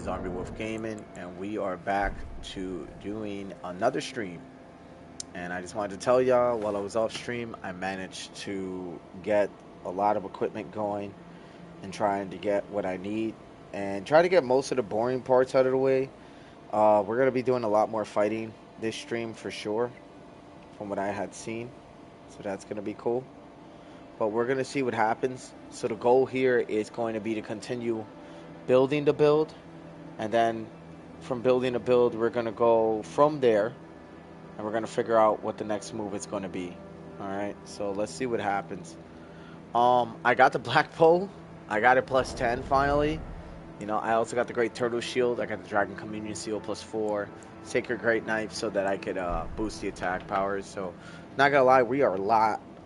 is Army Wolf Gaming, and we are back to doing another stream. And I just wanted to tell y'all, while I was off stream, I managed to get a lot of equipment going and trying to get what I need and try to get most of the boring parts out of the way. We're gonna be doing a lot more fighting this stream for sure, from what I had seen. So that's gonna be cool. But we're gonna see what happens. So the goal here is going to be to continue building the build, and then from building a build, we're going to go from there, and we're going to figure out what the next move is going to be. All right, so let's see what happens. I got the black pole. I got it plus 10 finally. You know, I also got the great turtle shield. I got the dragon communion seal plus 4, sacred great knife so that I could boost the attack powers. So not gonna lie, we are a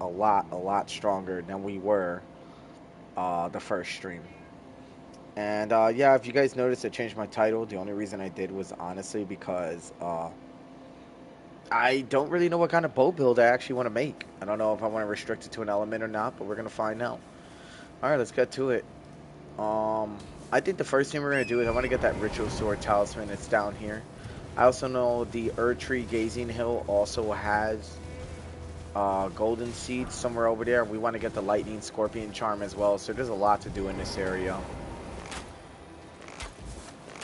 lot stronger than we were the first stream. And yeah, if you guys noticed, I changed my title. The only reason I did was honestly because I don't really know what kind of bow build I actually want to make. I don't know if I want to restrict it to an element or not, but we're going to find out. All right, let's get to it. I think the first thing we're going to do is I want to get that ritual sword talisman. It's down here. I also know the Erdtree Gazing Hill also has golden seeds somewhere over there. We want to get the lightning scorpion charm as well. So there's a lot to do in this area.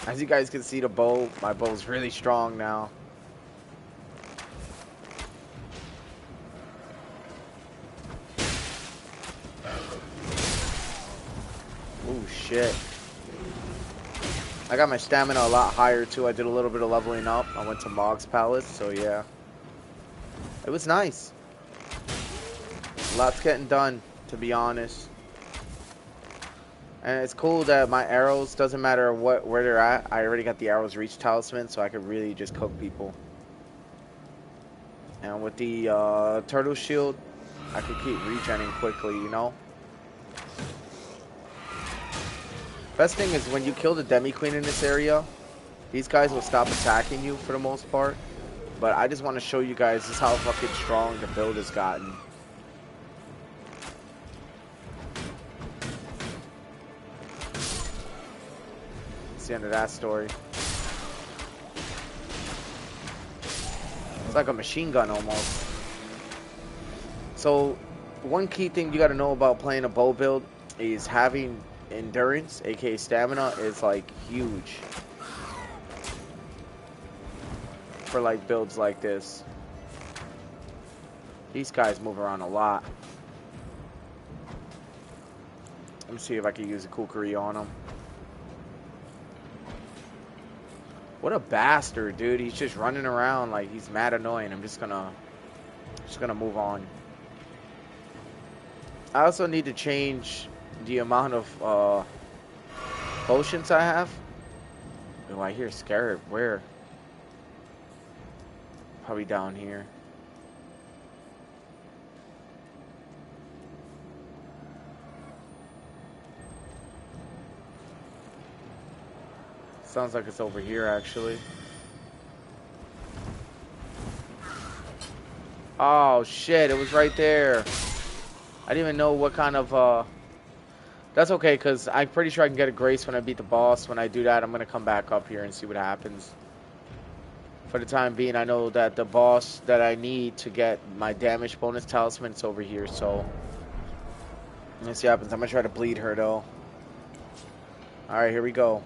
As you guys can see, the bow, my bow's really strong now. Oh shit. I got my stamina a lot higher too. I did a little bit of leveling up. I went to Mog's Palace, so yeah. It was nice. Lots getting done, to be honest. And it's cool that my arrows, doesn't matter where they're at, I already got the arrows reach talisman, so I could really just cook people. And with the turtle shield, I could keep regenerating quickly, you know? Best thing is when you kill the demi queen in this area, these guys will stop attacking you for the most part. But I just want to show you guys just how fucking strong the build has gotten. The end of that story. It's like a machine gun almost. So one key thing you got to know about playing a bow build is having endurance, aka stamina, is like huge for like builds like this. These guys move around a lot. Let me see if I can use a kukri on them. What a bastard, dude. He's just running around like he's mad annoying. I'm just gonna move on. I also need to change the amount of potions I have. Oh, I hear scarab. Where? Probably down here. Sounds like it's over here, actually. Oh, shit. It was right there. I didn't even know what kind of, That's okay, because I'm pretty sure I can get a grace when I beat the boss. When I do that, I'm going to come back up here and see what happens. For the time being, I know that the boss that I need to get my damage bonus talisman is over here, so... Let's see what happens. I'm going to try to bleed her, though. Alright, here we go.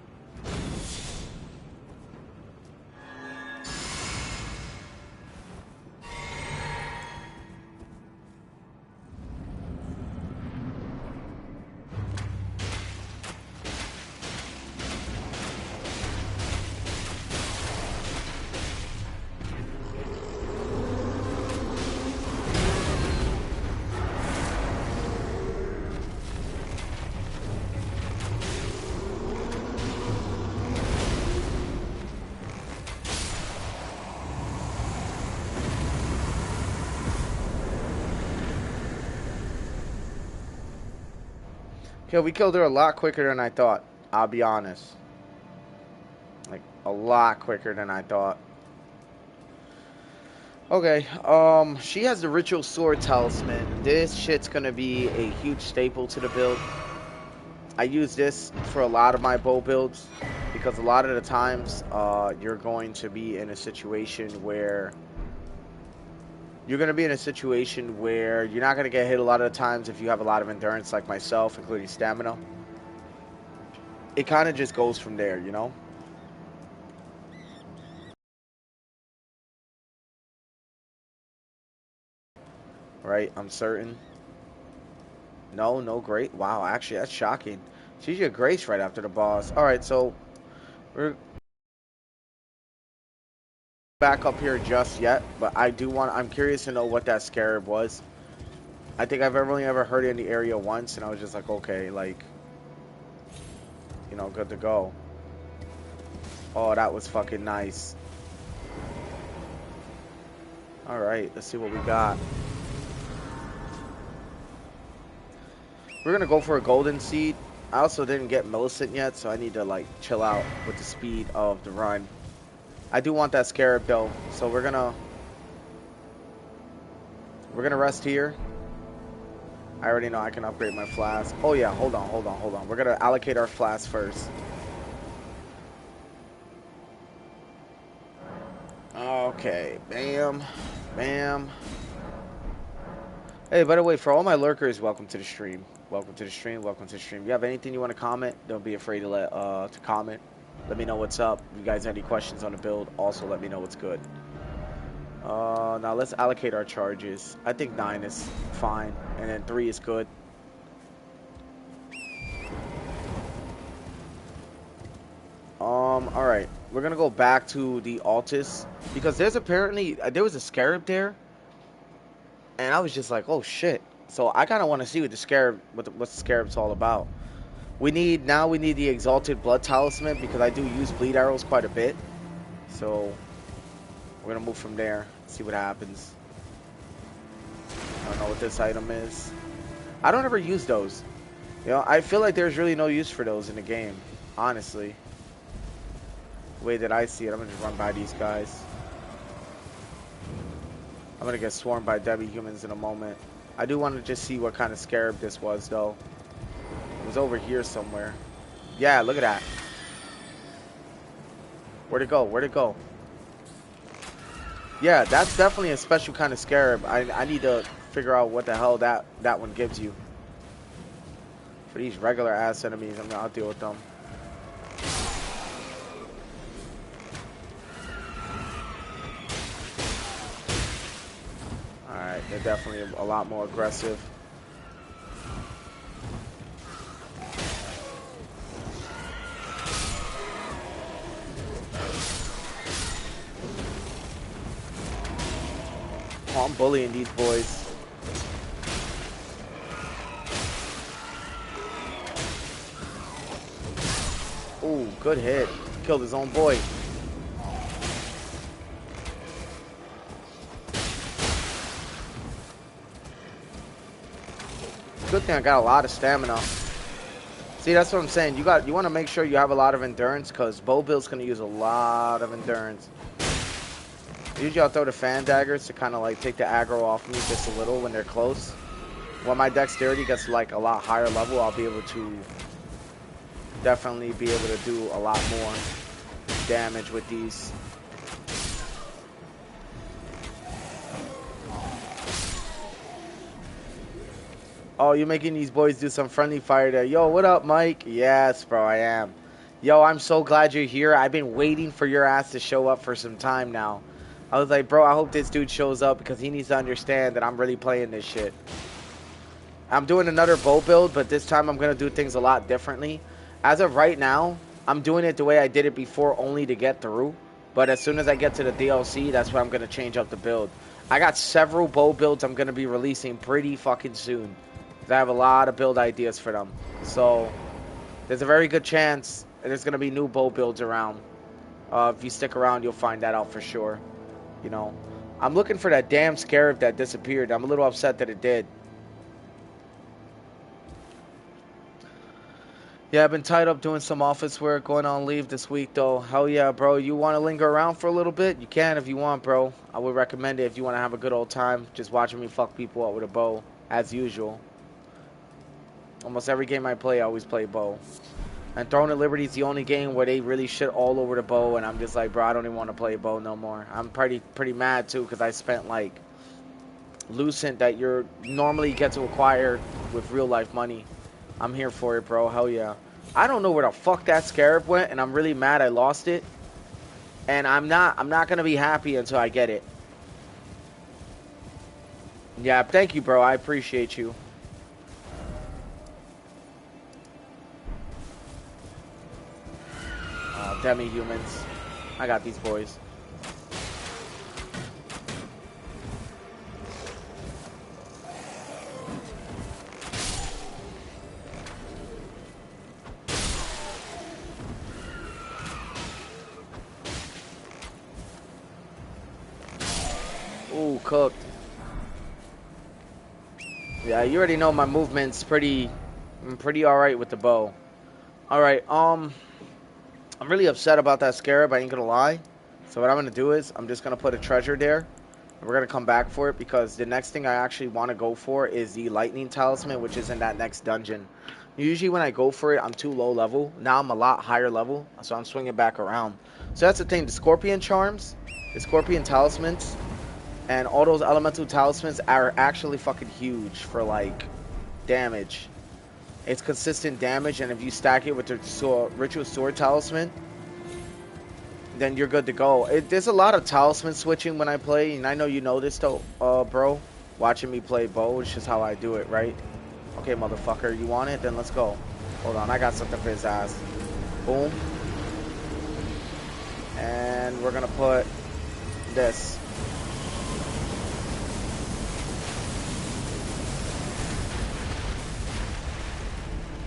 Okay, we killed her a lot quicker than I thought. I'll be honest. Like, a lot quicker than I thought. Okay, she has the ritual sword talisman. This shit's gonna be a huge staple to the build. I use this for a lot of my bow builds because a lot of the times you're going to be in a situation where you're not going to get hit a lot of the times if you have a lot of endurance like myself, including stamina. It kind of just goes from there, you know? Right? I'm certain. No, no, great. Wow, actually, that's shocking. She's your grace right after the boss. All right, so we're back up here just yet, but I'm curious to know what that scarab was. I think I've only ever heard it in the area once, and I was just like, okay, like, good to go. Oh, that was fucking nice. All right, let's see what we got. We're gonna go for a golden seed. I also didn't get Millicent yet, so I need to like chill out with the speed of the run. I do want that scarab though, so we're gonna rest here. I already know I can upgrade my flask. Oh yeah, hold on. We're gonna allocate our flask first. Okay, bam, bam. Hey, by the way, for all my lurkers, welcome to the stream. Welcome to the stream. Welcome to the stream. If you have anything you want to comment, don't be afraid to comment. Let me know what's up. If you guys have any questions on the build, also let me know what's good. Now let's allocate our charges. I think 9 is fine, and then 3 is good. All right. We're gonna go back to the Altus because there was a scarab there, and I was just like, oh shit. So I kind of want to see what the scarab's all about. We need the exalted blood talisman because I do use bleed arrows quite a bit. So we're gonna move from there, see what happens. I don't know what this item is. I don't ever use those. I feel like there's really no use for those in the game, honestly. The way that I see it, I'm gonna just run by these guys. I'm gonna get swarmed by Debbie humans in a moment. I do want to just see what kind of scarab this was, though. It was over here somewhere. Yeah, look at that. Where'd it go? Where'd it go? Yeah, that's definitely a special kind of scarab. I need to figure out what the hell that one gives you. For these regular ass enemies, I'll deal with them. Alright, they're definitely a lot more aggressive. Oh, I'm bullying these boys. Ooh, good hit. Killed his own boy. Good thing I got a lot of stamina. See, that's what I'm saying. You want to make sure you have a lot of endurance because bow build's gonna use a lot of endurance. Usually I'll throw the fan daggers to kind of like take the aggro off me just a little when they're close. When my dexterity gets like a lot higher level, I'll be able to definitely be able to do a lot more damage with these. Oh, you're making these boys do some friendly fire there. Yo, what up, Mike? Yes, bro, I am. Yo, I'm so glad you're here. I've been waiting for your ass to show up for some time now. I was like, bro, I hope this dude shows up because he needs to understand that I'm really playing this shit. I'm doing another bow build, but this time I'm going to do things a lot differently. As of right now, I'm doing it the way I did it before only to get through. But as soon as I get to the DLC, that's when I'm going to change up the build. I got several bow builds I'm going to be releasing pretty fucking soon. I have a lot of build ideas for them. So there's a very good chance there's going to be new bow builds around. If you stick around, you'll find that out for sure. I'm looking for that damn scarab that disappeared. I'm a little upset that it did. Yeah, I've been tied up doing some office work, going on leave this week, though. Hell yeah, bro. You want to linger around for a little bit? You can if you want, bro. I would recommend it if you want to have a good old time, just watching me fuck people up with a bow, as usual. Almost every game I play, I always play bow. And Throne of Liberty is the only game where they really shit all over the bow, and I'm just like, bro, I don't even want to play bow no more. I'm pretty mad too because I spent like Lucent that you're normally get to acquire with real life money. I'm here for it, bro. Hell yeah. I don't know where the fuck that scarab went, and I'm really mad I lost it. And I'm not gonna be happy until I get it. Yeah, thank you, bro. I appreciate you. Demi-humans. I got these boys. Ooh, cooked. Yeah, you already know my movement's I'm pretty alright with the bow. Alright, I'm really upset about that scarab, I ain't gonna lie. So what I'm gonna do is, I'm just gonna put a treasure there. And we're gonna come back for it, because the next thing I actually want to go for is the lightning talisman, which is in that next dungeon. Usually when I go for it, I'm too low level. Now I'm a lot higher level, so I'm swinging back around. So that's the thing, the scorpion charms, the scorpion talismans, and all those elemental talismans are actually fucking huge for, like, damage. It's consistent damage, and if you stack it with the ritual sword talisman, then you're good to go. There's a lot of talisman switching when I play, and I know you know this though, bro. Watching me play bow, it's just how I do it, right? Okay, motherfucker, you want it? Then let's go. Hold on, I got something for his ass. Boom. And we're gonna put this.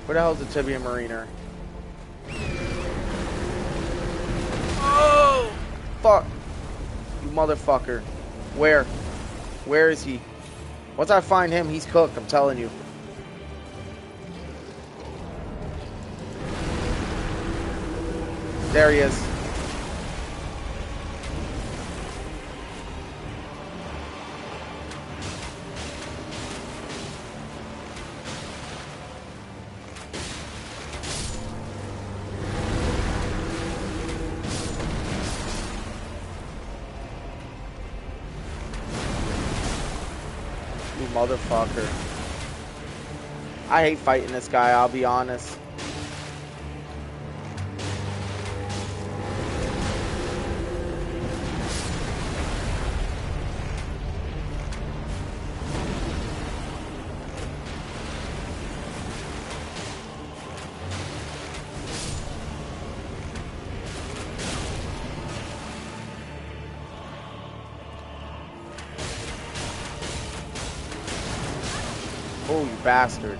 Where the hell's the Tibia Mariner? Oh! Fuck! You motherfucker. Where? Where is he? Once I find him, he's cooked, I'm telling you. There he is. Motherfucker. I hate fighting this guy, I'll be honest. Oh, you bastard.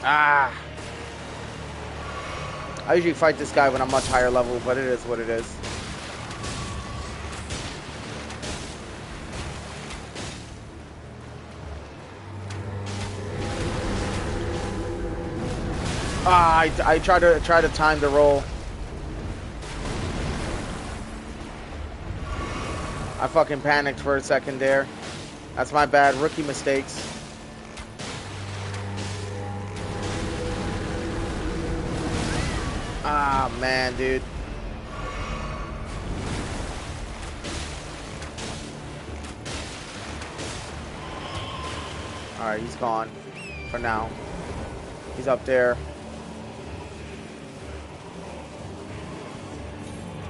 Ah. I usually fight this guy when I'm much higher level, but it is what it is. Ah, I try to time the roll. I fucking panicked for a second there. That's my bad. Rookie mistakes. Ah, man, dude. Alright, he's gone. For now. He's up there.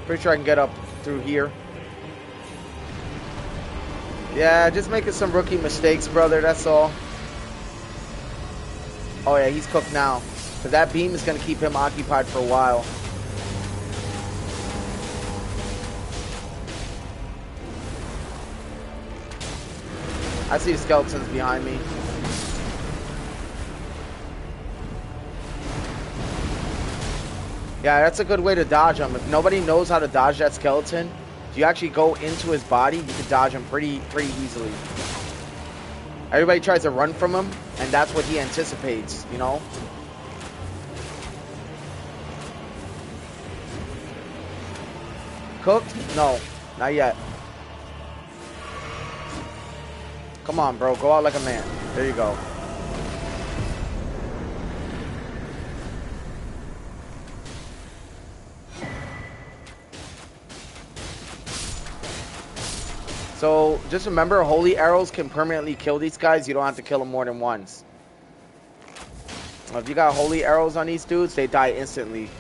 Pretty sure I can get up through here. Yeah, just making some rookie mistakes, brother, that's all. Oh yeah, he's cooked now. Because that beam is going to keep him occupied for a while. I see skeletons behind me. Yeah, that's a good way to dodge him. If nobody knows how to dodge that skeleton, if you actually go into his body, you can dodge him pretty easily. Everybody tries to run from him, and that's what he anticipates, you know? Cooked? No, not yet. Come on, bro. Go out like a man. There you go. So just remember, holy arrows can permanently kill these guys. You don't have to kill them more than once. If you got holy arrows on these dudes, they die instantly.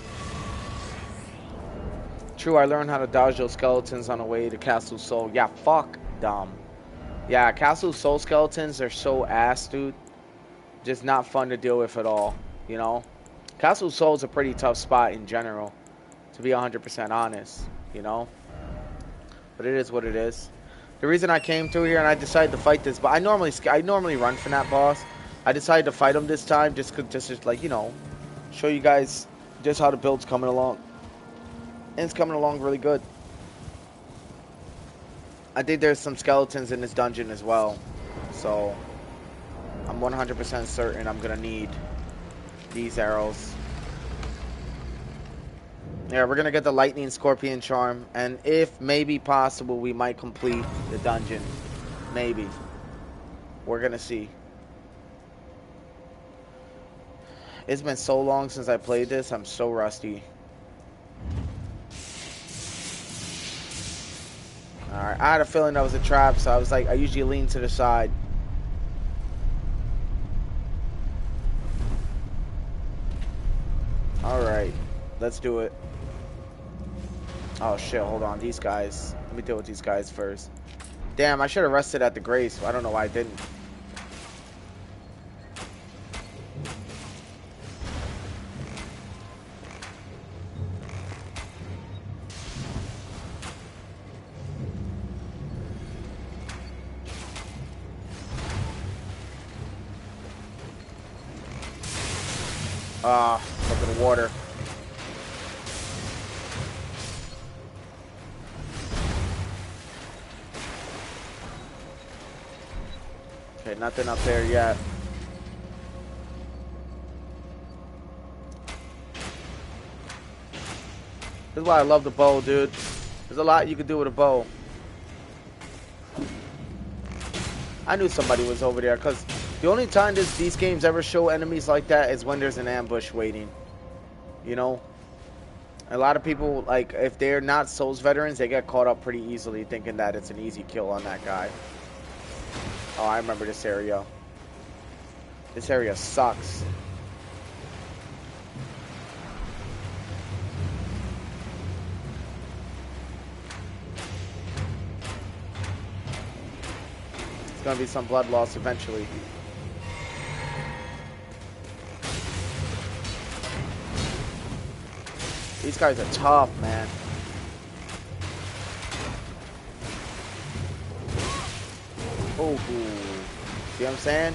True, I learned how to dodge those skeletons on the way to Castle Soul. Yeah, fuck them. Yeah, Castle Soul skeletons are so ass, dude. Just not fun to deal with at all, you know? Castle Soul is a pretty tough spot in general, to be 100% honest, you know? But it is what it is. The reason I came through here and I decided to fight this, but I normally run from that boss. I decided to fight him this time just to, like, you know, show you guys just how the build's coming along. And it's coming along really good. I think there's some skeletons in this dungeon as well. So, I'm 100% certain I'm going to need these arrows. Yeah, we're going to get the Lightning Scorpion Charm. And if maybe possible, we might complete the dungeon. Maybe. We're going to see. It's been so long since I played this. I'm so rusty. Alright, I had a feeling that was a trap, so I was like, I usually lean to the side. Alright, let's do it. Oh shit, hold on, these guys. Let me deal with these guys first. Damn, I should have rested at the Grace. I don't know why I didn't. Look at the water. Okay, nothing up there yet. This is why I love the bow, dude. There's a lot you can do with a bow. I knew somebody was over there, because the only time these games ever show enemies like that is when there's an ambush waiting. You know? A lot of people, like, if they're not Souls veterans, they get caught up pretty easily thinking that it's an easy kill on that guy. Oh, I remember this area. This area sucks. There's gonna be some blood loss eventually. These guys are tough, man. Oh, see what I'm saying?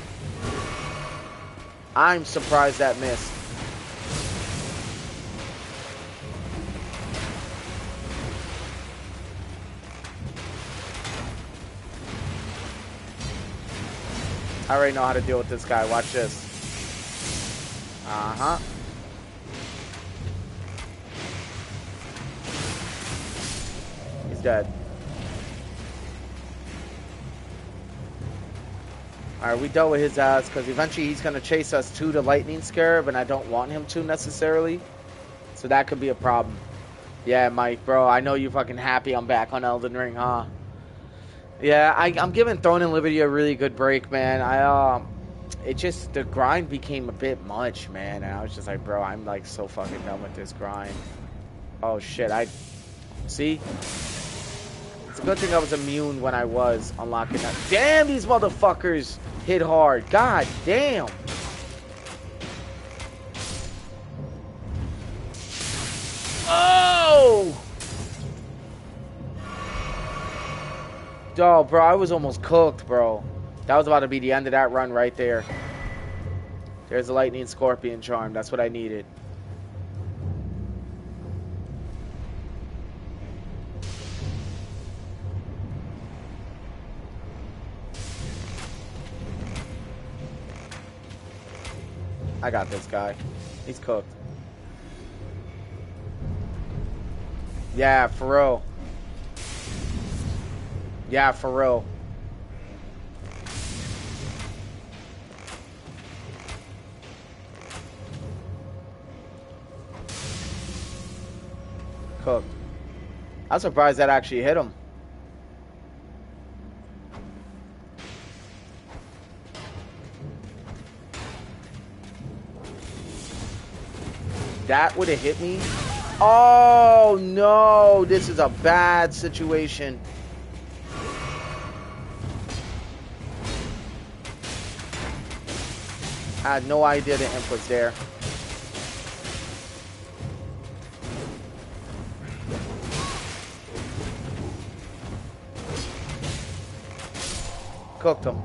I'm surprised that missed. I already know how to deal with this guy. Watch this. Uh-huh. He's dead. Alright, we dealt with his ass because eventually he's going to chase us to the Lightning Scarab, and I don't want him to necessarily. So that could be a problem. Yeah, Mike, bro, I know you fucking happy I'm back on Elden Ring, huh? Yeah, I'm giving Throne and Liberty a really good break, man. It just, the grind became a bit much, man. And I was just like, bro, I'm like so fucking done with this grind. Oh shit, see? It's a good thing I was immune when I was unlocking that. Damn, these motherfuckers hit hard. God damn. Oh! Oh, bro, I was almost cooked, bro. That was about to be the end of that run right there. There's a Lightning Scorpion Charm. That's what I needed. I got this guy. He's cooked. Yeah, for real. Yeah, for real. Cooked. I'm surprised that actually hit him. that would have hit me. Oh no, this is a bad situation. I had no idea the input's there. Cooked him.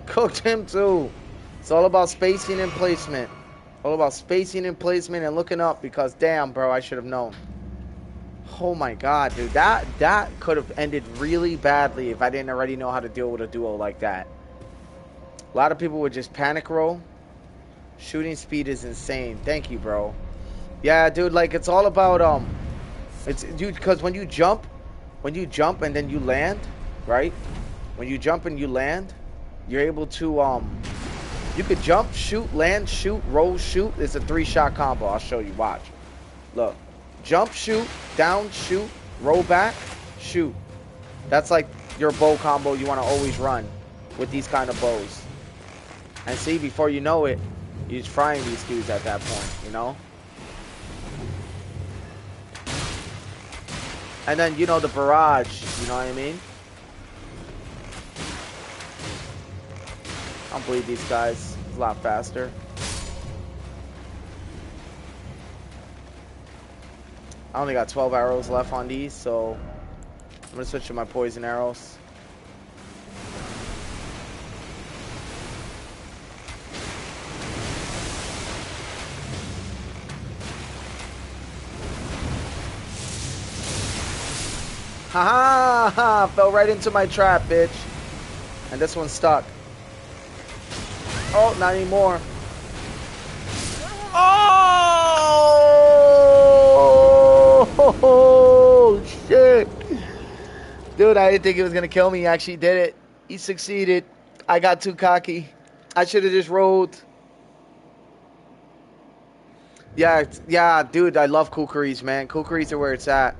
Cooked him too. It's all about spacing and placement. All about spacing and placement and looking up because damn, bro, I should have known. Oh my god, dude. That could have ended really badly if I didn't already know how to deal with a duo like that. A lot of people would just panic roll. Shooting speed is insane. Thank you, bro. Yeah, dude, like it's all about it's dude, because when you jump and then you land, right? When you jump and you land, you're able to you could jump, shoot, land, shoot, roll, shoot. It's a 3-shot combo. I'll show you. Watch. Look. Jump, shoot, down, shoot, roll back, shoot. That's like your bow combo you want to always run with these kind of bows. And see, before you know it, you're just frying these dudes at that point, you know? And then, you know, the barrage, you know what I mean? I'll bleed these guys. It's a lot faster. I only got 12 arrows left on these, so I'm going to switch to my poison arrows. Ha ha! Fell right into my trap, bitch. And this one's stuck. Oh, not anymore. Oh, shit. Dude, I didn't think he was going to kill me. He actually did it. He succeeded. I got too cocky. I should have just rolled. Yeah, dude, I love kookaries, man. Kookaries are where it's at.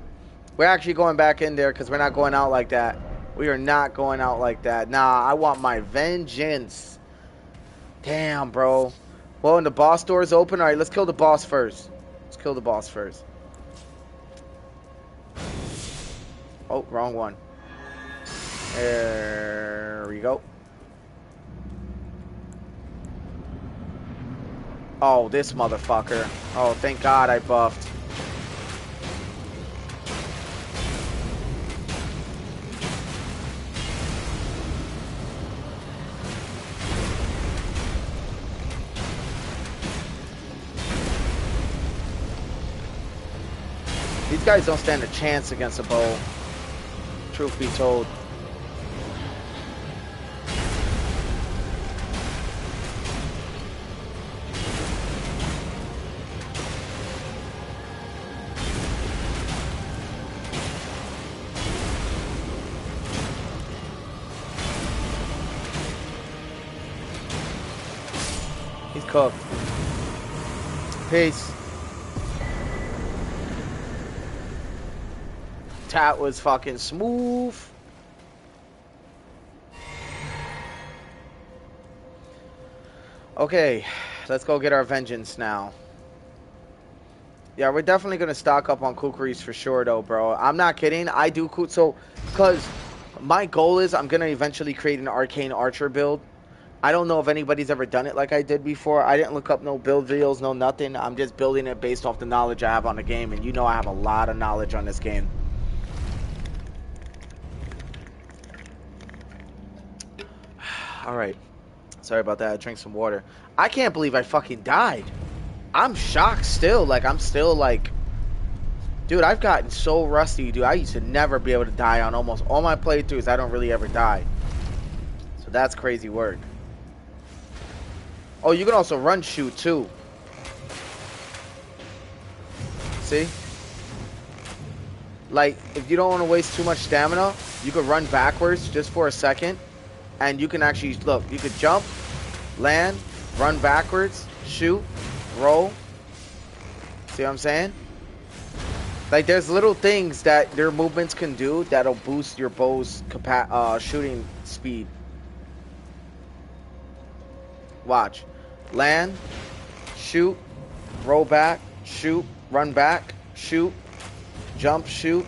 We're actually going back in there because we're not going out like that. We are not going out like that. Nah, I want my vengeance. Damn, bro. Well, and the boss door is open. All right, let's kill the boss first. Let's kill the boss first. Oh, wrong one. There we go. Oh, this motherfucker. Oh, thank God I buffed. These guys don't stand a chance against a bow. Truth be told. He's cooked. Peace. That was fucking smooth. Okay, let's go get our vengeance now. Yeah, we're definitely gonna stock up on kookaries for sure, though, bro. I'm not kidding. I do so because my goal is I'm gonna eventually create an arcane archer build. I don't know if anybody's ever done it like I did before. I didn't look up no build videos, no nothing. I'm just building it based off the knowledge I have on the game, and you know I have a lot of knowledge on this game. All right. Sorry about that. I drank some water. I can't believe I fucking died. I'm shocked still. Like, I'm still like... Dude, I've gotten so rusty, dude. I used to never be able to die on almost all my playthroughs. I don't really ever die. So that's crazy work. Oh, you can also run shoot, too. See? Like, if you don't want to waste too much stamina, you could run backwards just for a second. And you can actually, look, you could jump, land, run backwards, shoot, roll. See what I'm saying? Like, there's little things that their movements can do that'll boost your bow's shooting speed. Watch. Land, shoot, roll back, shoot, run back, shoot, jump, shoot,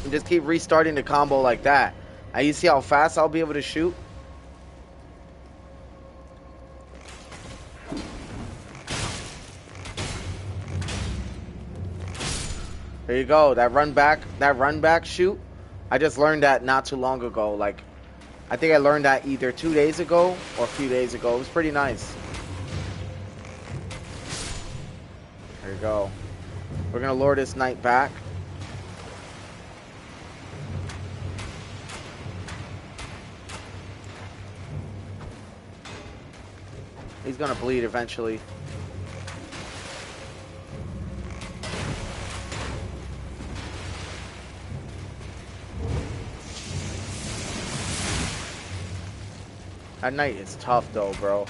and just keep restarting the combo like that. And you see how fast I'll be able to shoot? There you go. That run back shoot. I just learned that not too long ago. Like, I think I learned that either 2 days ago or a few days ago. It was pretty nice. There you go. We're gonna lure this knight back. He's gonna bleed eventually. That knight is tough though, bro.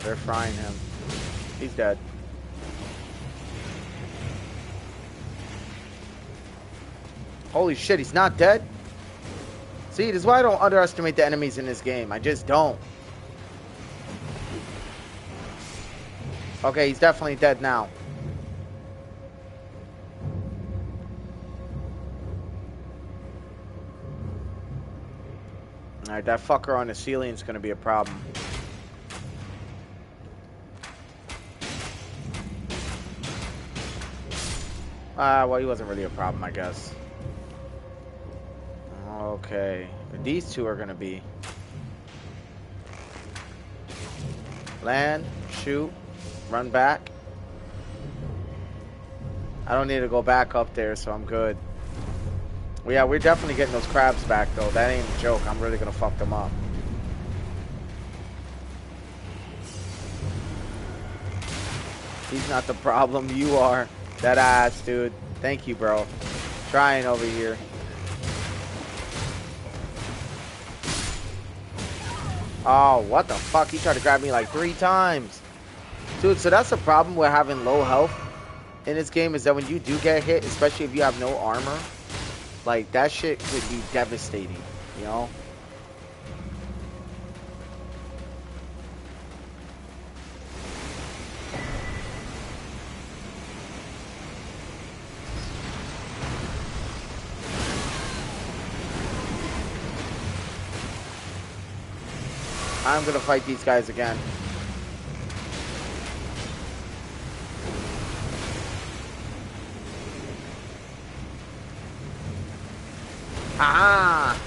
They're frying him. He's dead. Holy shit, he's not dead? See, this is why I don't underestimate the enemies in this game. I just don't. Okay, he's definitely dead now. Alright, that fucker on the ceiling is going to be a problem. Well, he wasn't really a problem, I guess. Okay, these two are going to be land, shoot, run back. I don't need to go back up there, so I'm good. Well, yeah, we're definitely getting those crabs back, though. That ain't a joke. I'm really going to fuck them up. He's not the problem. You are. That ass, dude. Thank you, bro. Trying over here. Oh, what the fuck? He tried to grab me like 3 times. Dude, so that's the problem with having low health in this game, is that when you do get hit, especially if you have no armor, like, that shit could be devastating, you know? I'm gonna fight these guys again. Ah!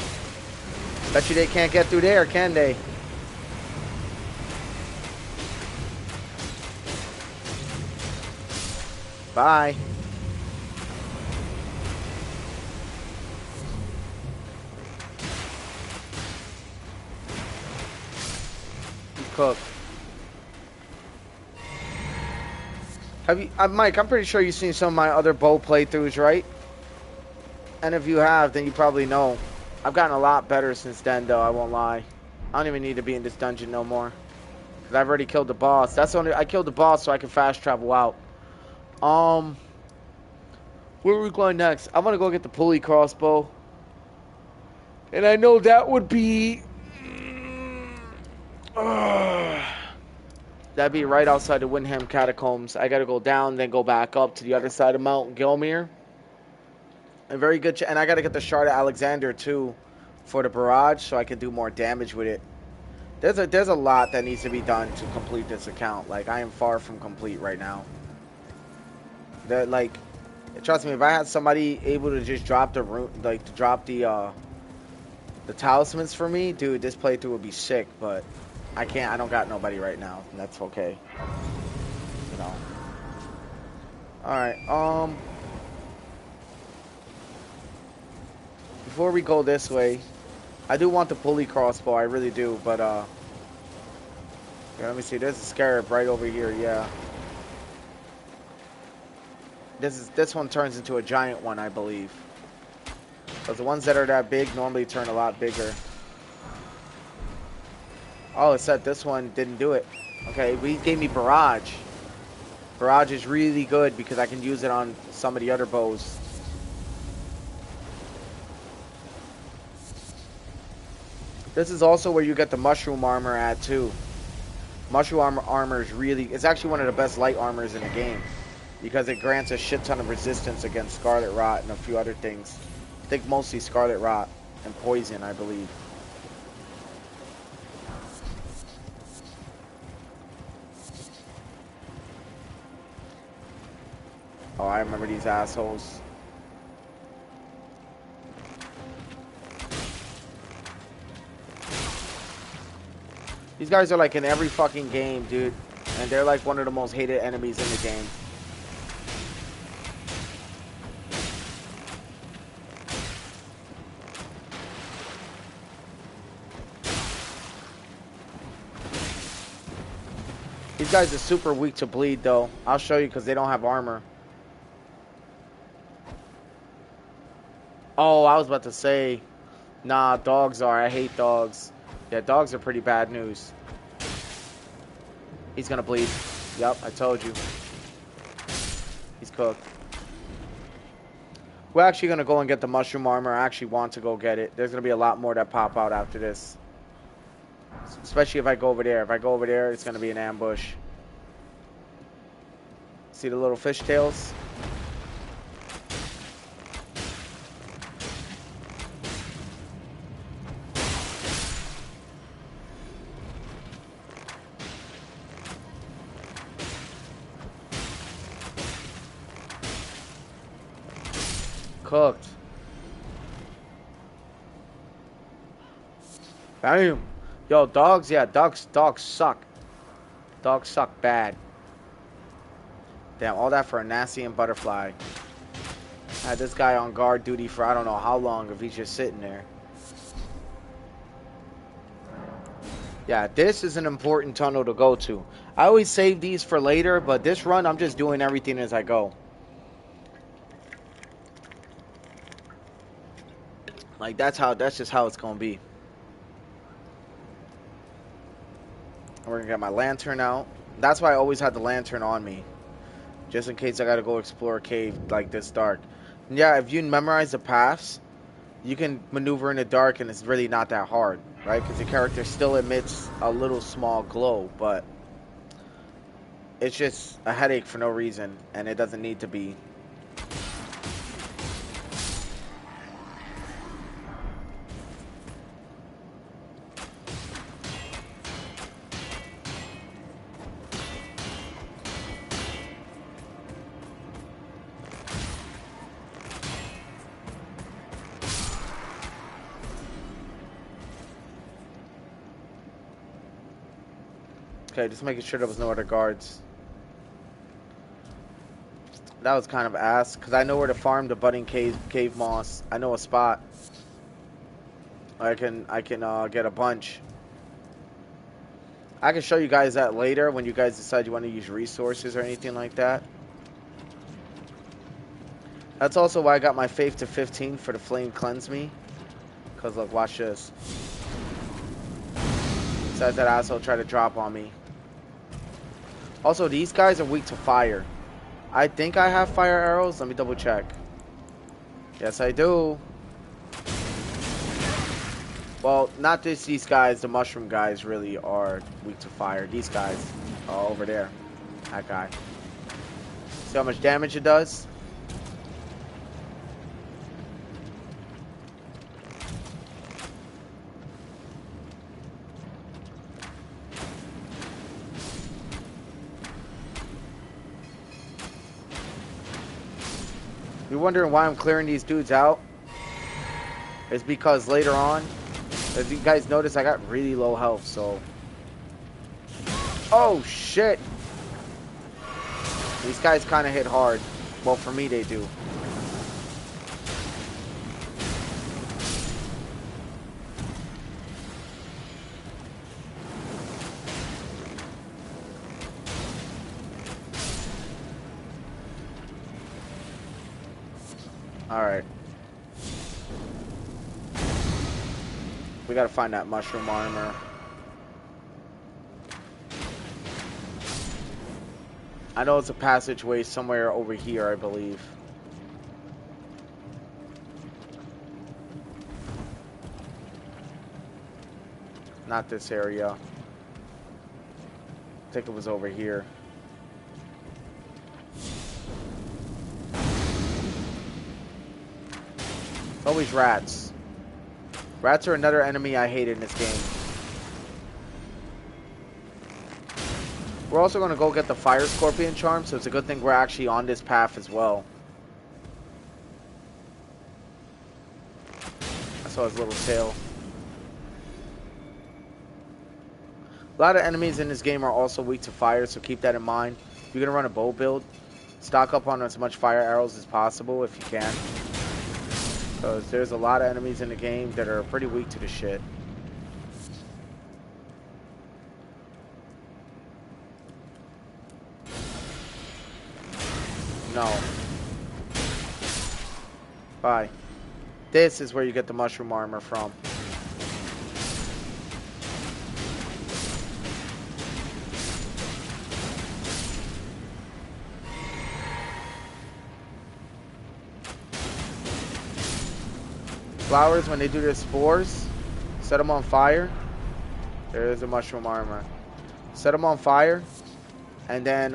Bet you they can't get through there, can they? Bye. Cook. Have you, Mike? I'm pretty sure you've seen some of my other bow playthroughs, right? And if you have, then you probably know. I've gotten a lot better since then, though. I won't lie. I don't even need to be in this dungeon no more, because I've already killed the boss. That's only I killed the boss so I can fast travel out. Where are we going next? I'm gonna go get the pulley crossbow, and I know that would be. That'd be right outside the Windham Catacombs. I gotta go down, then go back up to the other side of Mount Gilmere. And very good, and I gotta get the Shard of Alexander too, for the barrage, so I can do more damage with it. There's a lot that needs to be done to complete this account. Like, I am far from complete right now. That, like, trust me, if I had somebody able to just drop the room, like to drop the talismans for me, dude, this playthrough would be sick. But I can't. I don't got nobody right now, and that's okay. You know. All right. Before we go this way, I do want the pulley crossbow. I really do. But yeah, let me see. There's a scarab right over here. Yeah. This one turns into a giant one, I believe. Because the ones that are that big normally turn a lot bigger. Oh, it said this one didn't do it. Okay, we gave me barrage. Barrage is really good because I can use it on some of the other bows. This is also where you get the mushroom armor at too. Mushroom armor is really, it's actually one of the best light armors in the game because it grants a shit ton of resistance against scarlet rot and a few other things. I think mostly scarlet rot and poison, I believe. Oh, I remember these assholes. These guys are like in every fucking game, dude. And they're like one of the most hated enemies in the game. These guys are super weak to bleed, though. I'll show you because they don't have armor. Oh, I was about to say, nah, dogs are. I hate dogs. Yeah, dogs are pretty bad news. He's gonna bleed. Yep, I told you. He's cooked. We're actually gonna go and get the mushroom armor. I actually want to go get it. There's gonna be a lot more that pop out after this. Especially if I go over there. If I go over there, it's gonna be an ambush. See the little fishtails? Cooked. Bam. Yo, dogs, yeah, dogs suck. Dogs suck bad. Damn, all that for a nasty and butterfly. I had this guy on guard duty for I don't know how long if he's just sitting there. Yeah, this is an important tunnel to go to. I always save these for later, but this run I'm just doing everything as I go. Like that's just how it's gonna be. We're gonna get my lantern out. That's why I always had the lantern on me. Just in case I gotta go explore a cave like this dark. And yeah, if you memorize the paths, you can maneuver in the dark and it's really not that hard, right? Because the character still emits a little small glow, but it's just a headache for no reason, and it doesn't need to be. Okay, just making sure there was no other guards. That was kind of ass, because I know where to farm the budding cave moss. I know a spot. I can get a bunch. I can show you guys that later when you guys decide you want to use resources or anything like that. That's also why I got my faith to 15 for the flame cleanse me. Because look, watch this. Besides that asshole try to drop on me. Also, these guys are weak to fire. I think I have fire arrows. Let me double check. Yes, I do. Well, not just these guys. The mushroom guys really are weak to fire. These guys are over there. That guy. See how much damage it does? You're wondering why I'm clearing these dudes out? It's because later on, as you guys notice, I got really low health, so... Oh, shit! These guys kind of hit hard. Well, for me, they do. Alright. We gotta find that mushroom armor. I know it's a passageway somewhere over here, I believe. Not this area. I think it was over here. It's always rats. Rats are another enemy I hate in this game. We're also going to go get the Fire Scorpion charm, so it's a good thing we're actually on this path as well. I saw his little tail. A lot of enemies in this game are also weak to fire, so keep that in mind. If you're going to run a bow build, stock up on as much fire arrows as possible if you can. Because there's a lot of enemies in the game that are pretty weak to the shit. No. Bye. This is where you get the mushroom armor from. Flowers, when they do their spores, set them on fire. There's the mushroom armor. Set them on fire, and then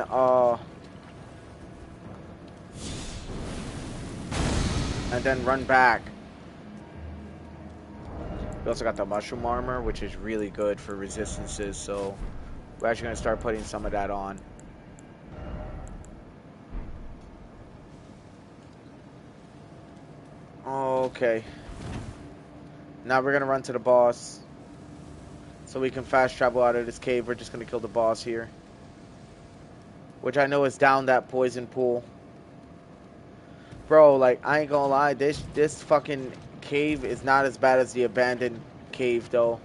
run back. We also got the mushroom armor, which is really good for resistances, so we're actually going to start putting some of that on. Okay. Now we're going to run to the boss so we can fast travel out of this cave. We're just going to kill the boss here, which I know is down that poison pool. Bro, like, I ain't gonna lie, this fucking cave is not as bad as the abandoned cave, though.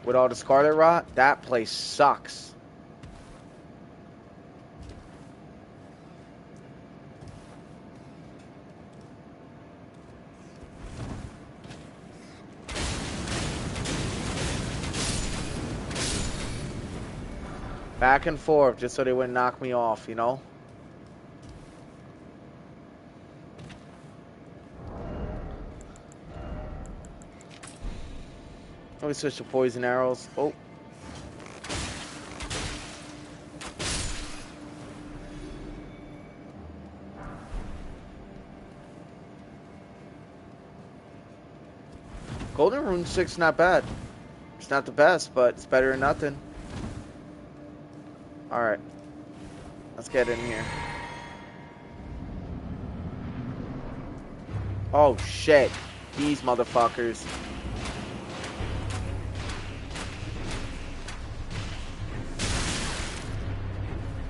With all the scarlet rot, that place sucks. Back and forth, just so they wouldn't knock me off, you know? Let me switch to poison arrows. Oh. Golden Rune 6 not bad. It's not the best, but it's better than nothing. Alright. Let's get in here. Oh shit. These motherfuckers.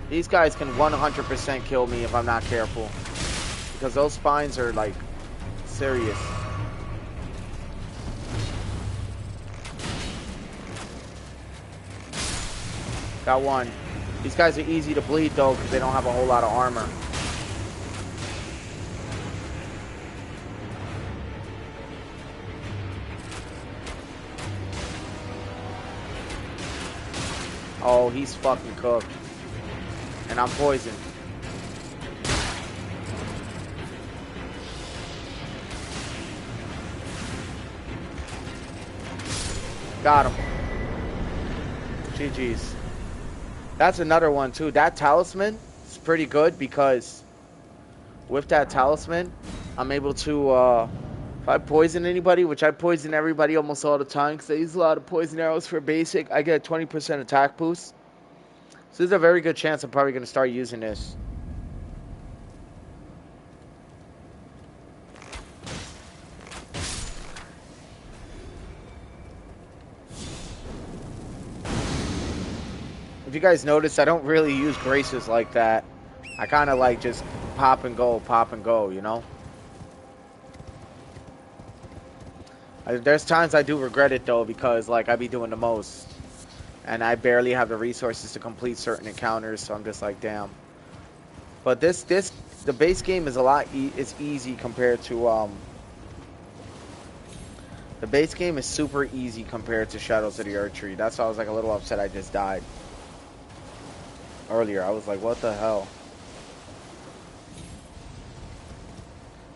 These guys can 100% kill me if I'm not careful. Because those spines are, like, serious. Got one. These guys are easy to bleed, though, because they don't have a whole lot of armor. Oh, he's fucking cooked. And I'm poisoned. Got him. GG's. That's another one too. That talisman is pretty good because with that talisman, I'm able to, if I poison anybody, which I poison everybody almost all the time because I use a lot of poison arrows for basic, I get a 20% attack boost. So there's a very good chance I'm probably going to start using this. If you guys notice, I don't really use graces like that. I kind of like just pop and go, you know? There's times I do regret it though because like I be doing the most. And I barely have the resources to complete certain encounters, so I'm just like, damn. But the base game is a lot, it's easy compared to, the base game is super easy compared to Shadows of the Erdtree. That's why I was like a little upset I just died. Earlier, I was like, what the hell?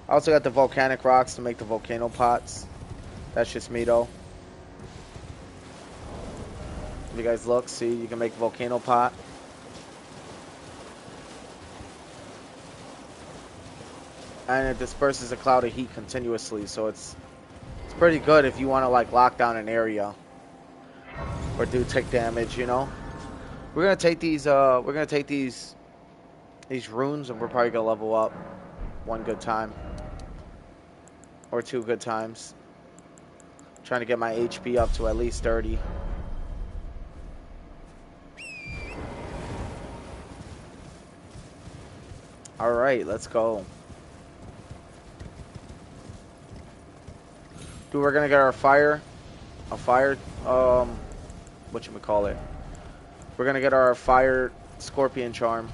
I also got the volcanic rocks to make the volcano pots. That's just me though. you guys look, see, you can make volcano pot. And it disperses a cloud of heat continuously, so it's pretty good if you want to like lock down an area or do tick damage, you know. We're gonna take these runes, and we're probably gonna level up one good time or two good times. Trying to get my HP up to at least 30. All right, let's go. Dude, we're gonna get our fire, whatchamacallit. We're gonna get our fire scorpion charm.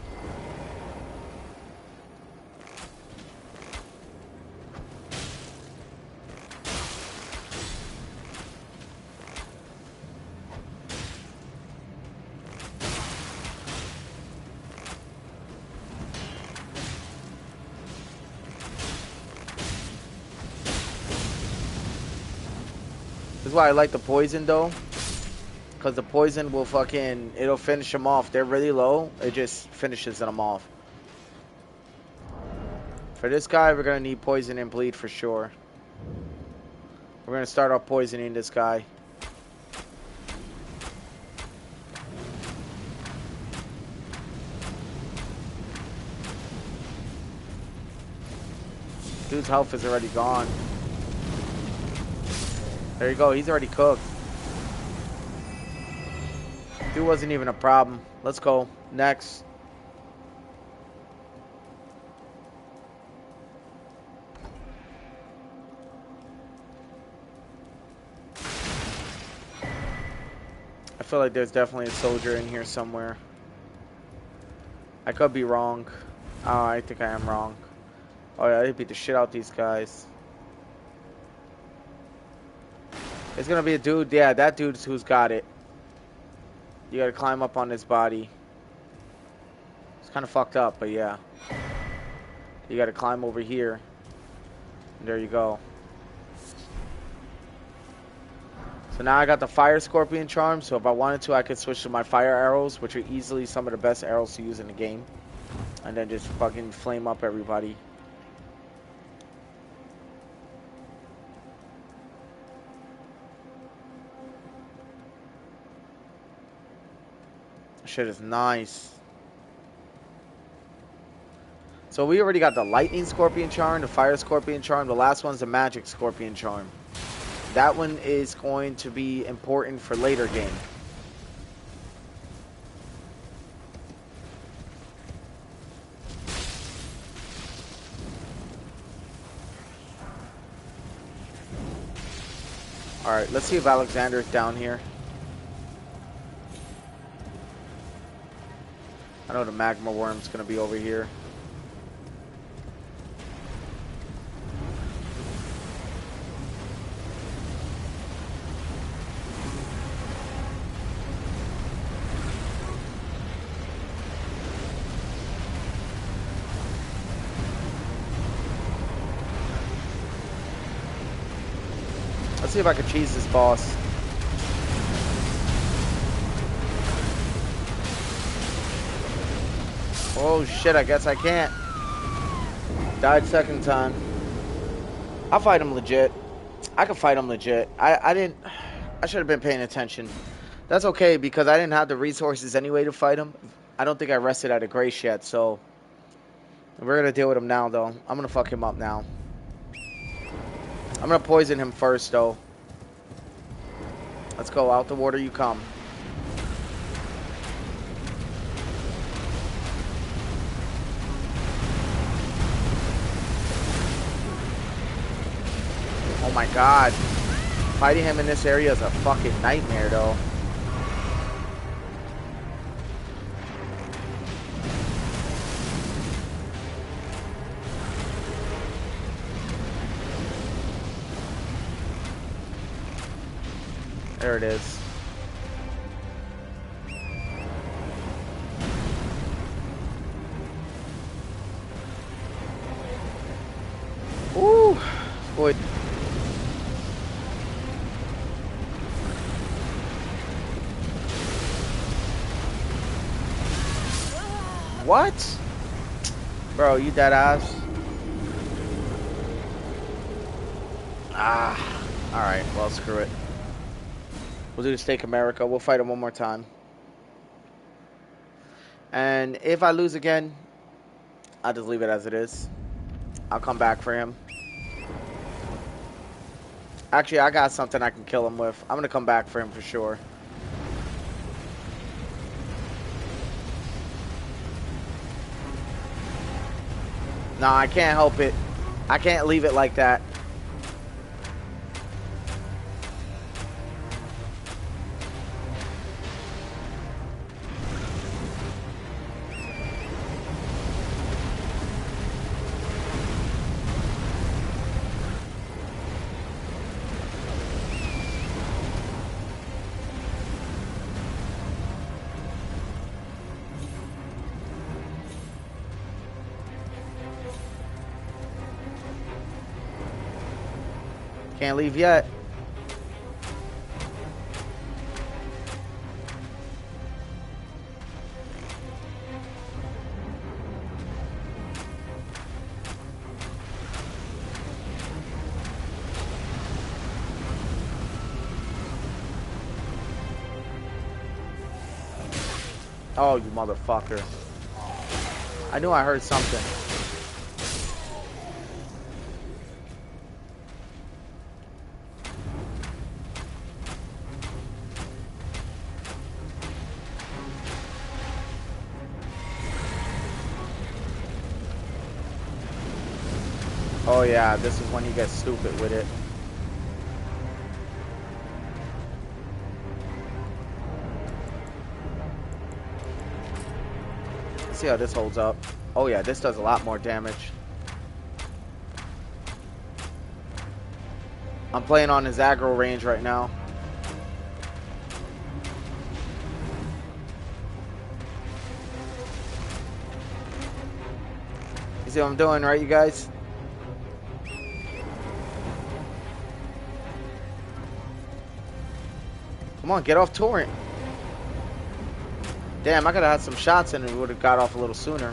This is why I like the poison though, because the poison will it'll finish them off. They're really low, it just finishes them off. For this guy, we're gonna need poison and bleed for sure. We're gonna start off poisoning this guy. Dude's health is already gone. There you go, he's already cooked. Dude wasn't even a problem. Let's go. Next. I feel like there's definitely a soldier in here somewhere. I could be wrong. Oh, I think I am wrong. Oh yeah, I beat the shit out these guys. It's gonna be a dude. Yeah, that dude's who's got it. You gotta climb up on his body. It's kind of fucked up, but yeah. You gotta climb over here. And there you go. So now I got the fire scorpion charm, so if I wanted to, I could switch to my fire arrows, which are easily some of the best arrows to use in the game. And then just fucking flame up everybody. Shit is nice. So we already got the lightning scorpion charm, the fire scorpion charm. The last one's the magic scorpion charm. That one is going to be important for later game. Alright, let's see if Alexander's down here. I know the magma worm's gonna be over here. Let's see if I can cheese this boss. Oh shit, I guess I can't. Died second time. I'll fight him legit. I can fight him legit. I should have been paying attention. That's okay because I didn't have the resources anyway to fight him. I don't think I rested out of grace yet, so we're gonna deal with him now though. I'm gonna fuck him up now. I'm gonna poison him first though. Let's go, out the water you come. Oh my god. Fighting him in this area is a fucking nightmare though. There it is. Ooh, boy. What? Bro, you dead ass? Ah. Alright, well, screw it. We'll do the Stake America. We'll fight him one more time. And if I lose again, I'll just leave it as it is. I'll come back for him. Actually, I got something I can kill him with. I'm going to come back for him for sure. No, I can't help it. I can't leave it like that. Can't leave yet. Oh, you motherfucker. I knew I heard something. Oh yeah, this is when he gets stupid with it. Let's see how this holds up. Oh yeah, this does a lot more damage. I'm playing on his aggro range right now. You see what I'm doing, right, you guys? Come on, get off torrent. Damn, I could have had some shots in and we would have got off a little sooner.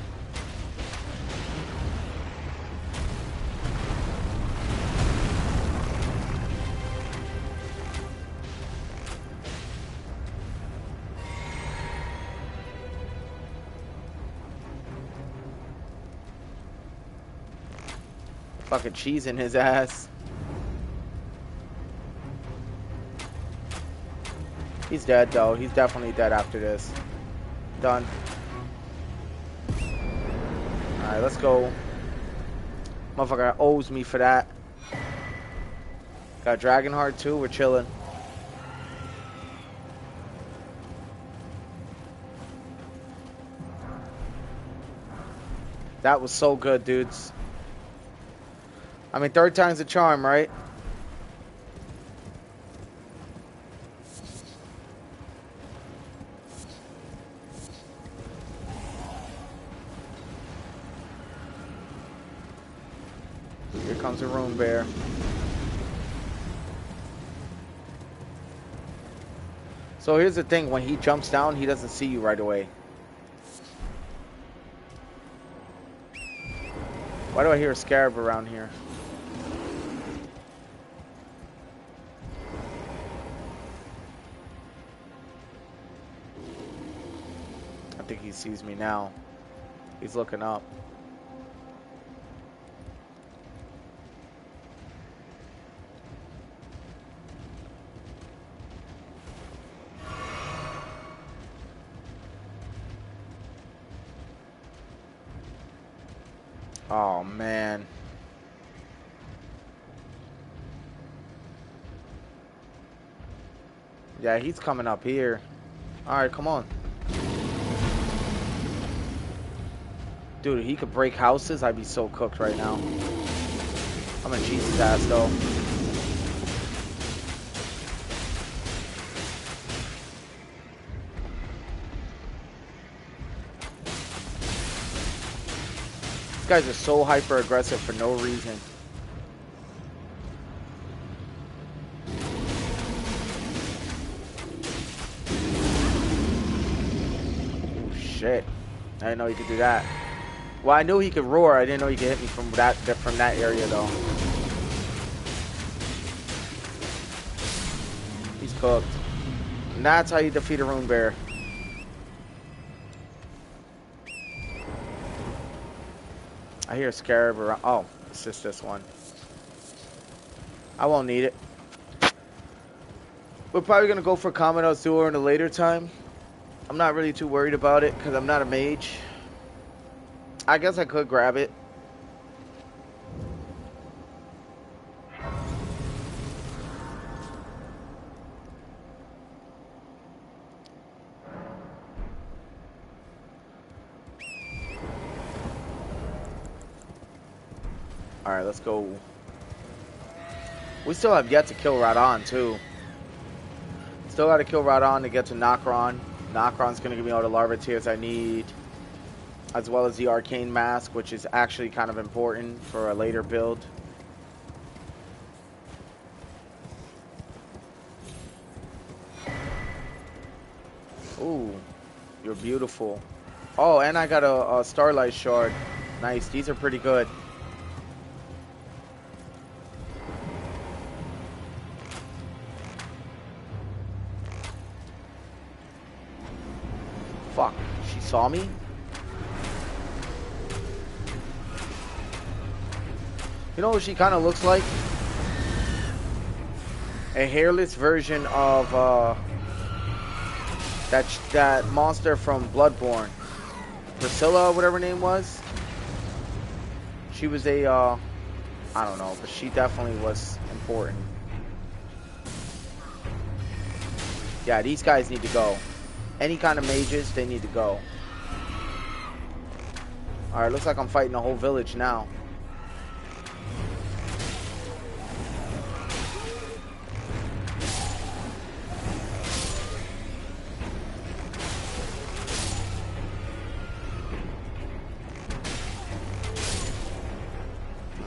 Fucking cheese in his ass. He's dead though. He's definitely dead after this. Done. Alright, let's go. Motherfucker owes me for that. Got Dragonheart too. We're chilling. That was so good, dudes. I mean, third time's a charm, right? Here comes a Rune Bear. So here's the thing, when he jumps down, he doesn't see you right away. Why do I hear a scarab around here? I think he sees me now. He's looking up. Oh, man. Yeah, he's coming up here. Alright, come on. Dude, if he could break houses, I'd be so cooked right now. I'm gonna cheese his ass, though. These guys are so hyper aggressive for no reason. Oh shit. I didn't know he could do that. Well, I knew he could roar. I didn't know he could hit me from that area though. He's cooked. And that's how you defeat a rune bear. I hear a scarab around. Oh, it's just this one. I won't need it. We're probably gonna go for Comet Azure in a later time. I'm not really too worried about it because I'm not a mage. I guess I could grab it. Alright, let's go. We still have yet to kill Radon, too. Still got to kill Radon to get to Nokron. Nokron's going to give me all the larva tears I need. As well as the Arcane Mask, which is actually kind of important for a later build. Ooh, you're beautiful. Oh, and I got a Starlight Shard. Nice, these are pretty good. Fuck, she saw me? You know what she kind of looks like? A hairless version of that monster from Bloodborne. Priscilla, or whatever her name was. She was a, I don't know, but she definitely was important. Yeah, these guys need to go. Any kind of mages, they need to go. Alright, looks like I'm fighting the whole village now.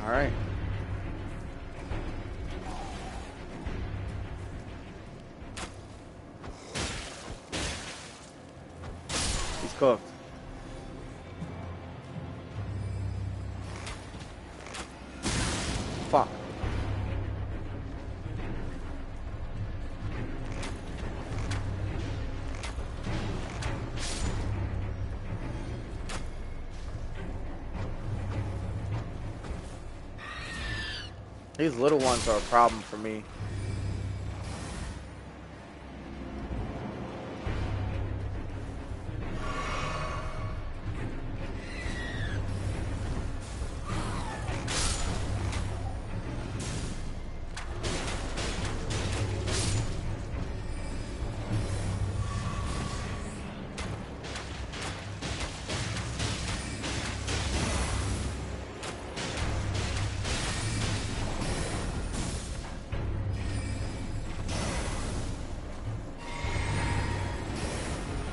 Alright. He's cooked. Fuck. These little ones are a problem for me.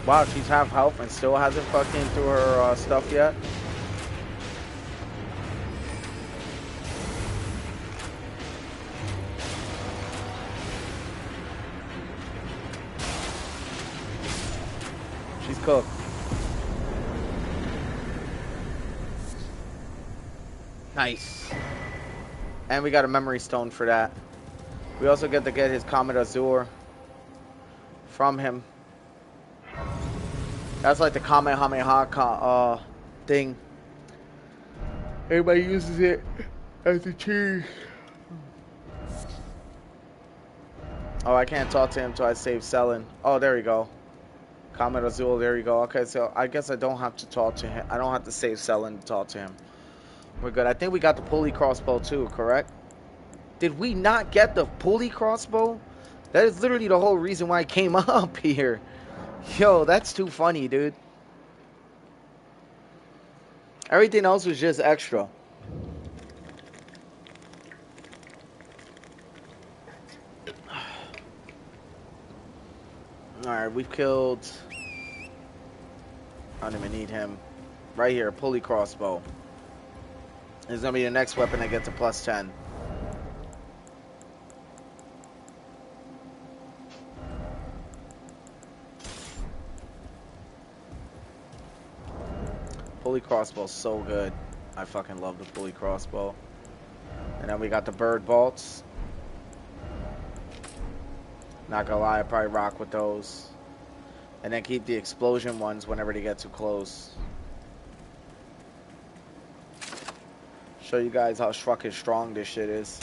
Wow, she's half health and still hasn't fucking through her stuff yet. She's cooked. Nice. And we got a memory stone for that. We also get to get his Comet Azure from him. That's like the Kamehameha thing. Everybody uses it as a cheese. Oh, I can't talk to him until I save Selin. Oh, there we go. Comet Azul, there you go. Okay, so I guess I don't have to talk to him. I don't have to save Selin to talk to him. We're good. I think we got the pulley crossbow too, correct? Did we not get the pulley crossbow? That is literally the whole reason why I came up here. Yo, that's too funny, dude. Everything else was just extra. Alright, we've killed... I don't even need him. Right here, pulley crossbow. This is going to be the next weapon that gets a plus 10. pulley crossbow is so good. I fucking love the pulley crossbow. And then we got the bird bolts. Not gonna lie, I probably rock with those. And then keep the explosion ones whenever they get too close. Show you guys how fucking strong this shit is.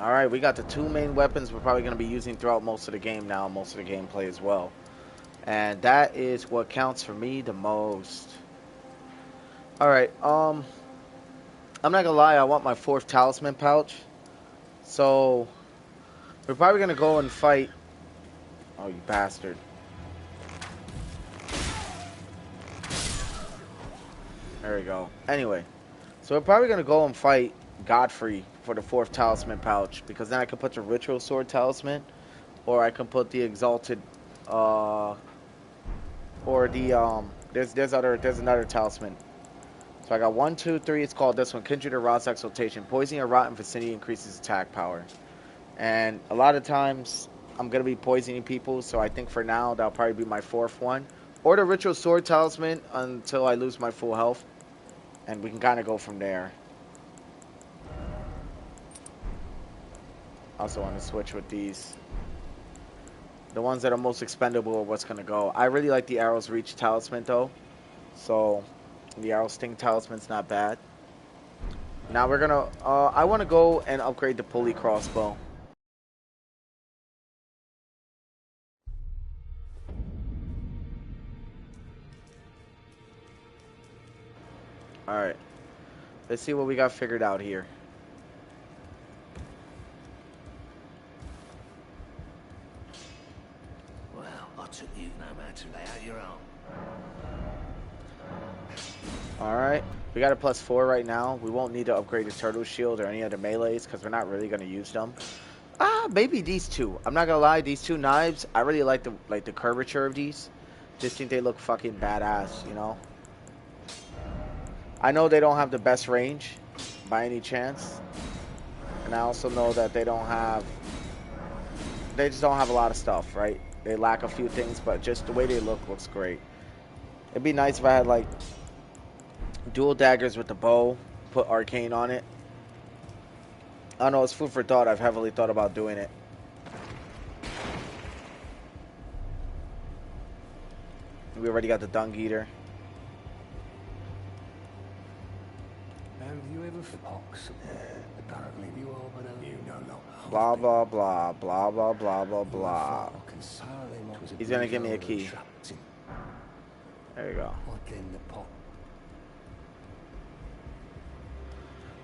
Alright, we got the two main weapons we're probably going to be using throughout most of the game now, most of the gameplay as well. And that is what counts for me the most. Alright, I'm not going to lie, I want my 4th talisman pouch. So, we're probably going to go and fight... Oh, you bastard. There we go. Anyway, so we're probably going to go and fight Godfrey for the 4th talisman pouch, because then I can put the ritual sword talisman, or I can put the exalted, or the there's another talisman. So I got 1, 2, 3. It's called this one, Kindred or Rot's Exaltation. Poisoning a rotten vicinity increases attack power, and a lot of times I'm gonna be poisoning people, so I think for now that'll probably be my 4th one, or the ritual sword talisman until I lose my full health, and we can kind of go from there. Also want to switch with these. The ones that are most expendable are what's going to go. I really like the Arrow's Reach talisman though. So the Arrow Sting talisman's not bad. Now we're going to... I want to go and upgrade the pulley crossbow. Alright. Let's see what we got figured out here. Took you no matter lay out your own. Alright, we got a +4 right now. We won't need to upgrade the turtle shield or any other melees because we're not really going to use them. Maybe these two. I'm not going to lie, these two knives, I really like the curvature of these. Just think they look fucking badass, you know? I know they don't have the best range by any chance. And I also know that they just don't have a lot of stuff, right? They lack a few things, but just the way they look looks great. It'd be nice if I had like dual daggers with the bow, put arcane on it. I don't know, it's food for thought. I've heavily thought about doing it. We already got the Dung Eater. Have you ever fox? Apparently you are, but you know not. Blah blah blah blah blah blah blah blah. He's gonna give me a key. There you go.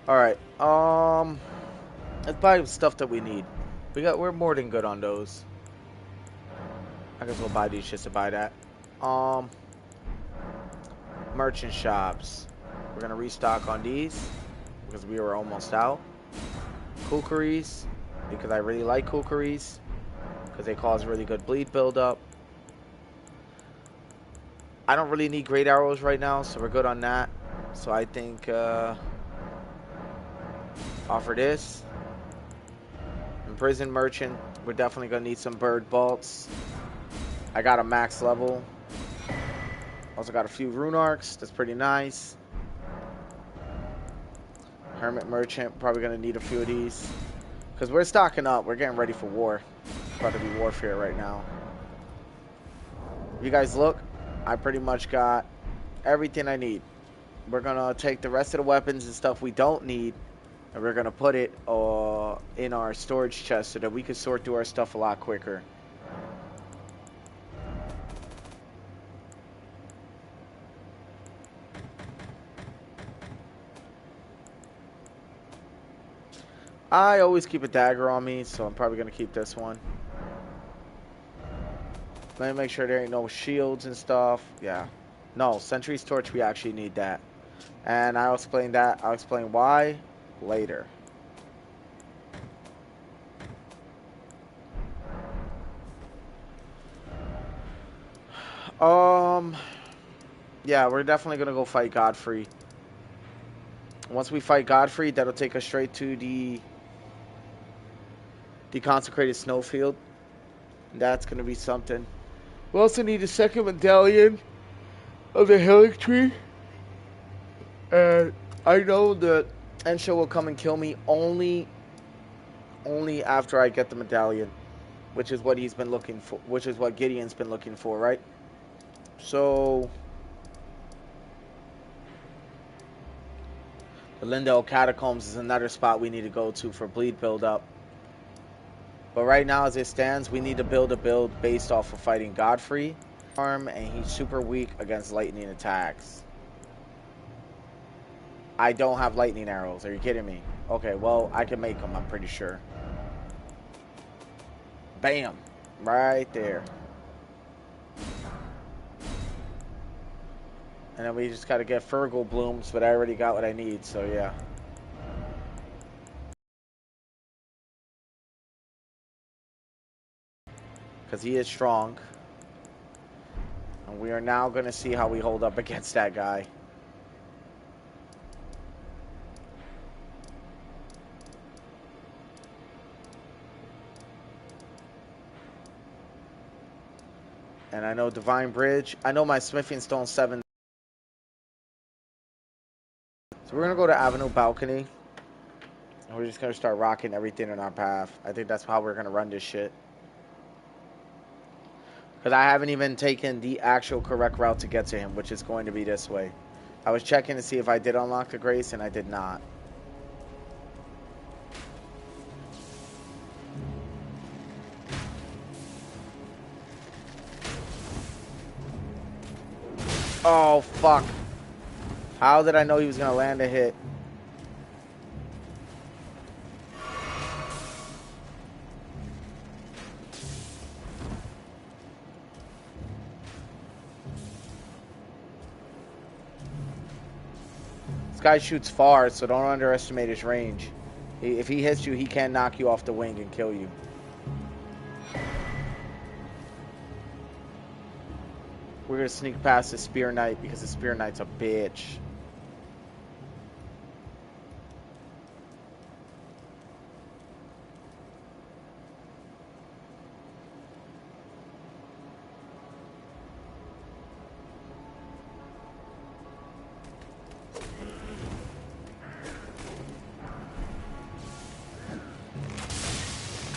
Alright, let's buy stuff that we need. We're more than good on those. I guess we'll buy these just to buy that. Merchant shops. We're gonna restock on these because we were almost out. Kookeries, because I really like kookeries because they cause really good bleed buildup. I don't really need great arrows right now, so we're good on that. So I think offer this. Imprisoned merchant, we're definitely gonna need some bird bolts. I got a max level. Also got a few rune arcs, that's pretty nice. Hermit merchant, probably gonna need a few of these because we're stocking up. We're getting ready for war. It's about to be warfare right now. If you guys look, I pretty much got everything I need. We're gonna take the rest of the weapons and stuff we don't need, and we're gonna put it in our storage chest so that we can sort through our stuff a lot quicker. I always keep a dagger on me, so I'm probably going to keep this one. Let me make sure there ain't no shields and stuff. Yeah. No, Sentry's Torch, we actually need that. And I'll explain that. I'll explain why later. Yeah, we're definitely going to go fight Godfrey. Once we fight Godfrey, that'll take us straight to the consecrated snowfield. That's gonna be something. We also need a second medallion of the healing tree. And I know that Ensha will come and kill me only after I get the medallion, which is what he's been looking for, which is what Gideon's been looking for, right? So the Lindell Catacombs is another spot we need to go to for bleed build-up. But right now, as it stands, we need to build a build based off of fighting Godfrey. And he's super weak against lightning attacks. I don't have lightning arrows. Are you kidding me? Okay, well, I can make them, I'm pretty sure. Bam! Right there. And then we just gotta get Fergal blooms, but I already got what I need, so yeah. Because he is strong. And we are now gonna see how we hold up against that guy. And I know Divine Bridge. I know my Smithing Stone 7. So we're going to go to Avenue Balcony. And we're just going to start rocking everything in our path. I think that's how we're going to run this shit. Because I haven't even taken the actual correct route to get to him, which is going to be this way. I was checking to see if I did unlock the Grace, and I did not. Oh, fuck. How did I know he was going to land a hit? This guy shoots far, so don't underestimate his range. If he hits you, he can knock you off the wing and kill you. We're going to sneak past the Spear Knight because the Spear Knight's a bitch.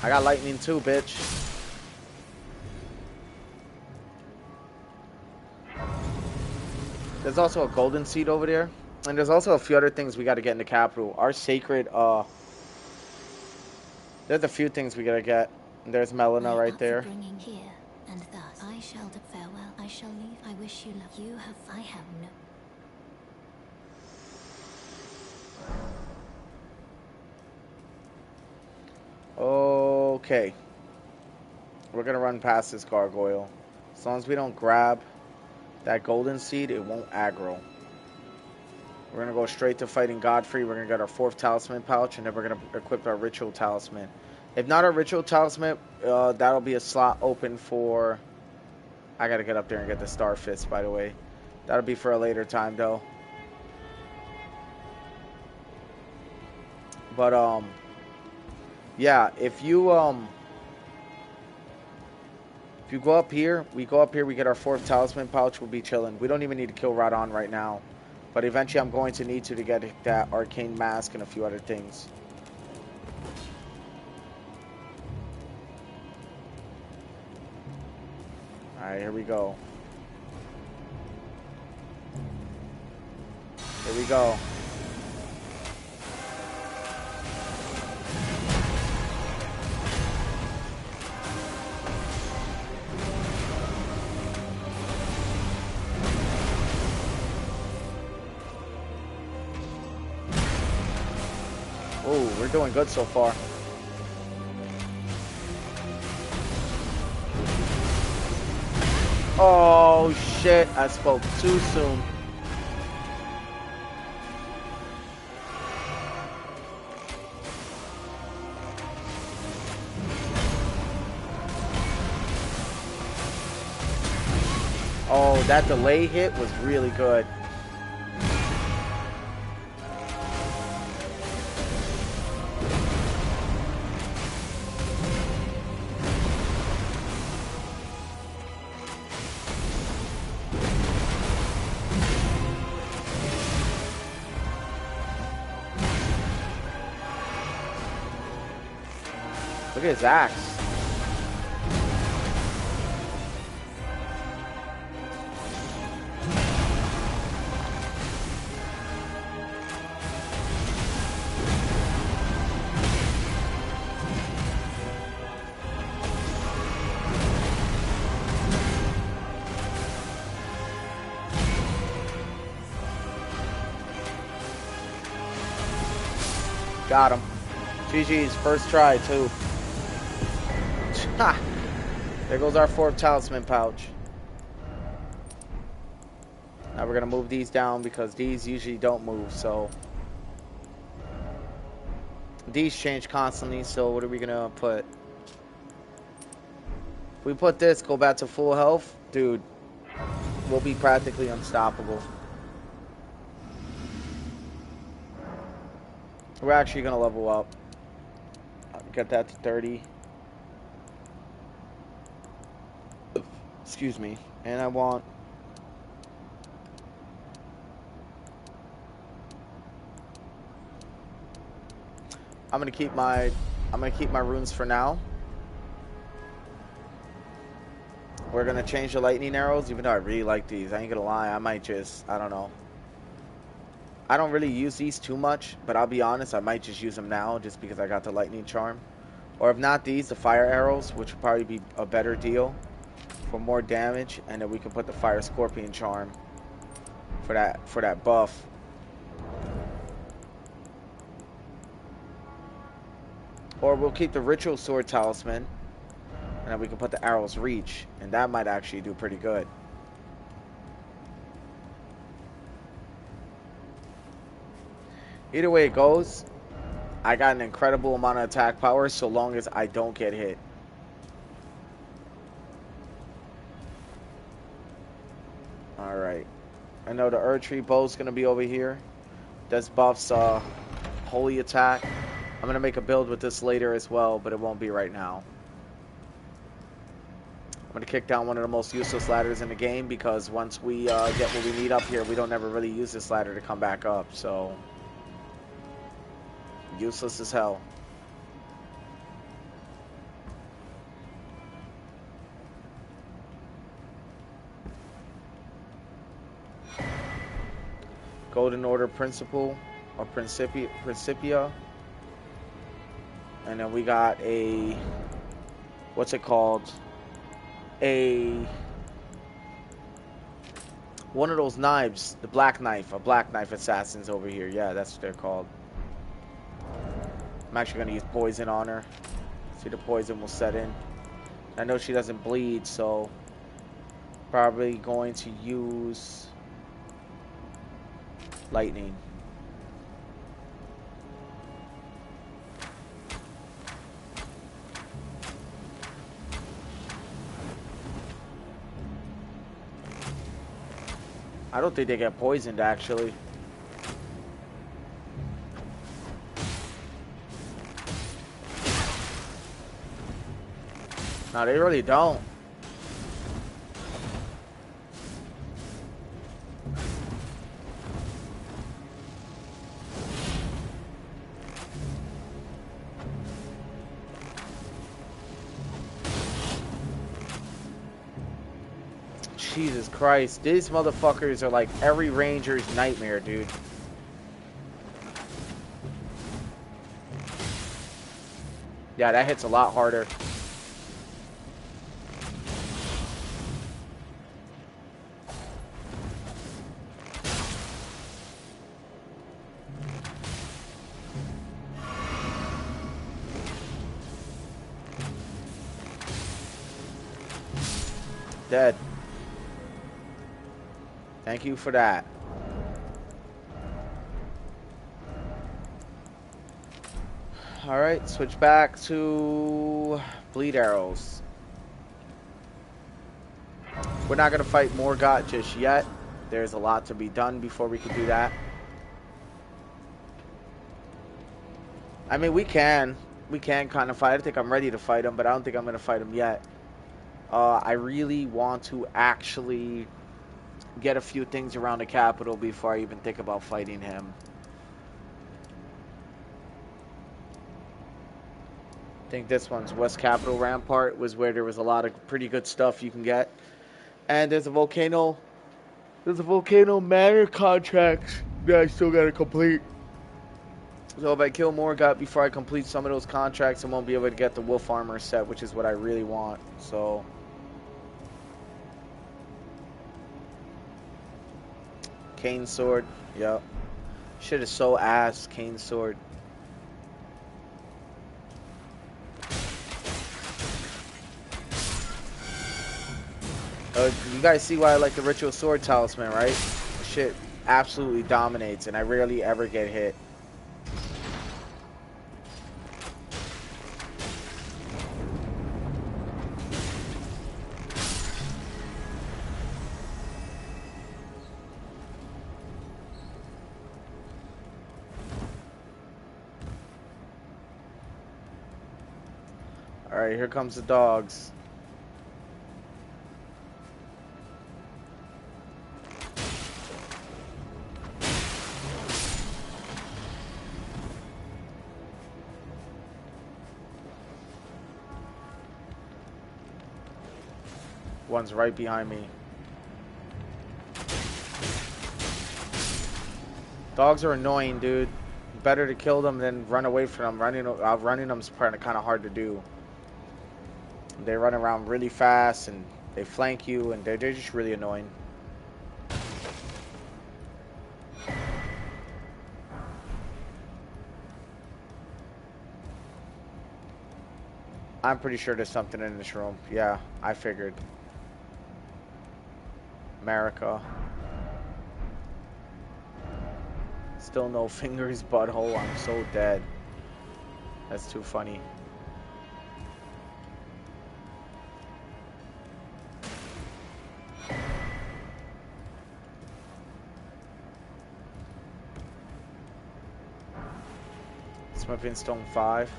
I got lightning too, bitch. There's also a golden seed over there. And there's also a few other things we got to get in the capital. Our sacred, there's a few things we got to get. There's Melina right there. Here, and thus I shall farewell. I shall leave. I wish you luck. You have, I have no. Okay. We're going to run past this gargoyle. As long as we don't grab that golden seed, it won't aggro. We're going to go straight to fighting Godfrey. We're going to get our 4th talisman pouch, and then we're going to equip our ritual talisman. If not our ritual talisman, that'll be a slot open for... I got to get up there and get the Star Fist, by the way. That'll be for a later time, though. But, yeah, if you go up here, we get our 4th talisman pouch, we'll be chilling. We don't even need to kill Radon right now. But eventually I'm going to need to get that arcane mask and a few other things. Alright, here we go. Here we go. Oh, we're doing good so far. Oh shit, I spoke too soon. Oh, that delay hit was really good. Look at his axe. Got him. GG's, first try, too. Ha! There goes our 4th talisman pouch. Now we're going to move these down because these usually don't move, so. These change constantly, so what are we going to put? If we put this, go back to full health, dude, we'll be practically unstoppable. We're actually going to level up. Get that to 30. Excuse me. And I want... I'm gonna keep my runes for now. We're gonna change the lightning arrows, even though I really like these. I ain't gonna lie, I might just, I don't know. I don't really use these too much, but I'll be honest, I might just use them now just because I got the lightning charm. Or if not these, the fire arrows, which would probably be a better deal for more damage, and then we can put the fire scorpion charm for that buff. Or we'll keep the ritual sword talisman, and then we can put the arrow's reach, and that might actually do pretty good. Either way it goes, I got an incredible amount of attack power so long as I don't get hit. Alright. I know the Erdtree bow's going to be over here. This buffs holy attack. I'm going to make a build with this later as well, but it won't be right now. I'm going to kick down one of the most useless ladders in the game because once we get what we need up here, we don't ever really use this ladder to come back up, so... useless as hell. Golden Order Principle, or Principia. And then we got a, what's it called? One of those knives, the black knife, a black knife assassins over here. Yeah, that's what they're called. I'm actually going to use poison on her. See, the poison will set in. I know she doesn't bleed, so probably going to use lightning. I don't think they get poisoned, actually. No, they really don't. Jesus Christ, these motherfuckers are like every ranger's nightmare, dude. Yeah, that hits a lot harder. Dead. Thank you for that. Alright, switch back to bleed arrows. We're not going to fight Morgott just yet. There's a lot to be done before we can do that. I mean, we can kind of fight. I think I'm ready to fight him, but I don't think I'm going to fight him yet. I really want to actually get a few things around the capital before I even think about fighting him. I think this one's West Capitol Rampart was where there was a lot of pretty good stuff you can get. And there's a volcano. There's a volcano manor contract that I still gotta complete. So if I kill more before I complete some of those contracts, I won't be able to get the Wolf Armor set, which is what I really want. So Cane Sword, yep. Shit is so ass, Cane Sword. You guys see why I like the Ritual Sword Talisman, right? Shit absolutely dominates, and I rarely ever get hit. Alright, here comes the dogs. One's right behind me. Dogs are annoying, dude. Better to kill them than run away from them. Running them's kind of hard to do. They run around really fast and they flank you, and they're just really annoying. I'm pretty sure there's something in this room. Yeah, I figured. America. Still no fingers, butthole. I'm so dead. That's too funny. Smithing Stone 5.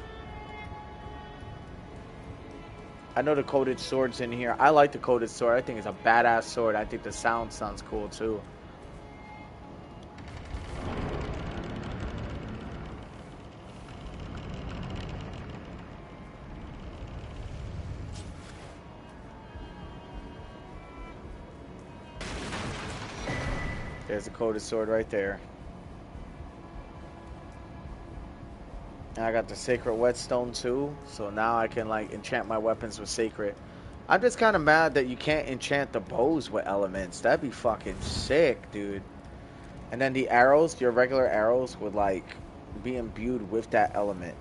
I know the coated sword's in here. I like the coated sword. I think it's a badass sword. I think the sound sounds cool too. There's a coated sword right there. And I got the Sacred Whetstone too, so now I can like enchant my weapons with Sacred. I'm just kind of mad that you can't enchant the bows with elements. That'd be fucking sick, dude. And then the arrows, your regular arrows would like be imbued with that element.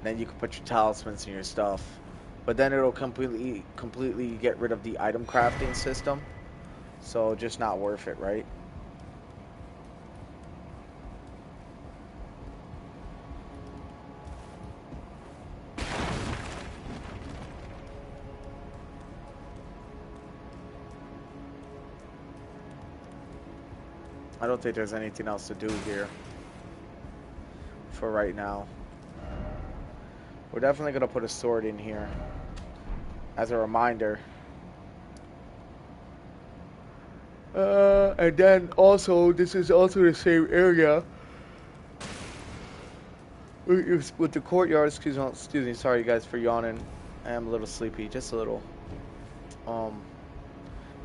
Then you can put your talismans in your stuff. But then it'll completely get rid of the item crafting system. So just not worth it, right? I don't think there's anything else to do here for right now. We're definitely going to put a sword in here as a reminder. And then also, this is also the same area with the courtyard. Excuse me, sorry guys for yawning. I am a little sleepy, just a little.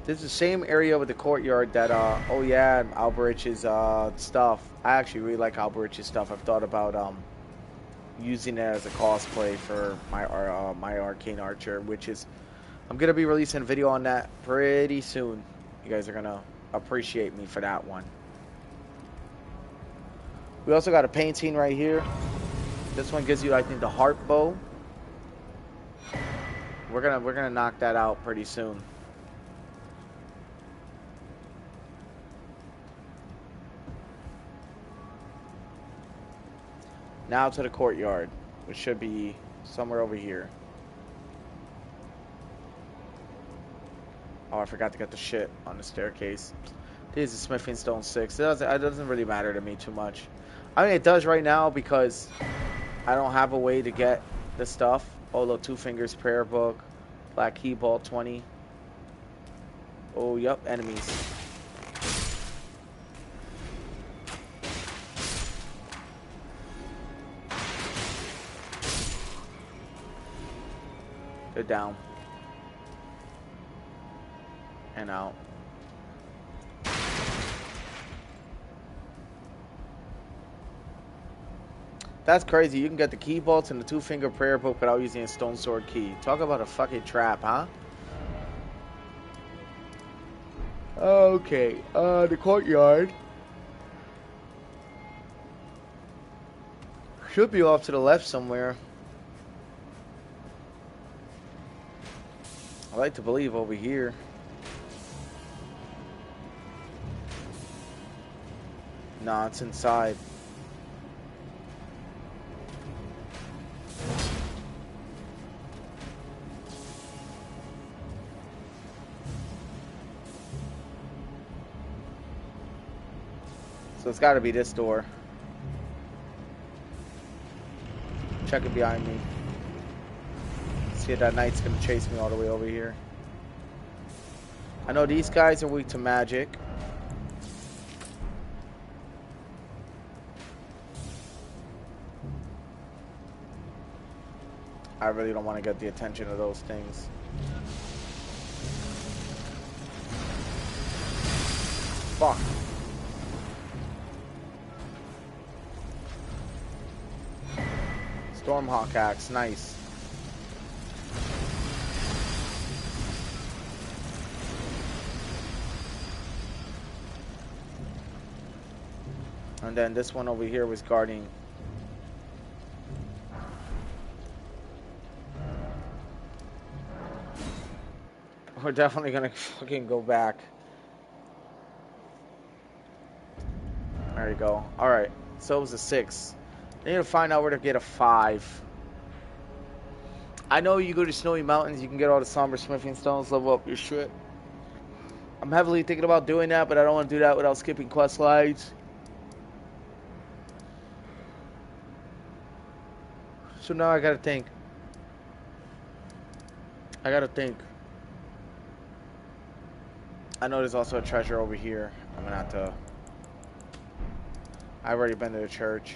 This is the same area with the courtyard that, oh yeah, Alberich's stuff. I actually really like Alberich's stuff. I've thought about using it as a cosplay for my Arcane Archer, which is, I'm going to be releasing a video on that pretty soon. You guys are going to appreciate me for that one. We also got a painting right here. This one gives you, I think, the heart bow. We're gonna knock that out pretty soon. Now to the courtyard, which should be somewhere over here. Oh, I forgot to get the shit on the staircase. This is Smithing Stone 6. It doesn't really matter to me too much. I mean, it does right now because I don't have a way to get the stuff. Oh, look, Two Fingers Prayer Book, Black Key Ball 20. Oh, yep, enemies. They're down. And out. That's crazy. You can get the key bolts and the 2-finger prayer book without using a stone sword key. Talk about a fucking trap, huh? Okay. The courtyard should be off to the left somewhere. I like to believe over here. Nah, it's inside. So it's got to be this door. Check it behind me. See if that knight's going to chase me all the way over here. I know these guys are weak to magic. I really don't want to get the attention of those things. Fuck. Stormhawk axe, nice. And then this one over here was guarding. We're definitely gonna fucking go back. There you go. Alright, so it was a 6. I need to find out where to get a 5. I know you go to Snowy Mountains, you can get all the somber smithing stones, level up your shit. I'm heavily thinking about doing that, but I don't want to do that without skipping quest lines. So now I gotta think. I know there's also a treasure over here. I'm gonna have to... I've already been to the church.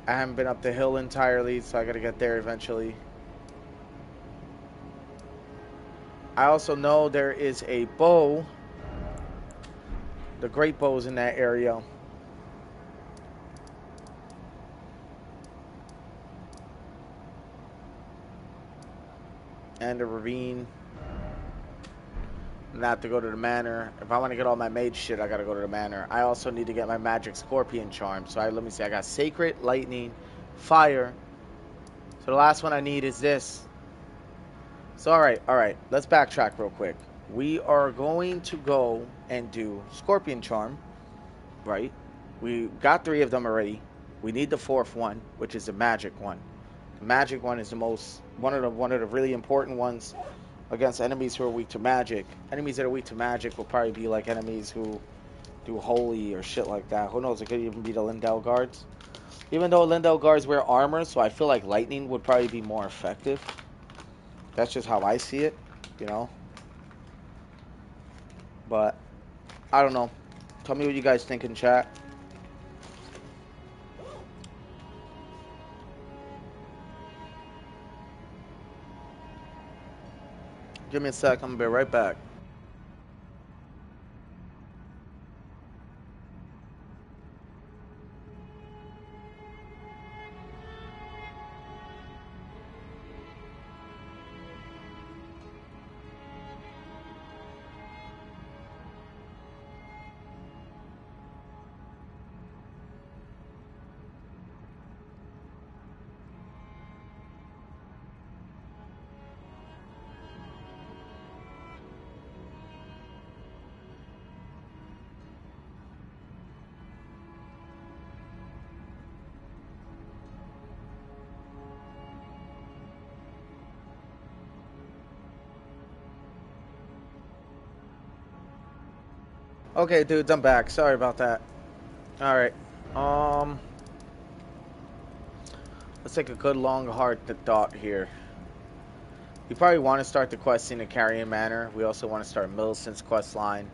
I haven't been up the hill entirely, so I gotta get there eventually. I also know there is a bow. The great bow's in that area. And a ravine. And I have to go to the manor. If I want to get all my mage shit, I gotta go to the manor. I also need to get my magic scorpion charm. So let me see. I got sacred, lightning, fire. So the last one I need is this. So alright. Let's backtrack real quick. We are going to go and do scorpion charm. Right? We got 3 of them already. We need the 4th one, which is the magic one. The magic one is the most one of the really important ones against enemies who are weak to magic. Enemies that are weak to magic will probably be like enemies who do holy or shit like that. Who knows? It could even be the Lindell guards. Even though Lindell guards wear armor, so I feel like lightning would probably be more effective. That's just how I see it, you know. But I don't know. Tell me what you guys think in chat. Give me a sec. I'm gonna be right back. Okay, dudes, I'm back. Sorry about that. Alright. Let's take a good long hard thought here. We probably want to start the quest scene at Carrion Manor. We also want to start Millicent's quest line.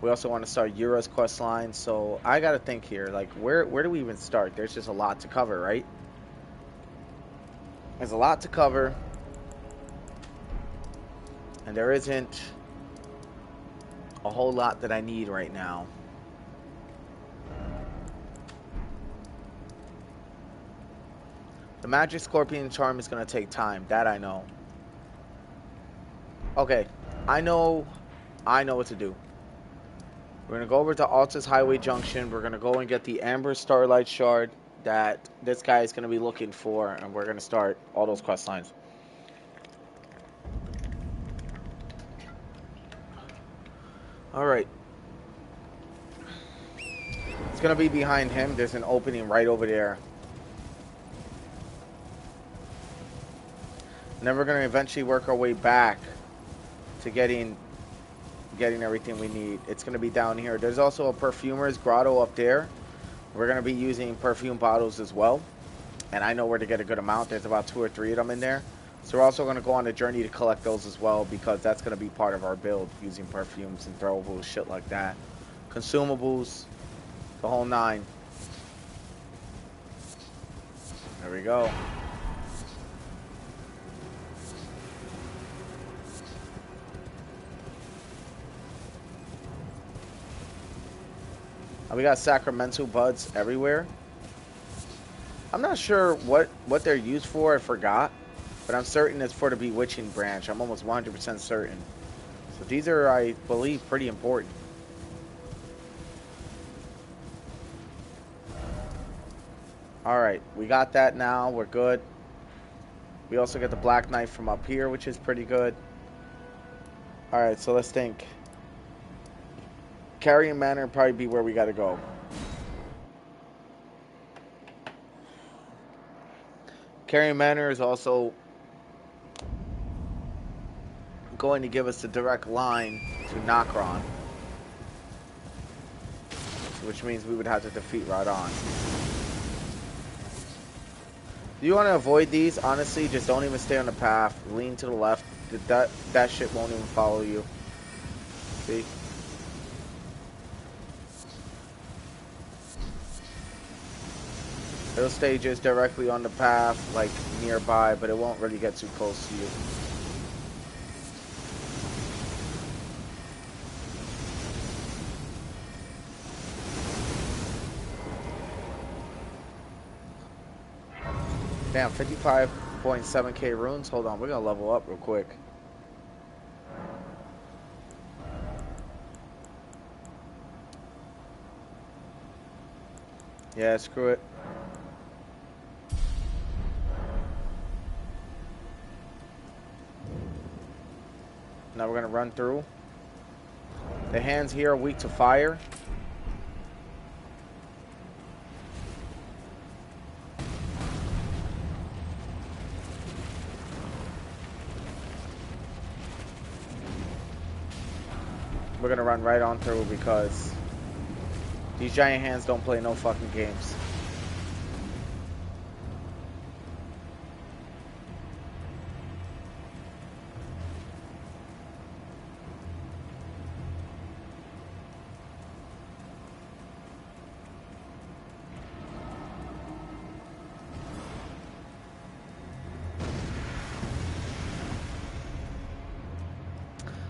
We also want to start Yura's quest line. So I gotta think here, like where do we even start? There's just a lot to cover, right? There's a lot to cover. And there isn't a whole lot that I need right now. The magic scorpion charm is going to take time. That I know. Okay. I know what to do. We're going to go over to Altus Highway Junction. We're going to go and get the Amber Starlight Shard that this guy is going to be looking for. And we're going to start all those quest lines. Alright. It's going to be behind him. There's an opening right over there. And then we're going to eventually work our way back to getting everything we need. It's going to be down here. There's also a perfumer's grotto up there. We're going to be using perfume bottles as well. And I know where to get a good amount. There's about 2 or 3 of them in there. So we're also going to go on a journey to collect those as well, because that's going to be part of our build, using perfumes and throwables, shit like that. Consumables, the whole 9. There we go. We got Sacramento buds everywhere. I'm not sure what they're used for. I forgot. But I'm certain it's for the Bewitching branch. I'm almost 100% certain. So these are, I believe, pretty important. Alright, we got that now. We're good. We also get the Black Knife from up here, which is pretty good. Alright, so let's think. Carrion Manor would probably be where we got to go. Carrion Manor is also going to give us a direct line to Nokron, which means we would have to defeat Radon. If you want to avoid these, honestly, just don't even stay on the path. Lean to the left. That shit won't even follow you. See? It'll stay just directly on the path, like nearby, but it won't really get too close to you. Damn, 55.7k runes. Hold on, we're gonna level up real quick. Yeah, screw it. Now we're gonna run through. The hands here are weak to fire. We're gonna run right on through because these giant hands don't play no fucking games.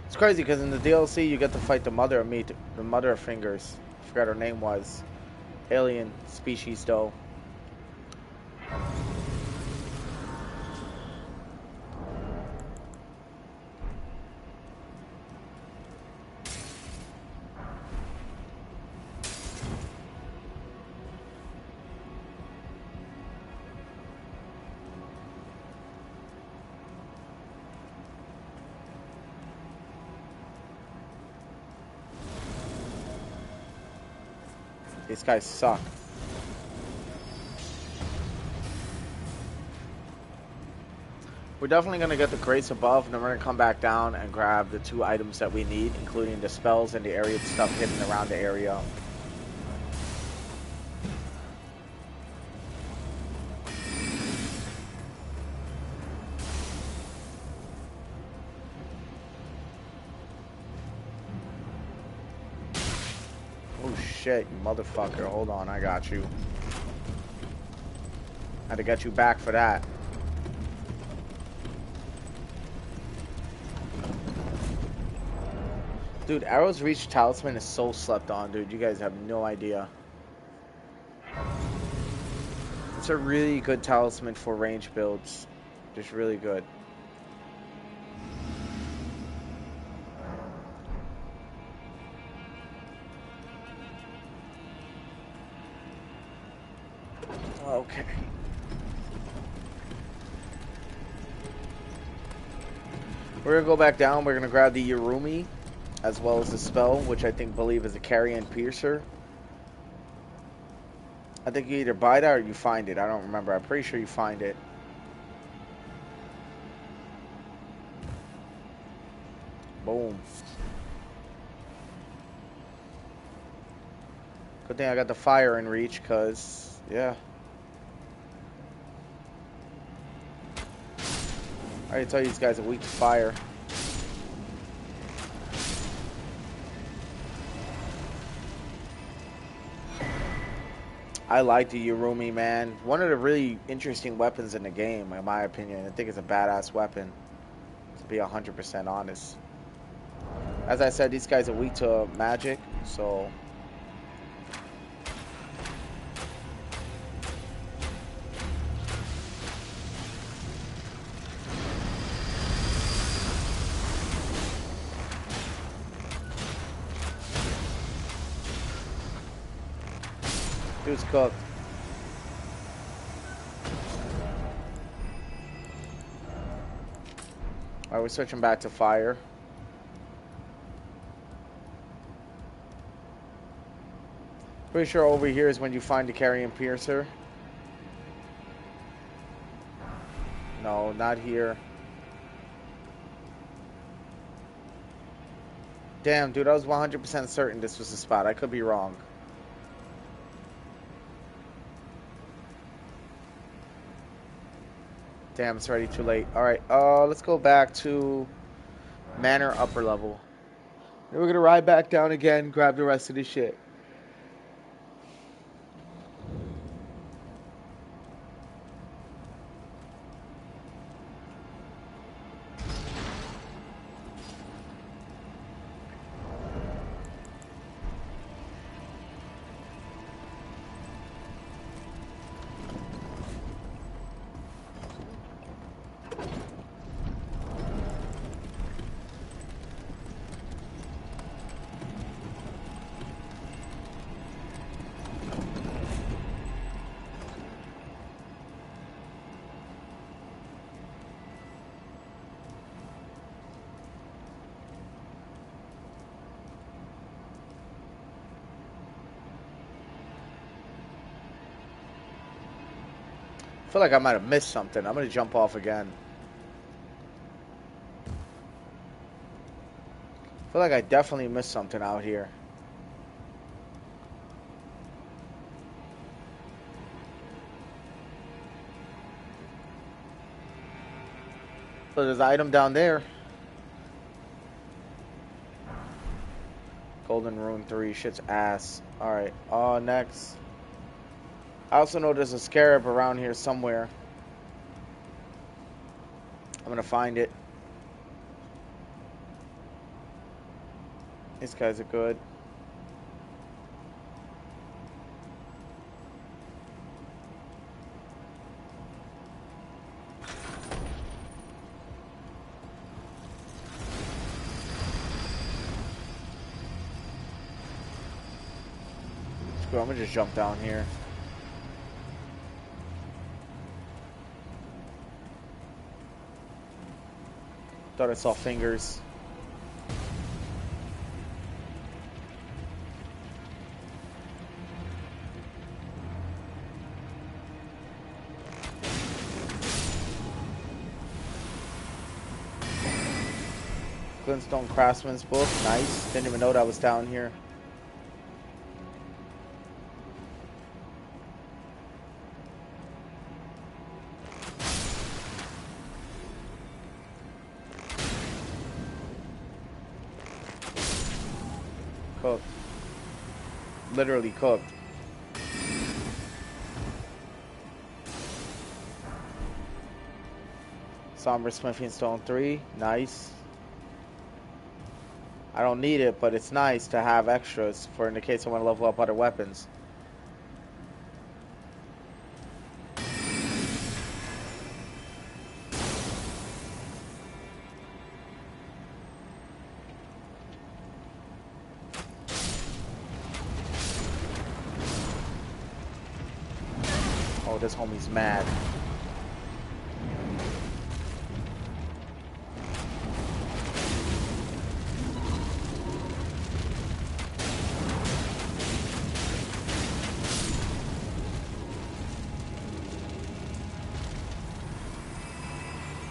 It's crazy because in the DLC you get to fight the mother of meat, the mother of fingers. I forgot her name was. Alien species though. These guys suck. We're definitely going to get the crates above, and then we're going to come back down and grab the 2 items that we need, including the spells and the area stuff hidden around the area. Shit, you motherfucker. Hold on, I got you. Had to get you back for that. Dude, Arrow's Reach Talisman is so slept on, dude. You guys have no idea. It's a really good talisman for range builds. Just really good. Okay. We're gonna go back down. We're gonna grab the Yurumi, as well as the spell, which I believe is a Carrion Piercer. I think you either buy that or you find it. I don't remember. I'm pretty sure you find it. Boom. Good thing I got the fire in reach, because, yeah. I already told you these guys are weak to fire. I like the Yurumi, man. One of the really interesting weapons in the game, in my opinion. I think it's a badass weapon, to be 100% honest. As I said, these guys are weak to magic, so... Dude's cooked. Alright, we're switching back to fire. Pretty sure over here is when you find the Carrion Piercer. No, not here. Damn, dude, I was 100% certain this was the spot. I could be wrong. Damn, it's already too late. Alright, let's go back to Manor upper level. Then we're gonna ride back down again, grab the rest of this shit. I feel like I might have missed something. I'm gonna jump off again. I feel like I definitely missed something out here. So there's an item down there. Golden Rune 3, shit's ass. Alright, next. I also know there's a scarab around here somewhere. I'm gonna find it. These guys are good. Screw it, I'm gonna just jump down here. Thought I saw fingers. Glintstone Craftsman's book, nice. Didn't even know that was down here. Cooked. Literally cooked. Somber Smithing Stone 3, nice. I don't need it, but it's nice to have extras for in the case I want to level up other weapons. Oh, this homie's mad.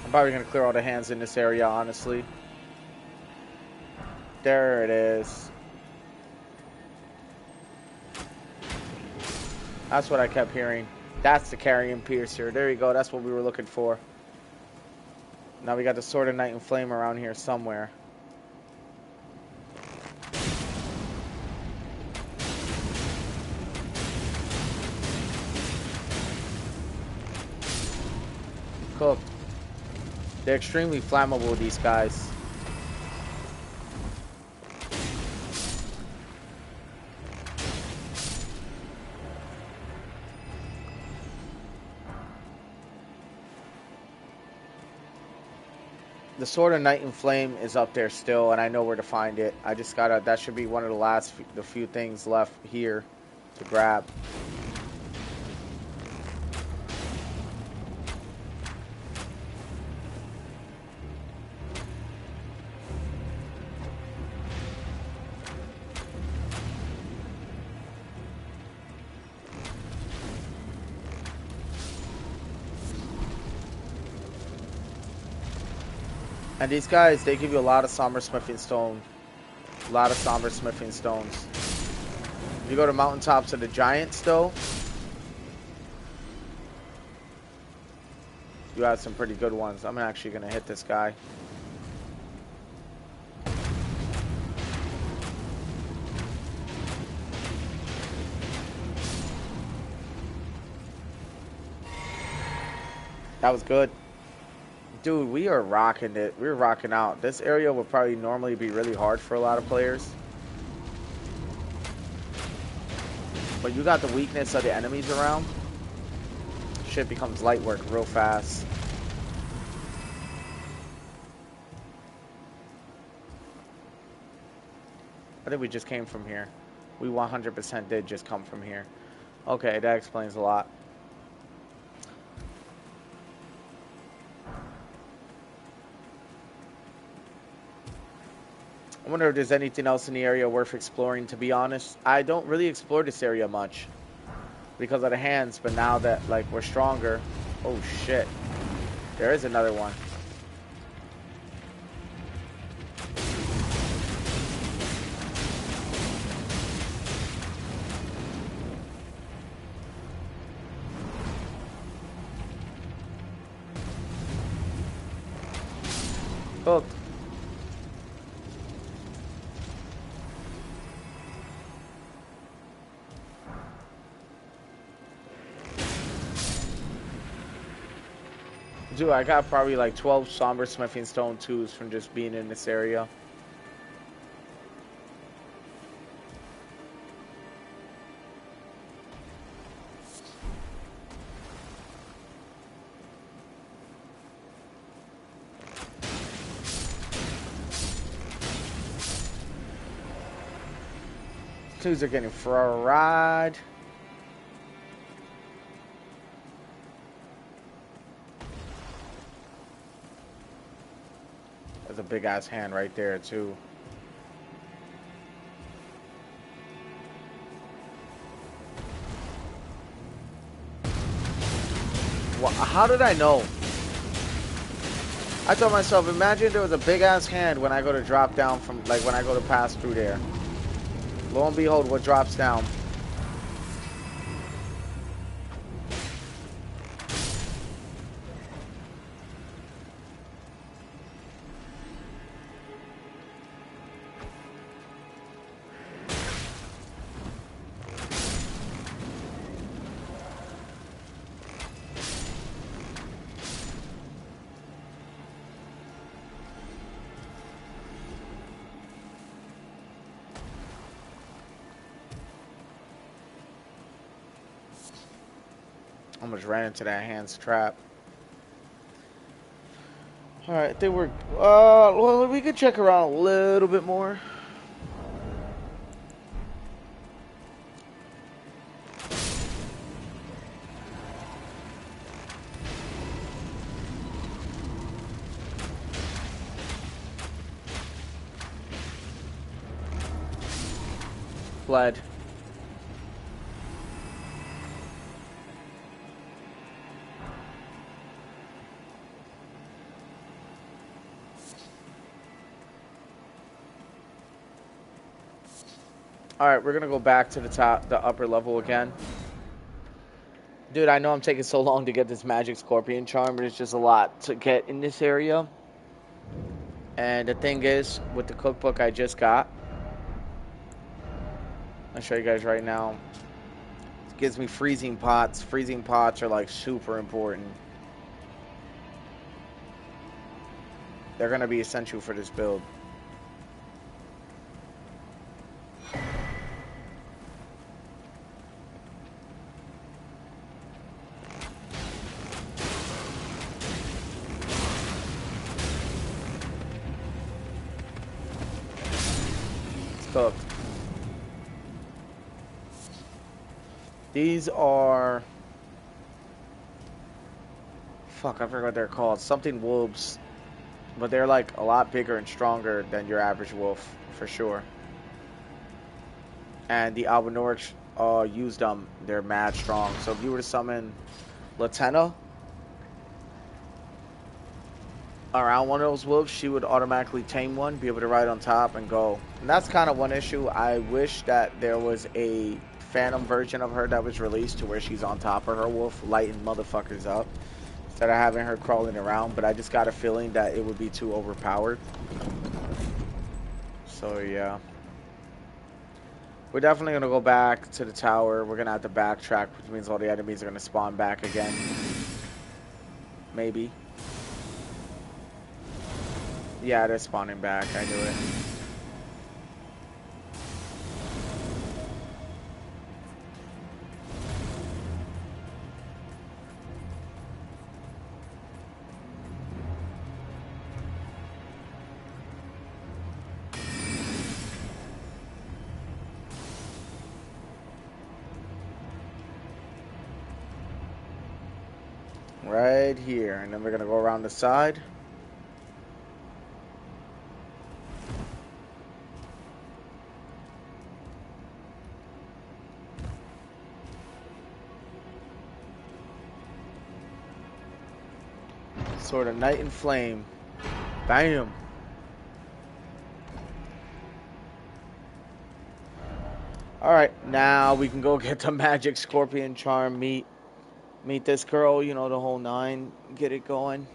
I'm probably gonna clear all the hands in this area, honestly. There it is. That's what I kept hearing. That's the carrion piercer. There you go. That's what we were looking for. Now we got the Sword of Night and Flame around here somewhere. Cooked. They're extremely flammable, these guys. The Sword of Night and Flame is up there still, and I know where to find it. I just gotta, that should be one of the last, the few things left here to grab. And these guys, they give you a lot of somber smithing stone. A lot of somber smithing stones. If you go to mountaintops of the giants, though, you have some pretty good ones. I'm actually going to hit this guy. That was good. Dude, we are rocking it. We're rocking out. This area would probably normally be really hard for a lot of players. But you got the weakness of the enemies around. Shit becomes light work real fast. I think we just came from here. We 100% did just come from here. Okay, that explains a lot. I wonder if there's anything else in the area worth exploring, to be honest. I don't really explore this area much because of the hands, but now that, like, we're stronger... Oh, shit. There is another one. Cooked. Dude, I got probably like 12 somber smithing stone 2s from just being in this area. Twos are getting fried. There's a big ass hand right there too. Well, how did I know? I told myself, imagine there was a big ass hand when I go to drop down from, like, when I go to pass through there. Lo and behold, what drops down? Almost ran into that hand's trap. Alright, I think we're... well, we could check around a little bit more. Fled. Alright, we're gonna go back to the top, the upper level again. Dude, I know I'm taking so long to get this magic scorpion charm, but it's just a lot to get in this area. And the thing is, with the cookbook I just got, I'll show you guys right now. It gives me freezing pots. Freezing pots are like super important. They're gonna be essential for this build. Cooked. These are... Fuck, I forgot what they're called. Something wolves. But they're like a lot bigger and stronger than your average wolf, for sure. And the Albinorics use them. They're mad strong. So if you were to summon Latenna around one of those wolves, she would automatically tame one, be able to ride on top and go. And that's kind of one issue. I wish that there was a phantom version of her that was released to where she's on top of her wolf, lighting motherfuckers up, instead of having her crawling around. But I just got a feeling that it would be too overpowered. So yeah. We're definitely going to go back to the tower. We're going to have to backtrack, which means all the enemies are going to spawn back again. Maybe. Yeah, they're spawning back. I knew it. Right here. And then we're going to go around the side. Sword of Night and Flame. Bam. Alright, now we can go get the magic scorpion charm, meet this girl, you know, the whole nine, get it going.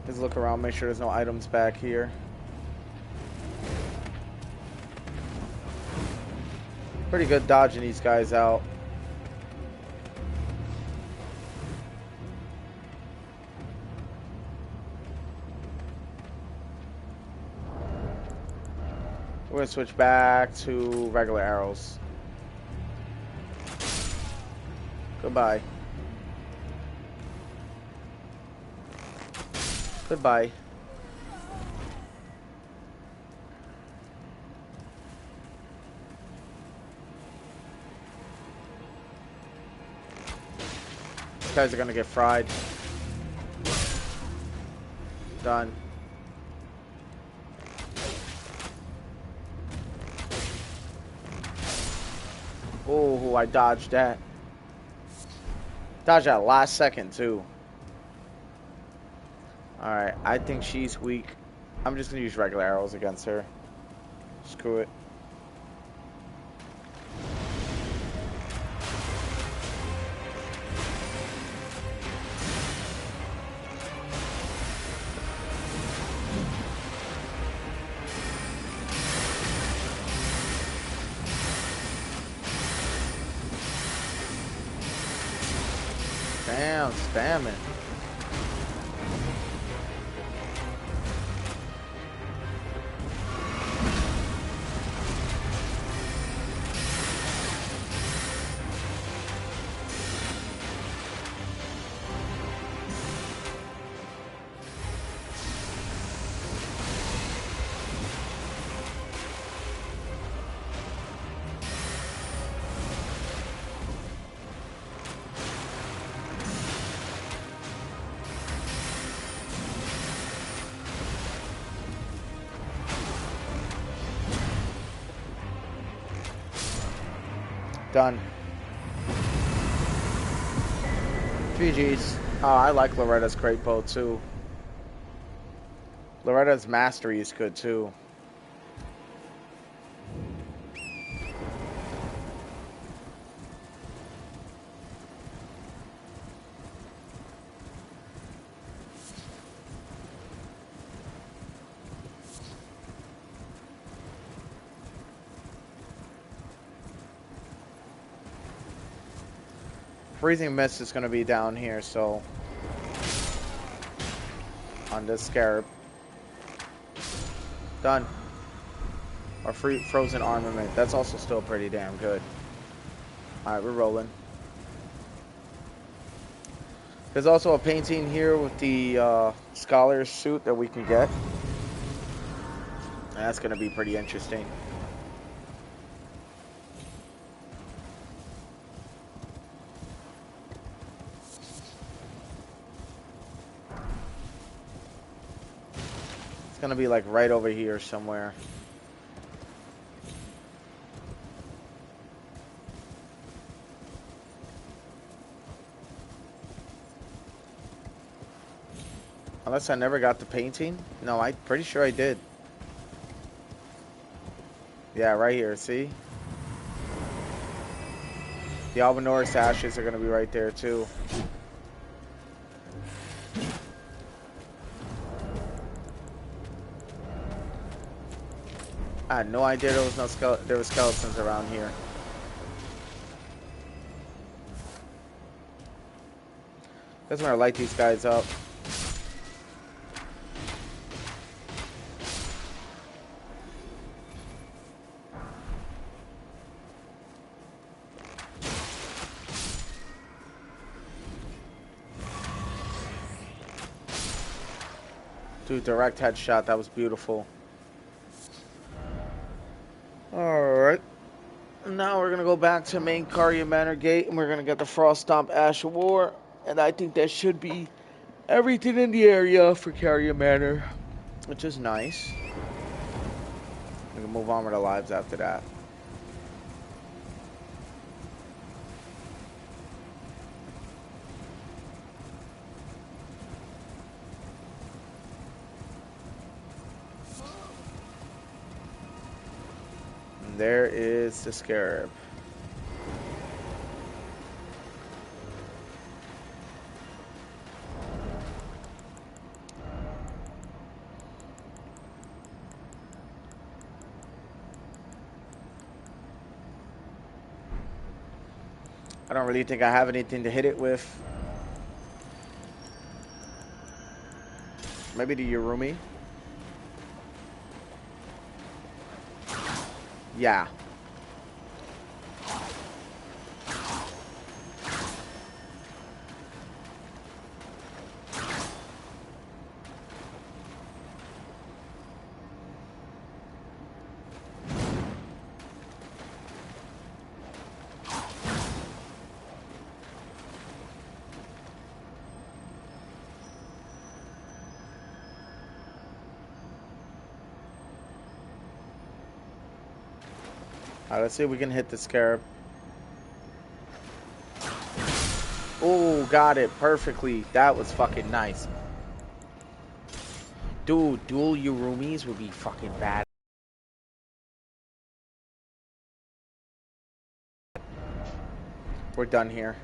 Let's look around, make sure there's no items back here. Pretty good dodging these guys out. We're gonna switch back to regular arrows. Goodbye. Goodbye. These guys are gonna get fried. Done. Oh, I dodged that. Dodged that last second too. Alright, I think she's weak. I'm just gonna use regular arrows against her. Screw it. Damn, spamming. Done. GG's. Oh, I like Loretta's great bow too. Loretta's mastery is good too. Freezing Mist is going to be down here, so on this Scarab. Done. Or Frozen Armament. That's also still pretty damn good. Alright, we're rolling. There's also a painting here with the Scholar's suit that we can get. And that's going to be pretty interesting. It's going to be like right over here somewhere. Unless I never got the painting. No, I'm pretty sure I did. Yeah, right here, see? The Albinoris ashes are going to be right there, too. I had no idea there was there were skeletons around here. That's when I light these guys up. Dude, direct headshot. That was beautiful. Alright. Now we're going to go back to main Karya Manor Gate, and we're going to get the Frost Stomp Ash of War. And I think that should be everything in the area for Karya Manor, which is nice. We can move on with our lives after that. And there is the Scarab. I don't really think I have anything to hit it with. Maybe the Yurumi. Yeah. Alright, let's see if we can hit the Scarab. Oh, got it perfectly. That was fucking nice. Dude, dual Yurumis would be fucking bad. We're done here.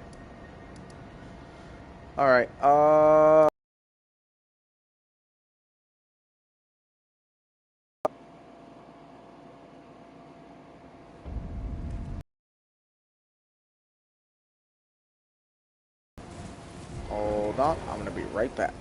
Alright, hold on. I'm gonna be right back.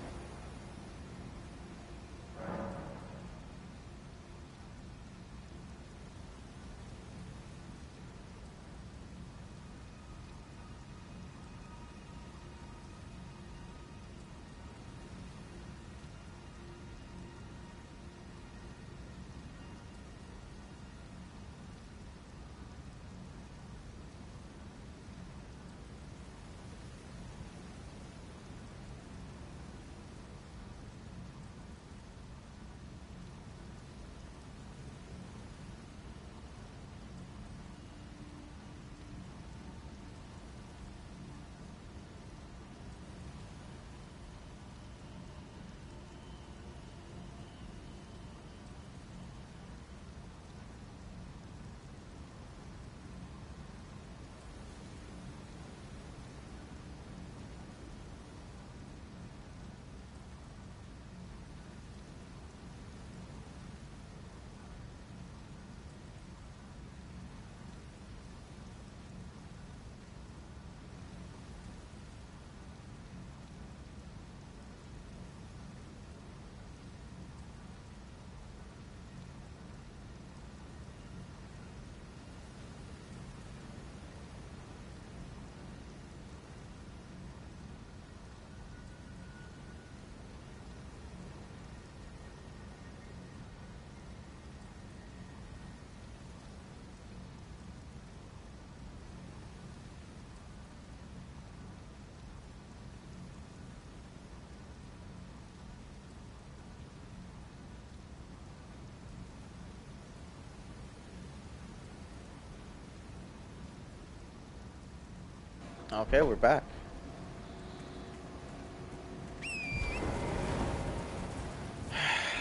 Okay, we're back.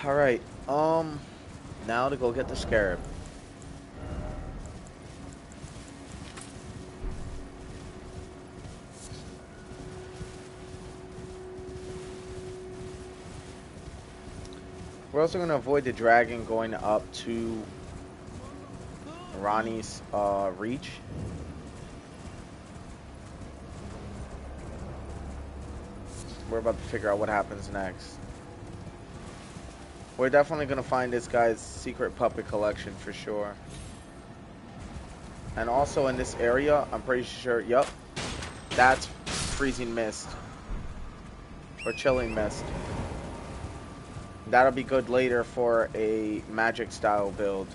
All right. Now to go get the scarab. We're also gonna avoid the dragon going up to Ronnie's reach. We're about to figure out what happens next. We're definitely gonna find this guy's secret puppet collection for sure. And also in this area, I'm pretty sure, yup, that's freezing mist. Or chilling mist. That'll be good later for a magic style build.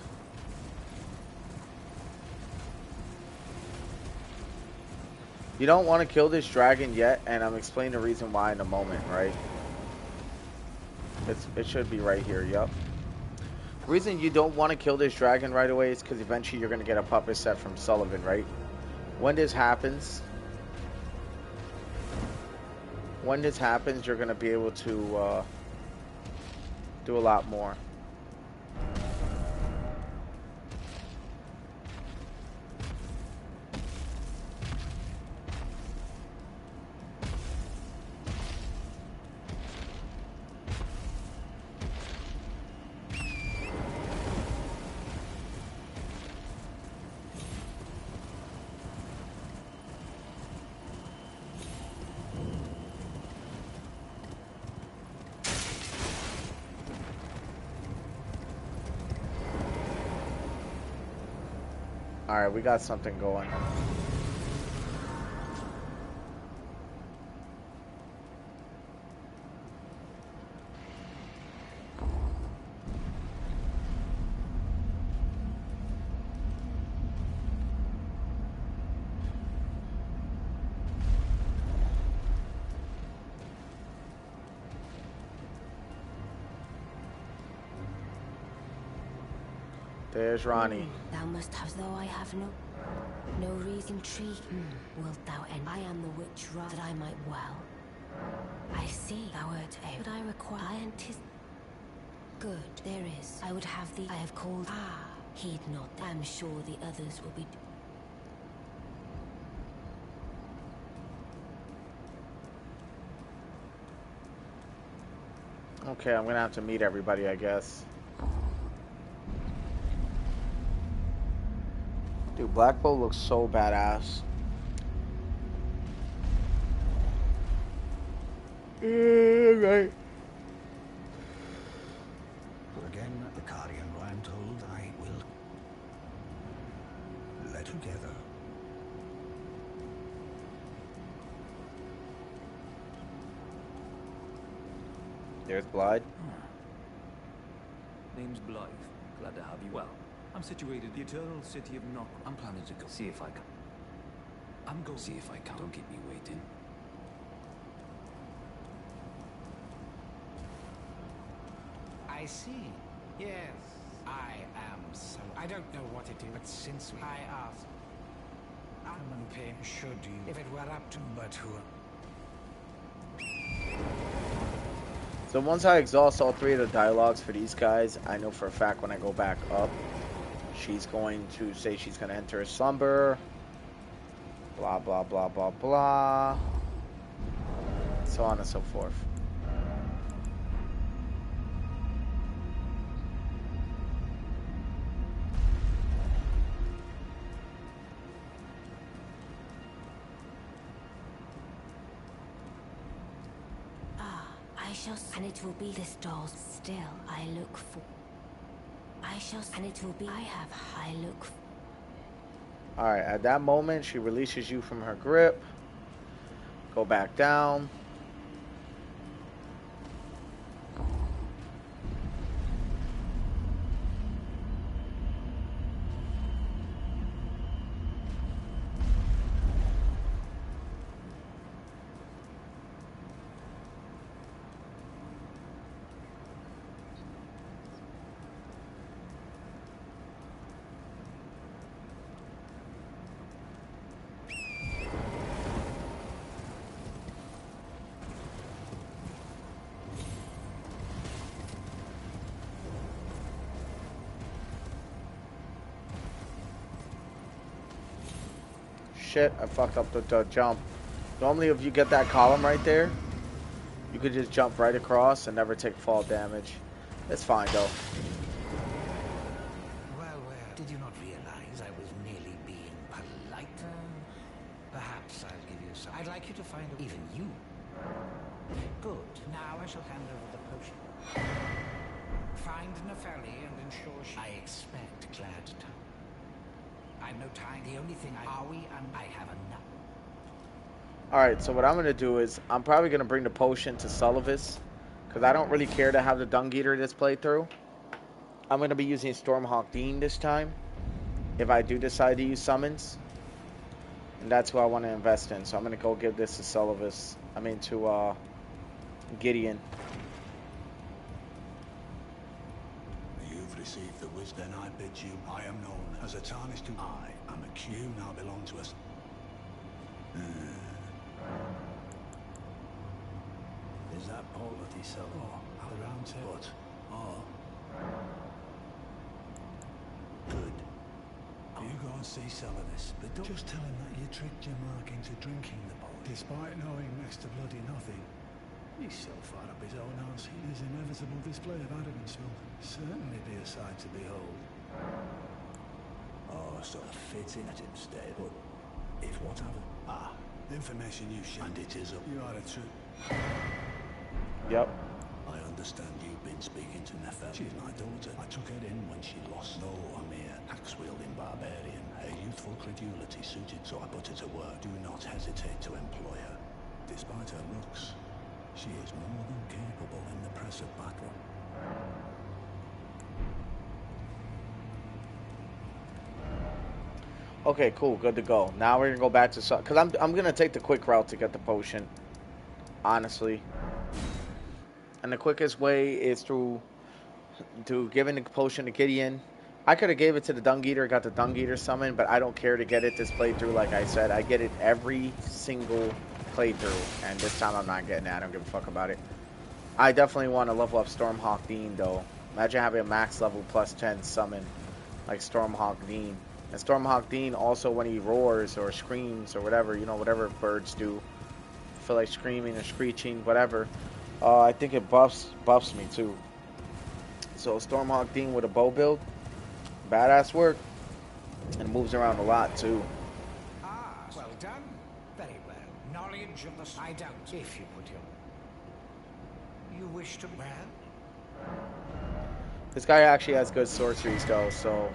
You don't want to kill this dragon yet, and I'm explaining the reason why in a moment, right? It should be right here, yup. The reason you don't want to kill this dragon right away is because eventually you're going to get a puppet set from Sullivan, right? When this happens, you're going to be able to do a lot more. Alright, we got something going. There's Ronnie. Thou must have, though I have no reason intrigue. Wilt thou end? I am the witch rod that I might well. I see thou art a. But I require. I anticipate. Good, there is. I would have thee. I have called. Ah, heed not. I am sure the others will be. Okay, I'm gonna have to meet everybody, I guess. Dude, Black Bolt looks so badass. Right. Again, the Carian, I am told, I will let together. There's Blythe. Name's Blythe. Glad to have you. Well, I'm situated in the eternal city of Knock. I'm planning to go see if I can. I'm going. See if I can. Don't keep me waiting. I see. Yes, I am so. I don't know what it is, but since I asked, Common Pain should you, if it were up to, but who? So once I exhaust all 3 of the dialogues for these guys, I know for a fact when I go back up, she's going to say she's going to enter a slumber. Blah, blah, blah, blah, blah. So on and so forth. And it will be this doll's still I look for. And it will be I have high look for. Alright, at that moment, she releases you from her grip. Go back down. Shit, I fucked up the jump. Normally if you get that column right there, you could just jump right across and never take fall damage. It's fine though. Well, did you not realize I was merely being polite? Perhaps I'll give you some. I'd like you to find even you. Good. Now I shall hand over the potion. Find Nefeli and ensure she... I expect glad time. I'm no time. The only thing are we and I have enough. Alright, so what I'm going to do is, I'm probably going to bring the potion to Sullivis, because I don't really care to have the Dung Eater this playthrough. I'm going to be using Stormhawk Dean this time, if I do decide to use summons. And that's who I want to invest in, so I'm going to go give this to Sullivis. To Gideon. You've received the wisdom I bid you. I am known as a tarnished. I am a Q. You now belong to us. Is that Paul that he said? Oh, the round table. What? Oh. Good. You go and see Sullivis, but don't just tell him that you tricked your mark into drinking the boy. Despite knowing next to bloody nothing, he's so far up his own arse. His inevitable display of arrogance will certainly be a sight to behold. Oh, so fitting at him instead. But if whatever. The information you share, and it is you are a true. Yep. I understand you've been speaking to Nefeli. She's my daughter. I took her in when she lost. No, a mere axe-wielding barbarian. Her youthful credulity suited, so I put her to work. Do not hesitate to employ her. Despite her looks, she is more than capable in the press of battle. Okay, cool, good to go. Now we're gonna go back to because I'm gonna take the quick route to get the potion, honestly. And the quickest way is through giving the potion to Gideon. I could have gave it to the Dung Eater, got the Dung Eater summon, but I don't care to get it this playthrough. Like I said, I get it every single playthrough, and this time I'm not getting it. I don't give a fuck about it. I definitely want to level up Stormhawk Dean though. Imagine having a max level plus 10 summon like Stormhawk Dean. And Stormhawk Dean also, when he roars or screams or whatever, whatever birds do, feel like screaming or screeching, whatever, I think it buffs me too. So Stormhawk Dean with a bow build, badass work, and moves around a lot too. Well done. Very well. Knowledge of the... I doubt if you put your... You wish to... Well? This guy actually has good sorceries though, so...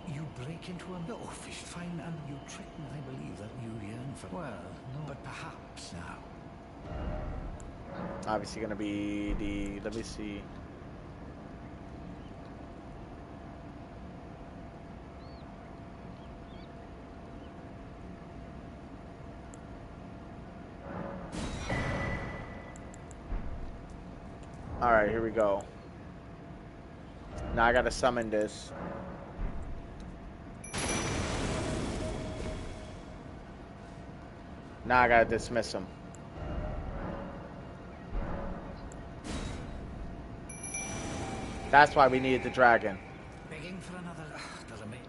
You break into a mill fish, fine, and you trick me. I believe that you yearn for... Well, no. But perhaps now. Obviously gonna be the... Let me see. Alright, here we go. Now I gotta summon this. Now I gotta dismiss him. That's why we needed the dragon. Begging for another... doesn't make...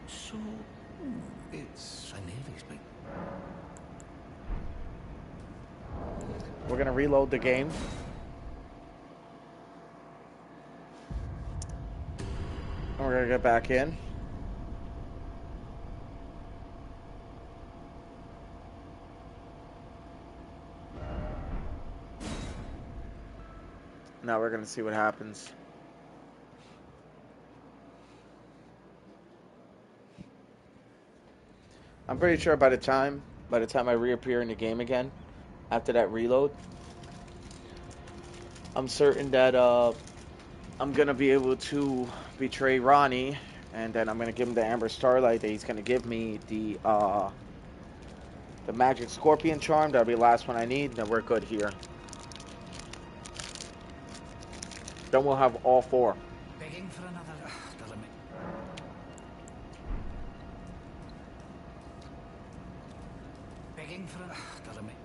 So... it's... I nearly speak. We're gonna reload the game. And we're gonna get back in. Now we're gonna see what happens. I'm pretty sure by the time I reappear in the game again, after that reload, I'm certain that I'm gonna be able to betray Ronnie, and then I'm gonna give him the Amber Starlight. That he's gonna give me the Magic Scorpion Charm. That'll be the last one I need. Then we're good here. Then we'll have all four. Begging for another... doesn't make... Begging for another... doesn't make...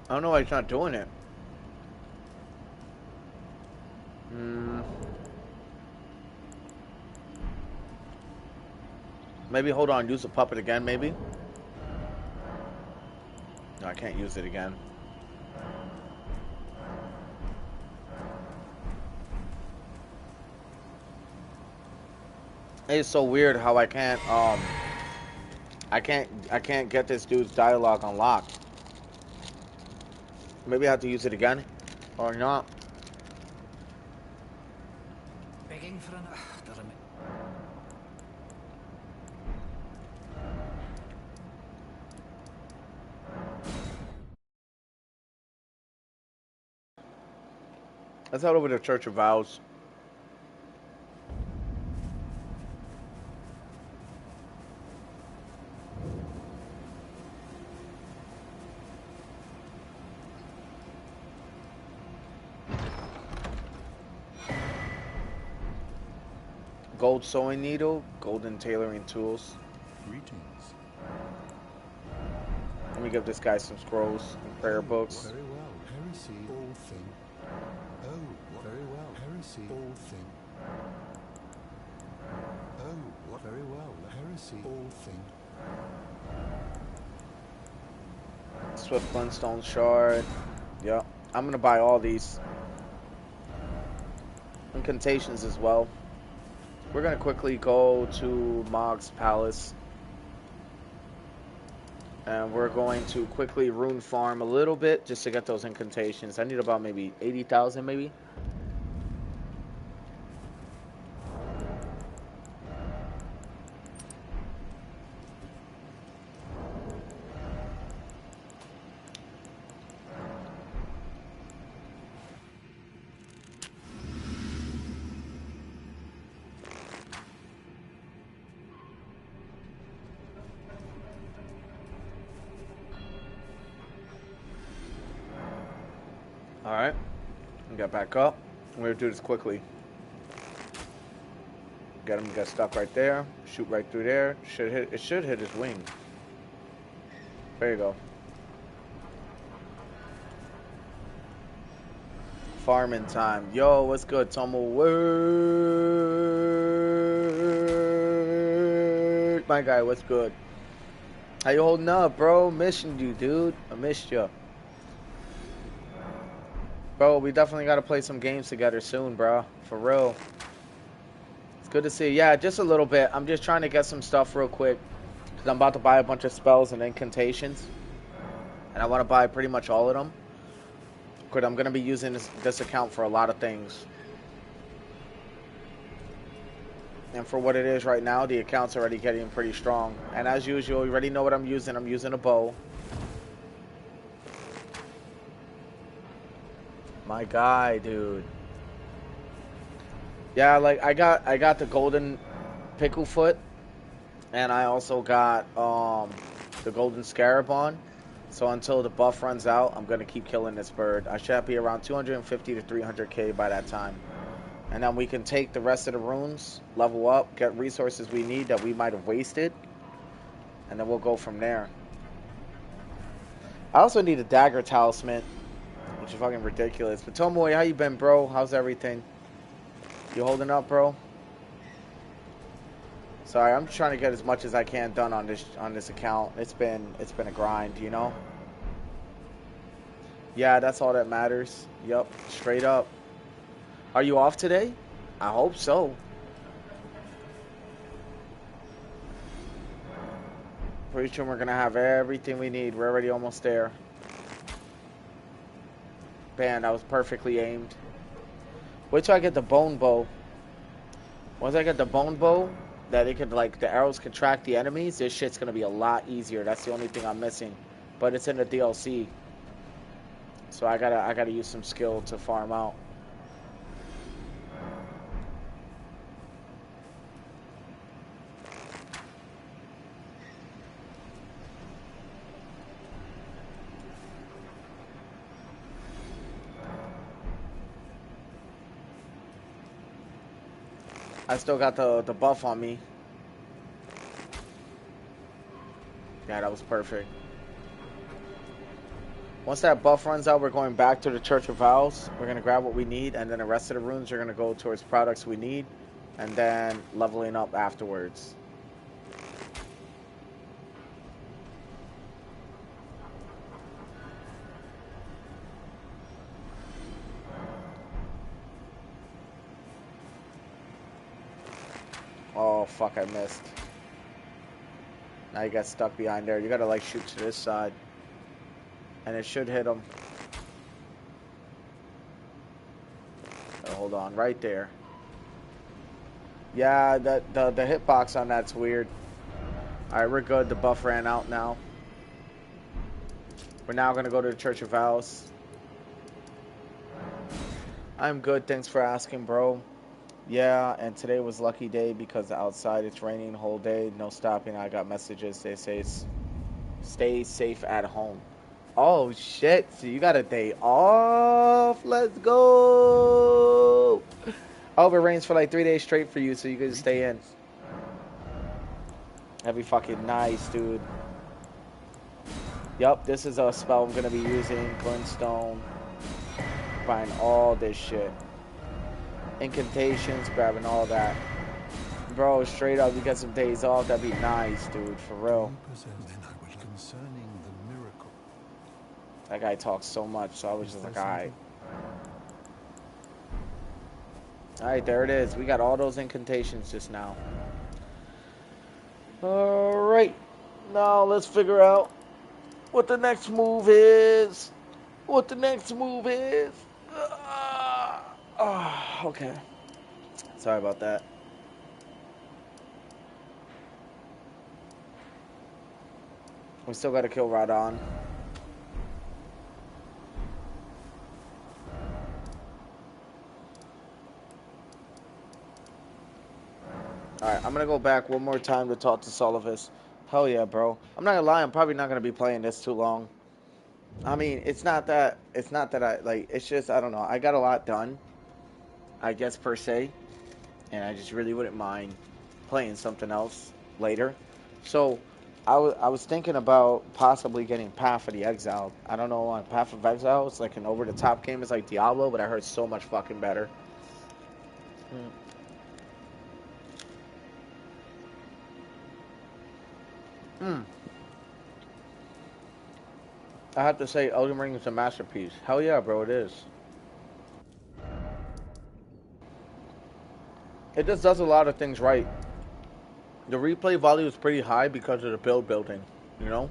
I don't know why he's not doing it. Maybe hold on, use the puppet again, maybe? No, I can't use it again. It's so weird how I can't get this dude's dialogue unlocked. Maybe I have to use it again or not. Begging for another... doesn't make... Let's head over to Church of Vows. Gold sewing needle, golden tailoring tools. Greetings. Let me give this guy some scrolls and prayer books. Very well. Heresy, all thing. Oh, very well. Heresy, all thing. Oh, what very well. Heresy, all thing. Swift Flintstone shard. Yep. I'm gonna buy all these. Incantations as well. We're gonna quickly go to Mog's Palace. And we're going to quickly rune farm a little bit just to get those incantations. I need about maybe 80,000 maybe. Alright. Get back up. We're gonna do this quickly. Get him, get stuck right there. Shoot right through there. It should hit his wing. There you go. Farming time. Yo, what's good, Tomo? Word. My guy, what's good? How you holding up, bro? Missing you, dude. I missed you. Bro, we definitely got to play some games together soon, bro. For real. It's good to see you. Yeah, just a little bit. I'm just trying to get some stuff real quick. Because I'm about to buy a bunch of spells and incantations. And I want to buy pretty much all of them. Because I'm going to be using this account for a lot of things. And for what it is right now, the account's already getting pretty strong. And as usual, you already know what I'm using. I'm using a bow. My guy, dude. Yeah, like I got the golden pickle foot, and I also got the golden scarab on. So until the buff runs out, I'm gonna keep killing this bird. I should be around 250 to 300k by that time, and then we can take the rest of the runes, level up, get resources we need that we might have wasted, and then we'll go from there. I also need a dagger talisman, which is fucking ridiculous. But Tomoe, how you been, bro? How's everything? You holding up, bro? Sorry, I'm trying to get as much as I can done on this account. It's been a grind, you know? Yeah, that's all that matters. Yep, straight up. Are you off today? I hope so. Pretty sure we're gonna have everything we need. We're already almost there. Bam, that was perfectly aimed. Wait till I get the bone bow. Once I get the bone bow, that it could, like, the arrows can track the enemies, this shit's gonna be a lot easier. That's the only thing I'm missing. But it's in the DLC. So I gotta use some skill to farm out. I still got the buff on me. Yeah, that was perfect. Once that buff runs out, we're going back to the Church of Vows. We're going to grab what we need, and then the rest of the runes are going to go towards products we need, and then leveling up afterwards. Oh, fuck, I missed. Now you got stuck behind there. You got to, like, shoot to this side. And it should hit him. Oh, hold on, right there. Yeah, the hitbox on that's weird. Alright, we're good. The buff ran out now. We're now going to go to the Church of Vows. I'm good. Thanks for asking, bro. Yeah, and today was lucky day because outside it's raining the whole day. No stopping. I got messages. They say stay safe at home. Oh, shit. So you got a day off. Let's go. I hope it rains for like 3 days straight for you so you can stay in. That'd be fucking nice, dude. Yup, this is a spell I'm going to be using. Glintstone. Buying all this shit. Incantations, grabbing all that. Bro, straight up, you get some days off. That'd be nice, dude. For real. Concerning the miracle. That guy talks so much, so I was just like, alright. Alright, there it is. We got all those incantations just now. Alright. Now let's figure out what the next move is. What the next move is. Okay. Sorry about that. We still gotta kill Radon. Alright, I'm gonna go back one more time to talk to Solivus. Hell yeah, bro. I'm not gonna lie, I'm probably not gonna be playing this too long. I mean, it's not that I, like, it's just, I don't know. I got a lot done, I guess, per se. And I just really wouldn't mind playing something else later. So, I was thinking about possibly getting Path of the Exiled. I don't know, on Path of Exile, it's like an over-the-top game. It's like Diablo, but I heard so much fucking better. I have to say, Elden Ring is a masterpiece. Hell yeah, bro, it is. It just does a lot of things right. The replay value is pretty high because of the building, you know?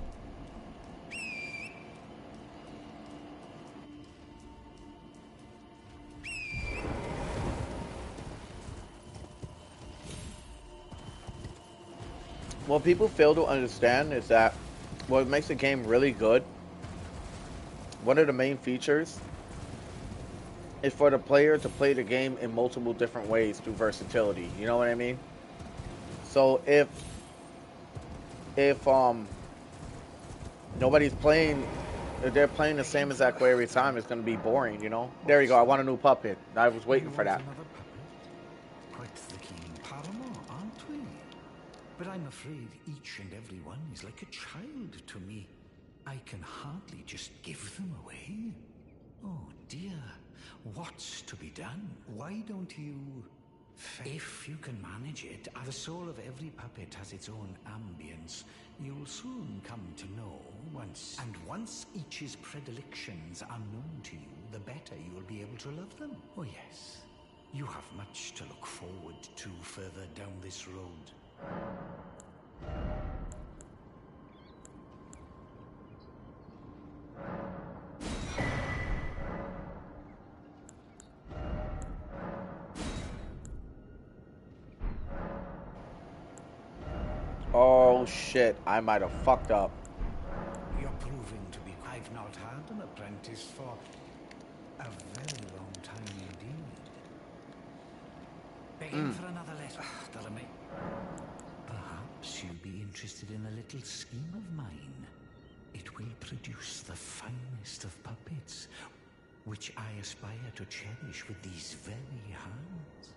What people fail to understand is that what makes a game really good, one of the main features, is for the player to play the game in multiple different ways through versatility. You know what I mean? So if nobody's playing, if they're playing the same exact way every time, it's going to be boring, you know? There you go. I want a new puppet. I was waiting for that. Another puppet? Quite the keen paramour, aren't we? But I'm afraid each and every one is like a child to me. I can hardly just give them away. Oh dear, what's to be done? Why don't you... If you can manage it, the soul of every puppet has its own ambience. You'll soon come to know once each's predilections are known to you, the better you'll be able to love them. Oh yes, you have much to look forward to further down this road. Oh shit, I might have fucked up. You're proving to be... I've not had an apprentice for a very long time indeed. Begging for another letter. Perhaps you'd be interested in a little scheme of mine. It will produce the finest of puppets, which I aspire to cherish with these very hands.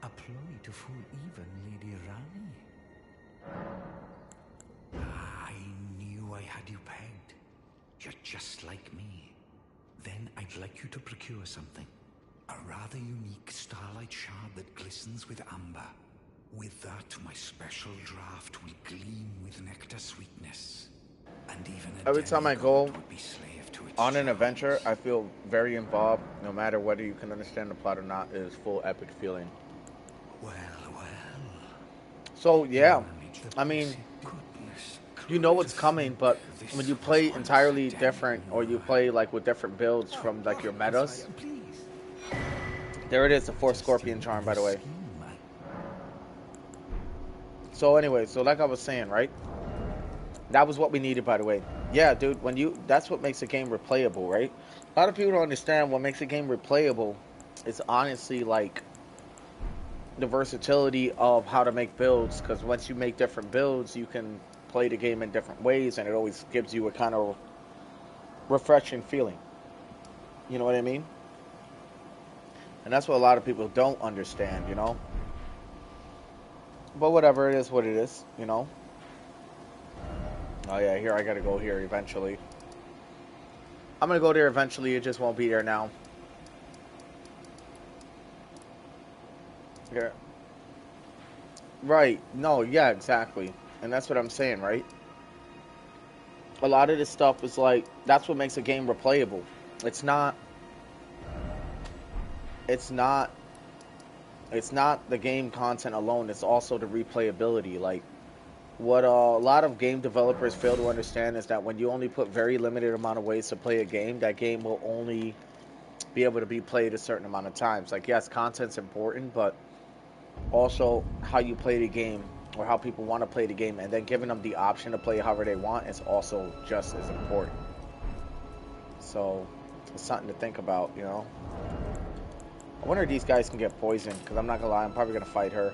A ploy to fool even Lady Rani. I knew I had you pegged. You're just like me. Then I'd like you to procure something. A rather unique starlight shard that glistens with amber. With that, my special draft will gleam with nectar sweetness. And even Every time I go would be slave to its on an charms. adventure, I feel very involved, no matter whether you can understand the plot or not. It is full epic feeling. Well. So yeah, I mean, you know what's coming, but when you play entirely different, or you play like with different builds from like your metas, there it is, the fourth Scorpion charm, by the way. So anyway, so like I was saying, right? That was what we needed, by the way. Yeah, dude, that's what makes a game replayable, right? A lot of people don't understand what makes a game replayable. It's honestly like the versatility of how to make builds, because once you make different builds, you can play the game in different ways, and it always gives you a kind of refreshing feeling. You know what I mean? And that's what a lot of people don't understand, you know? But whatever, it is what it is, you know? Oh yeah, here, I gotta go here eventually. I'm gonna go there eventually, it just won't be there now. Here. Right, no, yeah, exactly. And that's what I'm saying, right? A lot of this stuff is like, that's what makes a game replayable. It's not the game content alone, it's also the replayability. Like, what a lot of game developers fail to understand is that when you only put very limited amount of ways to play a game, that game will only be able to be played a certain amount of times. Like, yes, content's important, but also how you play the game, or how people want to play the game, and then giving them the option to play however they want is also just as important. So it's something to think about, you know. I wonder if these guys can get poisoned, because I'm not gonna lie, I'm probably gonna fight her.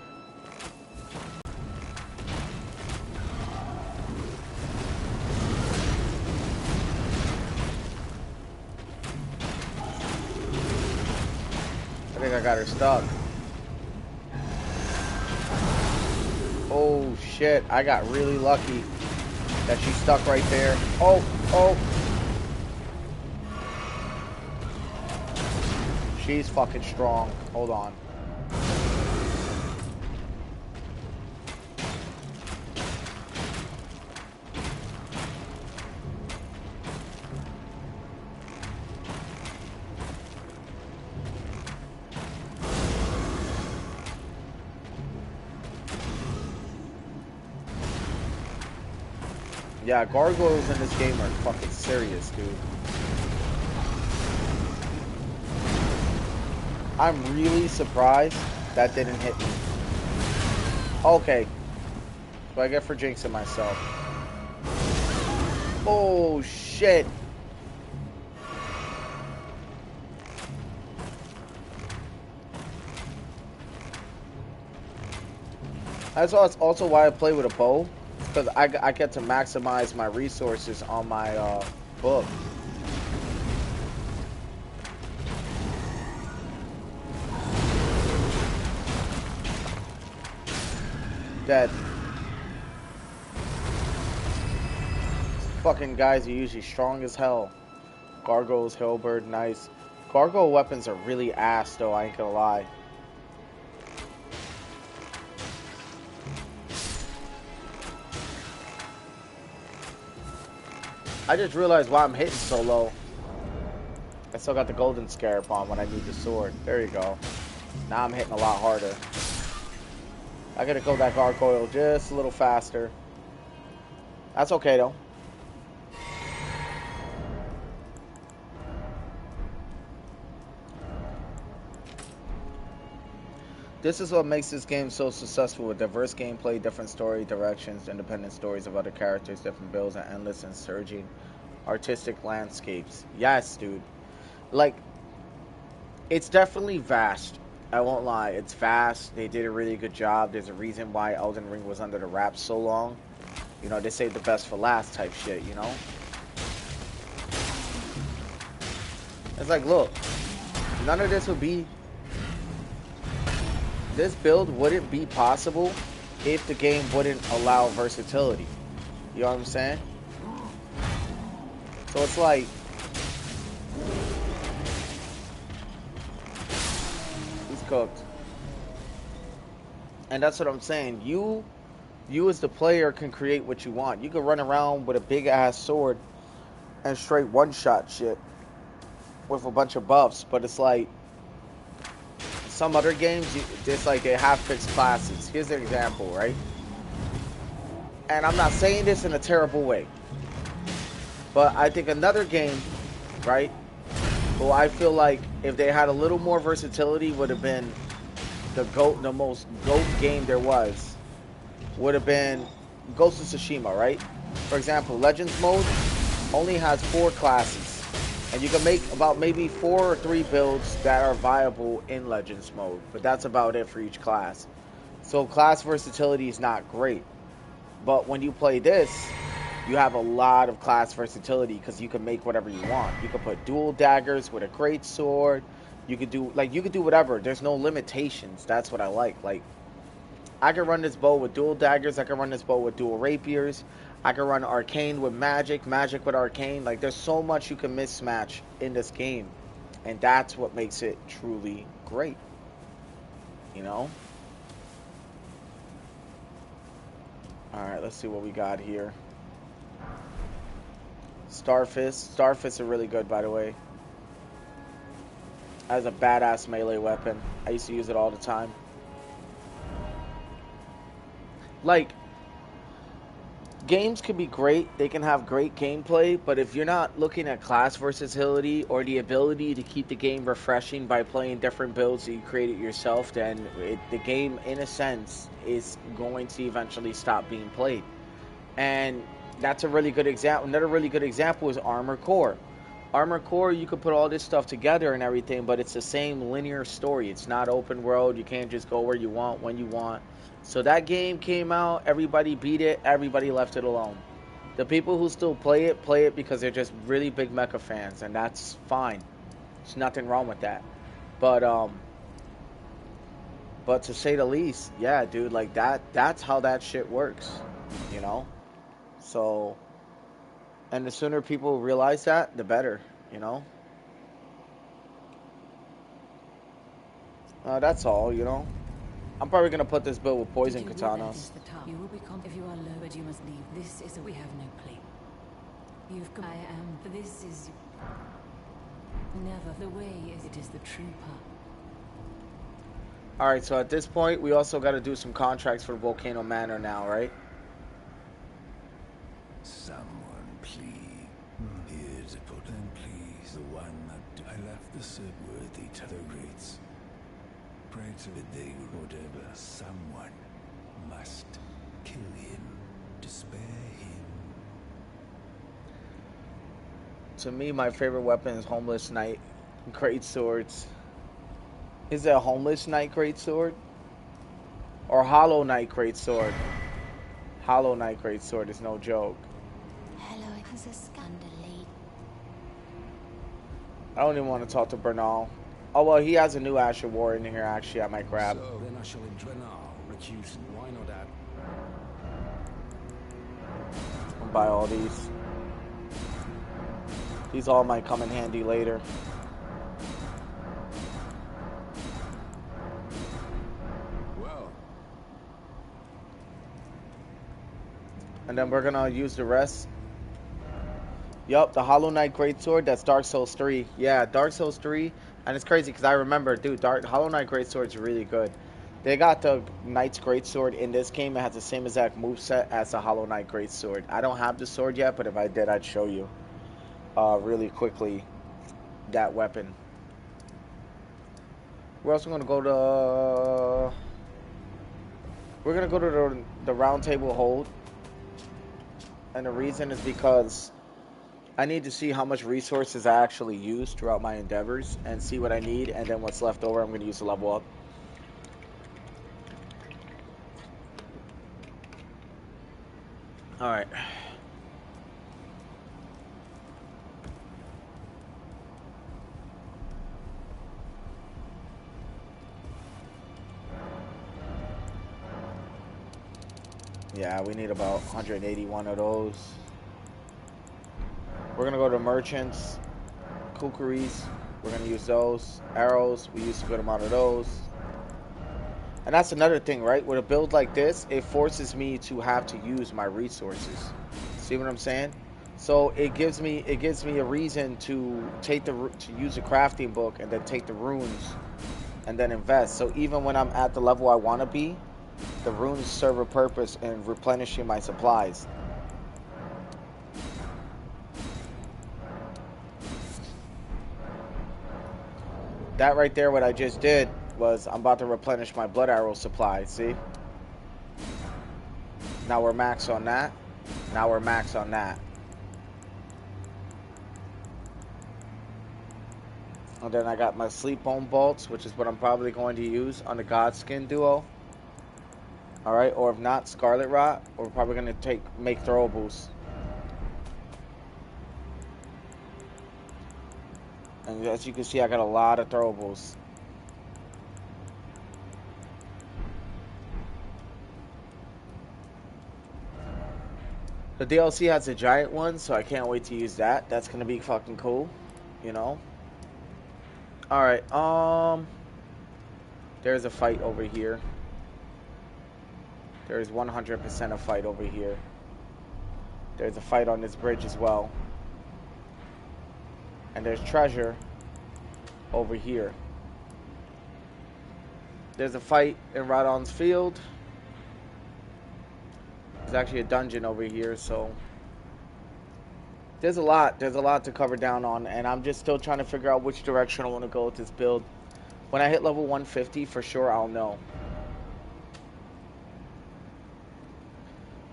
I think I got her stuck. Oh shit, I got really lucky that she's stuck right there. Oh. She's fucking strong. Hold on. Yeah, gargoyles in this game are fucking serious, dude. I'm really surprised that didn't hit me. Okay. What I get for jinxing myself. Oh, shit. That's also why I play with a bow. Because I get to maximize my resources on my book. Dead. Fucking guys are usually strong as hell. Gargoyles, Hellbird, nice. Gargoyle weapons are really ass though, I ain't gonna lie. I just realized why I'm hitting so low. I still got the golden scarab on when I need the sword. There you go. Now I'm hitting a lot harder. I gotta go that gargoyle just a little faster. That's okay though. This is what makes this game so successful, with diverse gameplay, different story directions, independent stories of other characters, different builds, and endless and surging artistic landscapes. Yes, dude. Like, it's definitely vast. I won't lie. It's vast. They did a really good job. There's a reason why Elden Ring was under the wraps so long. You know, they saved the best for last type shit, you know? It's like, look, none of this would be... This build wouldn't be possible if the game wouldn't allow versatility. You know what I'm saying? So it's like... He's cooked. And that's what I'm saying. You as the player can create what you want. You can run around with a big ass sword and straight one-shot shit with a bunch of buffs, but it's like some other games, it's like they have fixed classes. Here's an example, right? And I'm not saying this in a terrible way, but I think another game, right, well, I feel like if they had a little more versatility, would have been the most GOAT game there was, would have been Ghost of Tsushima, right? For example, Legends mode only has 4 classes, and you can make about maybe 4 or 3 builds that are viable in Legends mode, but that's about it for each class. So class versatility is not great, but when you play this, you have a lot of class versatility because you can make whatever you want. You can put dual daggers with a great sword. You could do whatever. There's no limitations. That's what I like. Like, I can run this bow with dual daggers. I can run this bow with dual rapiers. I can run arcane with magic, magic with arcane. Like, there's so much you can mismatch in this game. And that's what makes it truly great. You know? Alright, let's see what we got here. Starfist. Starfists are really good, by the way. As a badass melee weapon. I used to use it all the time. Like, games can be great. They can have great gameplay, but if you're not looking at class versatility or the ability to keep the game refreshing by playing different builds that you created yourself, then the game, in a sense, is going to eventually stop being played. And that's a really good example. Another really good example is Armored Core. Armored Core, you could put all this stuff together and everything, but it's the same linear story. It's not open world. You can't just go where you want, when you want. So that game came out, everybody beat it, everybody left it alone. The people who still play it because they're just really big mecha fans, and that's fine. There's nothing wrong with that. But to say the least, yeah, dude, like that's how that shit works, you know? So, and the sooner people realize that, the better, you know? That's all, you know? I'm probably gonna put this build with poison katanas. You will become. If you are lowered, you must leave. This is. We have no place. You've come. I am. This is. Never. The way is. It is the true path. Alright, so at this point, we also gotta do some contracts for Volcano Manor now, right? So, said worthy to the greats. Pray to the whatever. Someone must kill him to spare him. To me, my favorite weapon is Homeless Knight. Great swords. Is it a Homeless Knight great sword? Or Hollow Knight great sword? Hollow Knight great sword is no joke. Hello, it has a scandal. I don't even want to talk to Bernal. Oh, well, he has a new Asher War in here, actually, I might grab. So then I shall Drenal recuse. Why not add? I'll buy all these. These all might come in handy later. Well. And then we're gonna use the rest. Yup, the Hollow Knight Greatsword, that's Dark Souls 3. Yeah, Dark Souls 3. And it's crazy because I remember, dude, Hollow Knight Greatsword is really good. They got the Knight's Greatsword in this game. It has the same exact moveset as the Hollow Knight Greatsword. I don't have the sword yet, but if I did, I'd show you really quickly that weapon. We're also going to go to... We're going to go to the Round Table Hold. And the reason is because I need to see how much resources I actually use throughout my endeavors and see what I need, and then what's left over I'm going to use to level up. Alright. Yeah, we need about 181 of those. We're going to go to merchants, kookeries. We're going to use those. Arrows, we use a good amount of those. And that's another thing, right? With a build like this, it forces me to have to use my resources. See what I'm saying? So it gives me a reason to use a crafting book and then take the runes and then invest. So even when I'm at the level I want to be, the runes serve a purpose in replenishing my supplies. That right there, what I just did was I'm about to replenish my blood arrow supply. See? Now we're max on that. Now we're max on that. And then I got my sleep bone bolts, which is what I'm probably going to use on the Godskin duo. Alright, or if not, Scarlet Rot. We're probably going to make throwables. And as you can see, I got a lot of throwables. The DLC has a giant one, so I can't wait to use that. That's going to be fucking cool, you know? Alright, there's a fight over here. There is 100% a fight over here. There's a fight on this bridge as well. And there's treasure over here. There's a fight in Radon's field. There's actually a dungeon over here, so there's a lot to cover down on, and I'm just still trying to figure out which direction I want to go with this build. When I hit level 150, for sure I'll know.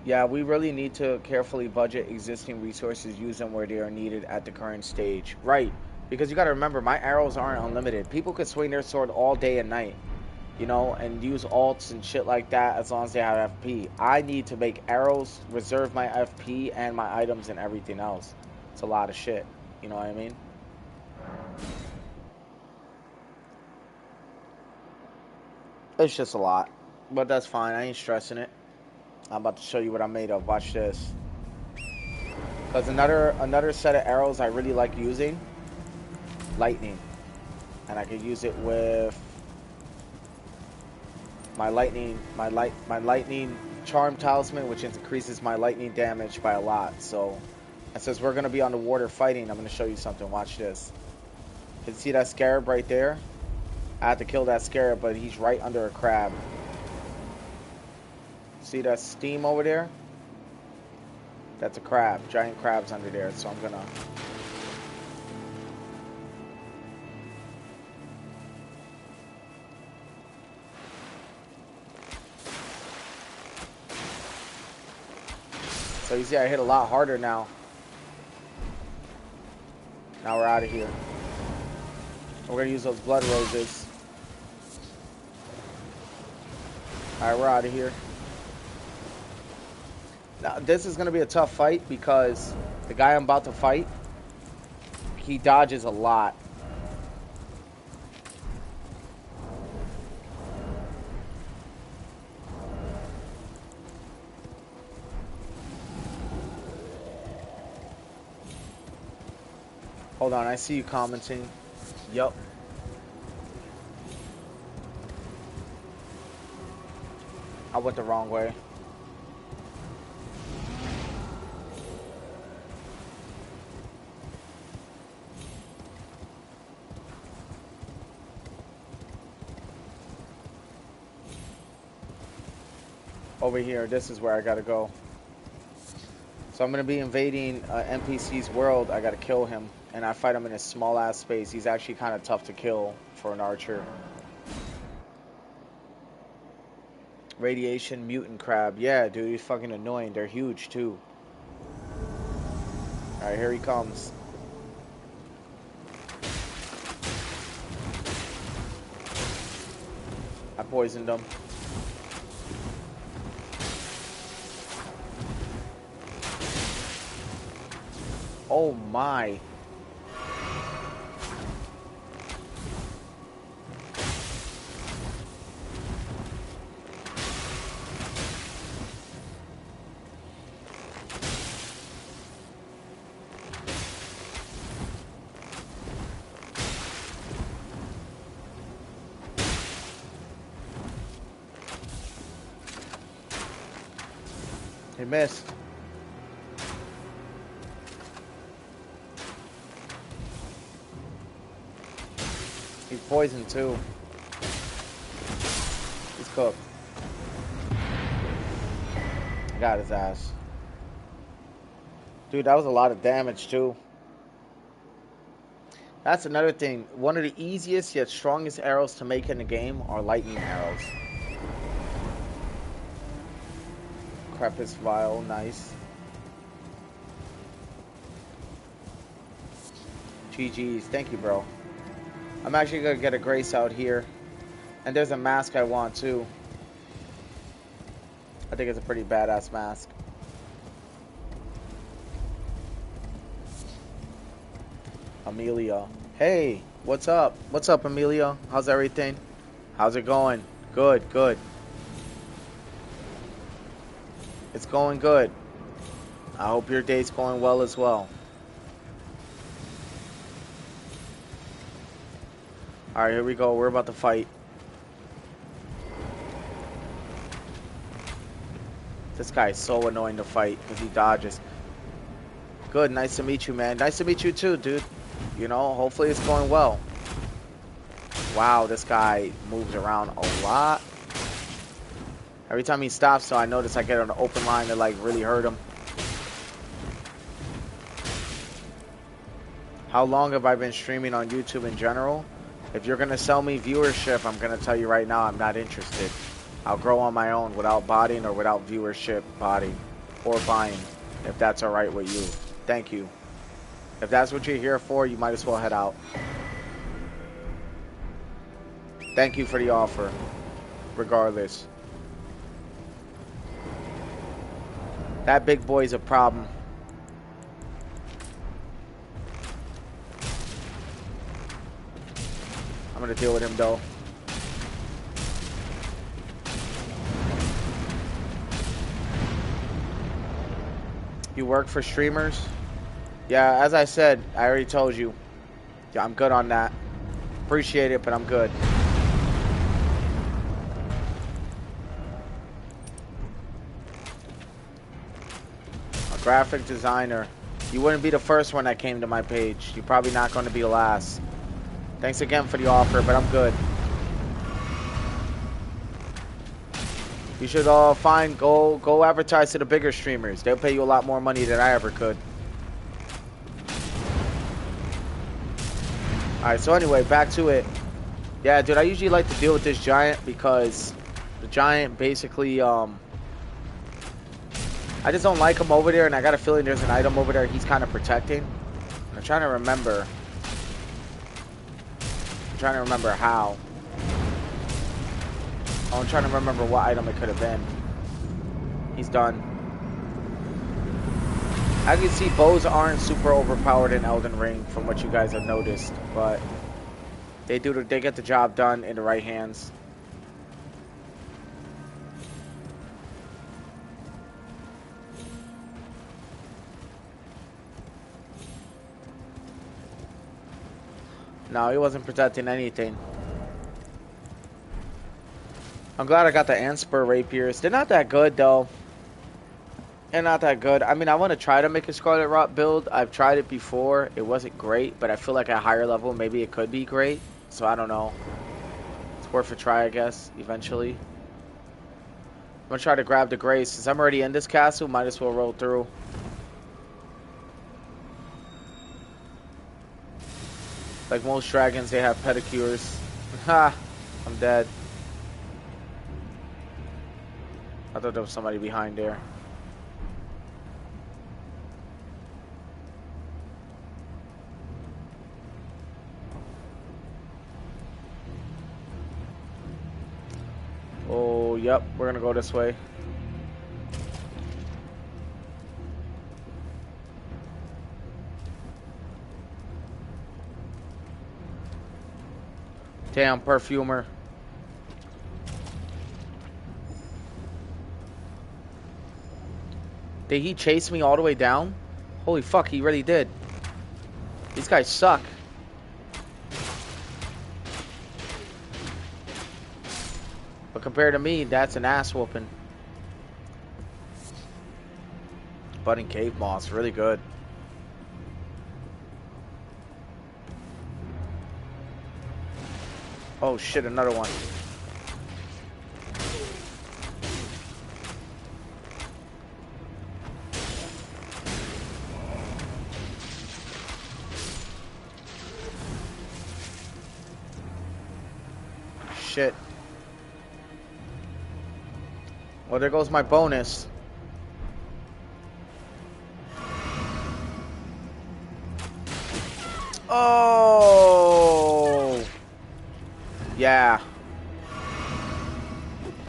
Yeah, we really need to carefully budget existing resources, use them where they are needed at the current stage. Right, because you got to remember, my arrows aren't unlimited. People could swing their sword all day and night, you know, and use alts and shit like that as long as they have FP. I need to make arrows, reserve my FP and my items and everything else. It's a lot of shit, you know what I mean? It's just a lot, but that's fine. I ain't stressing it. I'm about to show you what I'm made of. Watch this. Because another set of arrows I really like using, lightning. And I can use it with my lightning charm talisman, which increases my lightning damage by a lot. So, and since we're gonna be on the water fighting, I'm gonna show you something. Watch this. You see that scarab right there? I have to kill that scarab, but he's right under a crab. See that steam over there? That's a crab. Giant crabs under there. So I'm gonna So you see I hit a lot harder now. Now we're out of here. We're gonna use those blood roses. Alright, we're out of here. Now this is gonna be a tough fight because the guy I'm about to fight, he dodges a lot. Hold on, I see you commenting. Yup. I went the wrong way. Over here, this is where I gotta go. So I'm gonna be invading NPC's world. I gotta kill him, and I fight him in a small ass space. He's actually kind of tough to kill for an archer. Radiation mutant crab. Yeah, dude, he's fucking annoying. They're huge too. All right, here he comes. I poisoned him. Oh my. He missed. He's poisoned too. He's cooked. I got his ass. Dude, that was a lot of damage too. That's another thing. One of the easiest yet strongest arrows to make in the game are lightning arrows. Crepice vial, nice. GG's, thank you, bro. I'm actually gonna get a grace out here. And there's a mask I want too. I think it's a pretty badass mask. Amelia. Hey, what's up? What's up, Amelia? How's everything? How's it going? Good, good. It's going good. I hope your day's going well as well. Alright, here we go. We're about to fight. This guy is so annoying to fight because he dodges. Good, nice to meet you, man. Nice to meet you too, dude. You know, hopefully it's going well. Wow, this guy moves around a lot. Every time he stops, so I notice I get on an open line to like really hurt him. How long have I been streaming on YouTube in general? If you're going to sell me viewership, I'm going to tell you right now, I'm not interested. I'll grow on my own without botting or without viewership botting or buying, if that's all right with you. Thank you. If that's what you're here for, you might as well head out. Thank you for the offer, regardless. That big boy's a problem. I'm gonna deal with him though. You work for streamers? Yeah, as I said, I already told you. Yeah, I'm good on that. Appreciate it, but I'm good. A graphic designer. You wouldn't be the first one that came to my page. You're probably not going to be the last. Thanks again for the offer, but I'm good. You should go advertise to the bigger streamers. They'll pay you a lot more money than I ever could. Alright, so anyway, back to it. Yeah, dude, I usually like to deal with this giant because the giant basically, I I just don't like him over there, and I got a feeling there's an item over there he's kind of protecting. I'm trying to remember. I'm trying to remember how. Oh, I'm trying to remember what item it could have been. He's done. I can see bows aren't super overpowered in Elden Ring, from what you guys have noticed, but they get the job done in the right hands. No, he wasn't protecting anything. I'm glad I got the Anspur rapiers. They're not that good, though. They're not that good. I mean, I want to try to make a Scarlet Rot build. I've tried it before. It wasn't great, but I feel like at a higher level, maybe it could be great. So I don't know. It's worth a try, I guess, eventually. I'm going to try to grab the Grace. Since I'm already in this castle, might as well roll through. Like most dragons, they have pedicures. Ha! I'm dead. I thought there was somebody behind there. Oh, yep. We're gonna go this way. Damn, perfumer. Did he chase me all the way down? Holy fuck, he really did. These guys suck. But compared to me, that's an ass whooping. Budding cave moss, really good. Oh shit, another one. Shit. Well, there goes my bonus. Oh! Yeah.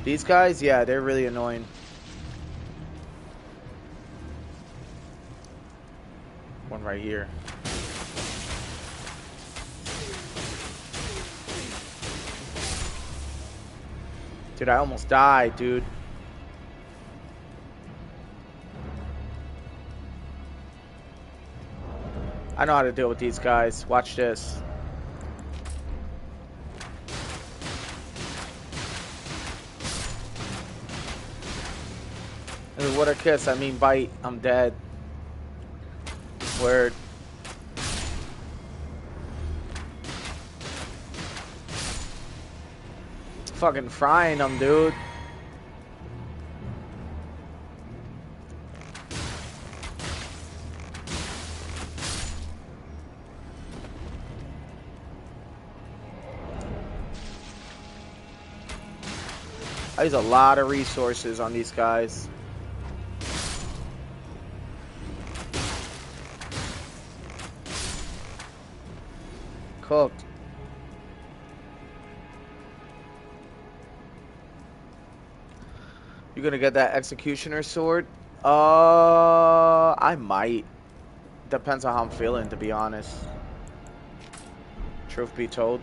These guys, yeah, they're really annoying. One right here. Dude, I almost died, dude. I know how to deal with these guys. Watch this. Ooh, what a kiss. I mean bite. I'm dead. Word. Fucking frying them, dude. I use a lot of resources on these guys. Cooked. You gonna get that executioner sword? I might. Depends on how I'm feeling, to be honest. Truth be told.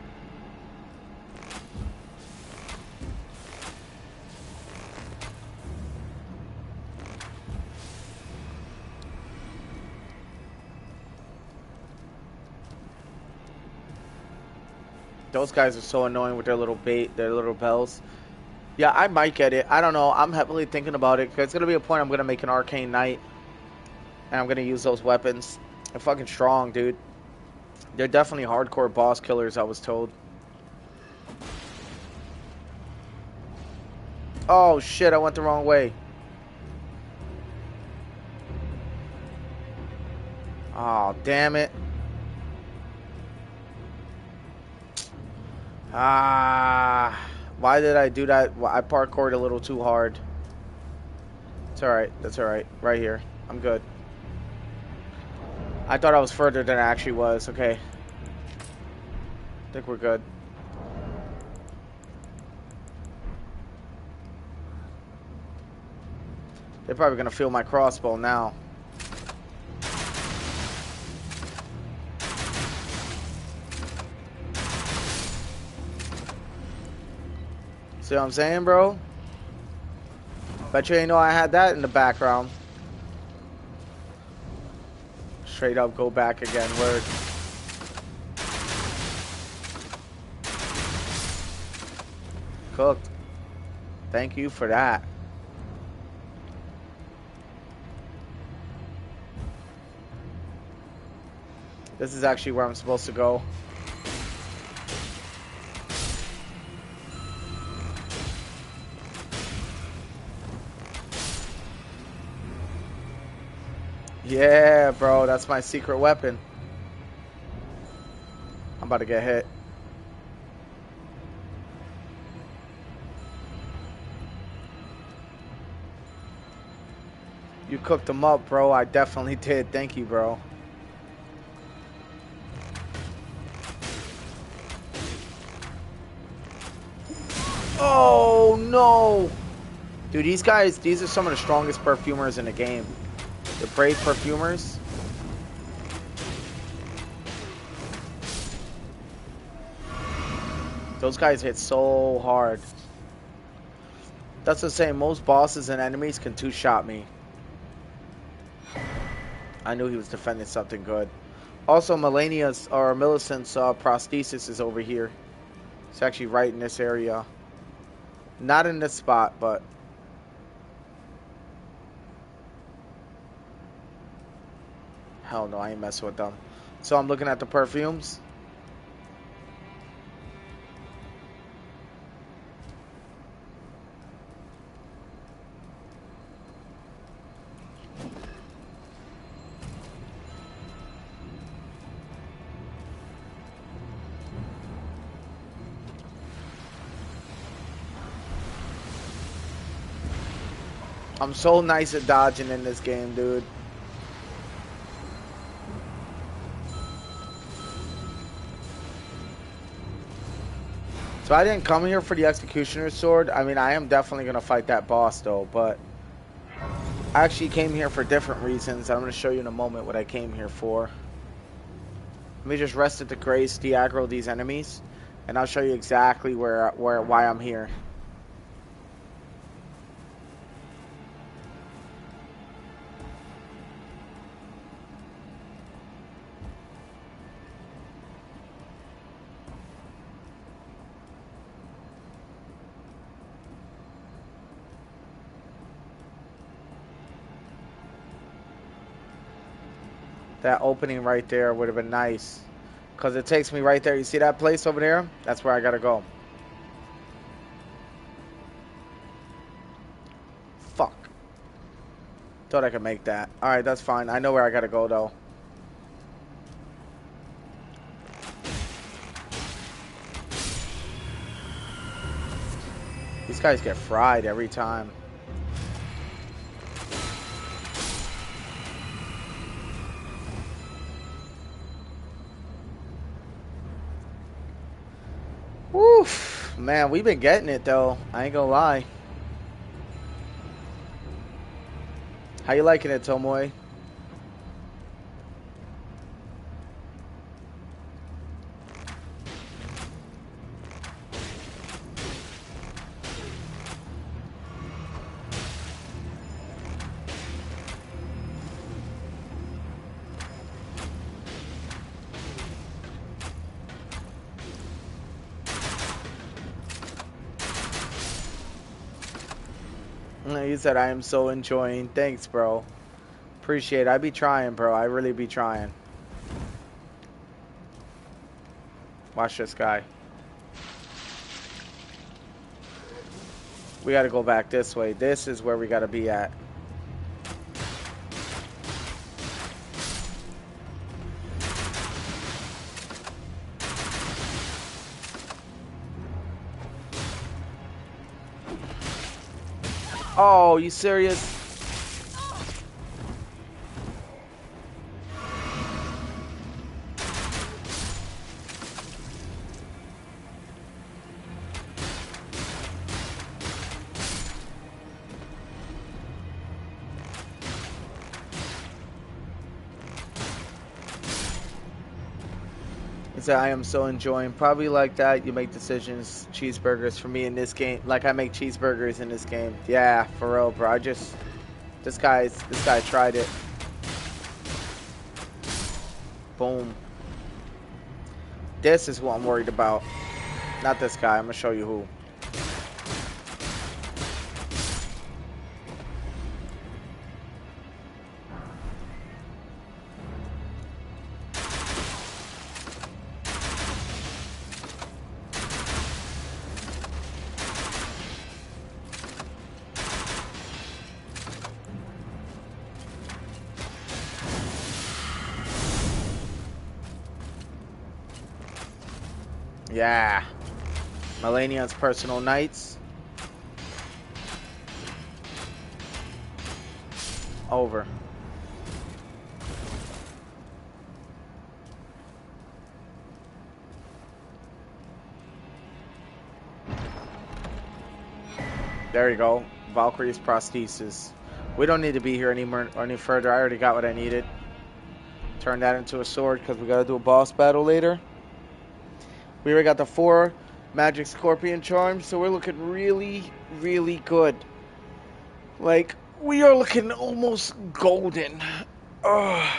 Those guys are so annoying with their little bait, their little bells. Yeah, I might get it. I don't know. I'm heavily thinking about it. 'Cause it's gonna be a point I'm gonna make an arcane knight, and I'm gonna use those weapons. They're fucking strong, dude. They're definitely hardcore boss killers, I was told. Oh shit! I went the wrong way. Oh damn it! Ah, why did I do that? I parkoured a little too hard. It's alright. That's alright. Right here. I'm good. I thought I was further than I actually was. Okay. I think we're good. They're probably gonna feel my crossbow now. See what I'm saying, bro? Bet you ain't know I had that in the background. Straight up, go back again. Word. Cooked. Thank you for that. This is actually where I'm supposed to go. Yeah, bro, that's my secret weapon. I'm about to get hit. You cooked them up, bro. I definitely did. Thank you, bro. Oh, no. Dude, these guys, these are some of the strongest perfumers in the game. The brave perfumers. Those guys hit so hard. That's the same. Most bosses and enemies can two-shot me. I knew he was defending something good. Also, Millennia's or Millicent's prosthesis is over here. It's actually right in this area. Not in this spot, but hell no, I ain't messing with them. So I'm looking at the perfumes. I'm so nice at dodging in this game, dude. So I didn't come here for the Executioner's Sword. I mean, I am definitely going to fight that boss, though. But I actually came here for different reasons. I'm going to show you in a moment what I came here for. Let me just rest at the grace, de-aggro these enemies. And I'll show you exactly why I'm here. That opening right there would have been nice. Because it takes me right there. You see that place over there? That's where I got to go. Fuck. Thought I could make that. Alright, that's fine. I know where I got to go, though. These guys get fried every time. Woof. Man, we've been getting it, though. I ain't gonna lie. How you liking it, Tomoe? You said I am so enjoying. Thanks, bro. Appreciate it. I be trying, bro. I really be trying. Watch this guy. We gotta go back this way. This is where we gotta be at. Oh, you serious? that I am so enjoying. Probably like that. You make decisions. Cheeseburgers for me in this game. Like I make cheeseburgers in this game. Yeah, for real, bro. This guy tried it. Boom. This is what I'm worried about. Not this guy. I'm gonna show you who. Yeah. Melania's personal knights. Over. There you go. Valkyrie's prosthesis. We don't need to be here any further. I already got what I needed. Turn that into a sword because we got to do a boss battle later. We already got the 4 magic scorpion charms, so we're looking really, really good. Like, we are looking almost golden. Ugh.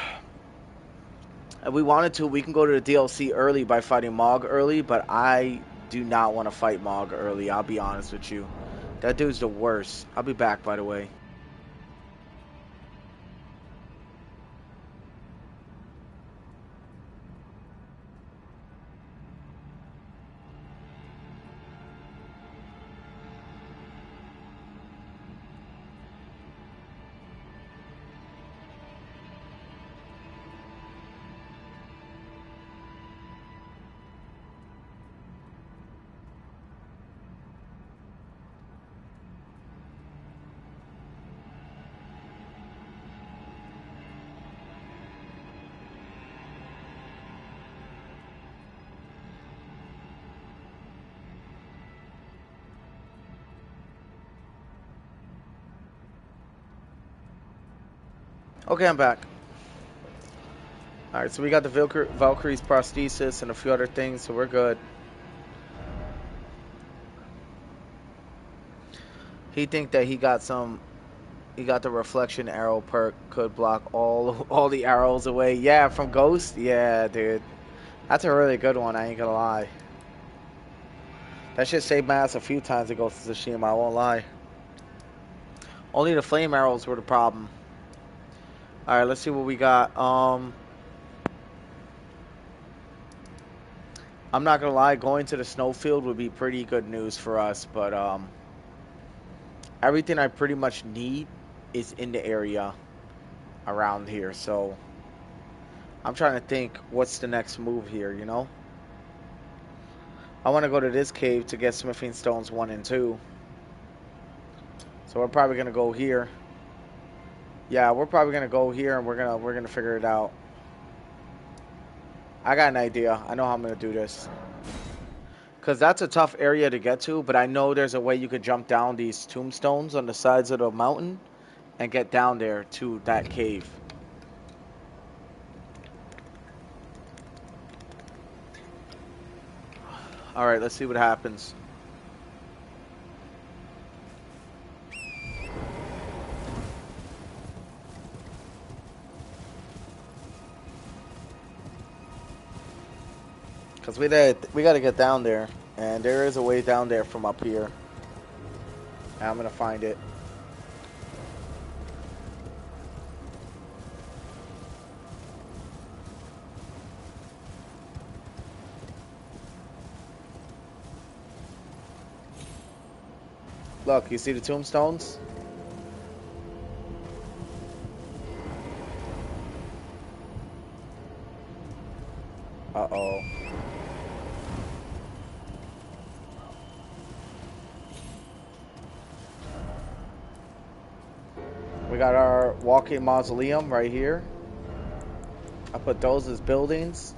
If we wanted to, we can go to the DLC early by fighting Mog early, but I do not want to fight Mog early, I'll be honest with you. That dude's the worst. I'll be back, by the way. Okay, I'm back. Alright, so we got the Valkyrie's prosthesis and a few other things, so we're good. He think that he got the reflection arrow perk, could block all the arrows away. Yeah, from Ghost? Yeah, dude. That's a really good one, I ain't gonna lie. That shit saved my ass a few times to Ghost of Tsushima, I won't lie. Only the flame arrows were the problem. Alright, let's see what we got. I'm not gonna lie, going to the snowfield would be pretty good news for us, but everything I pretty much need is in the area around here, so I'm trying to think what's the next move here, you know? I want to go to this cave to get smithing stones 1 and 2. So we're probably gonna go here. Yeah, we're probably gonna go here and we're gonna figure it out. I got an idea. I know how I'm gonna do this. Cause that's a tough area to get to, but I know there's a way you could jump down these tombstones on the sides of the mountain and get down there to that cave. Alright, let's see what happens. Because we got to get down there. And there is a way down there from up here. And I'm going to find it. Look, you see the tombstones? Uh-oh. We got our walking mausoleum right here. I put those as buildings.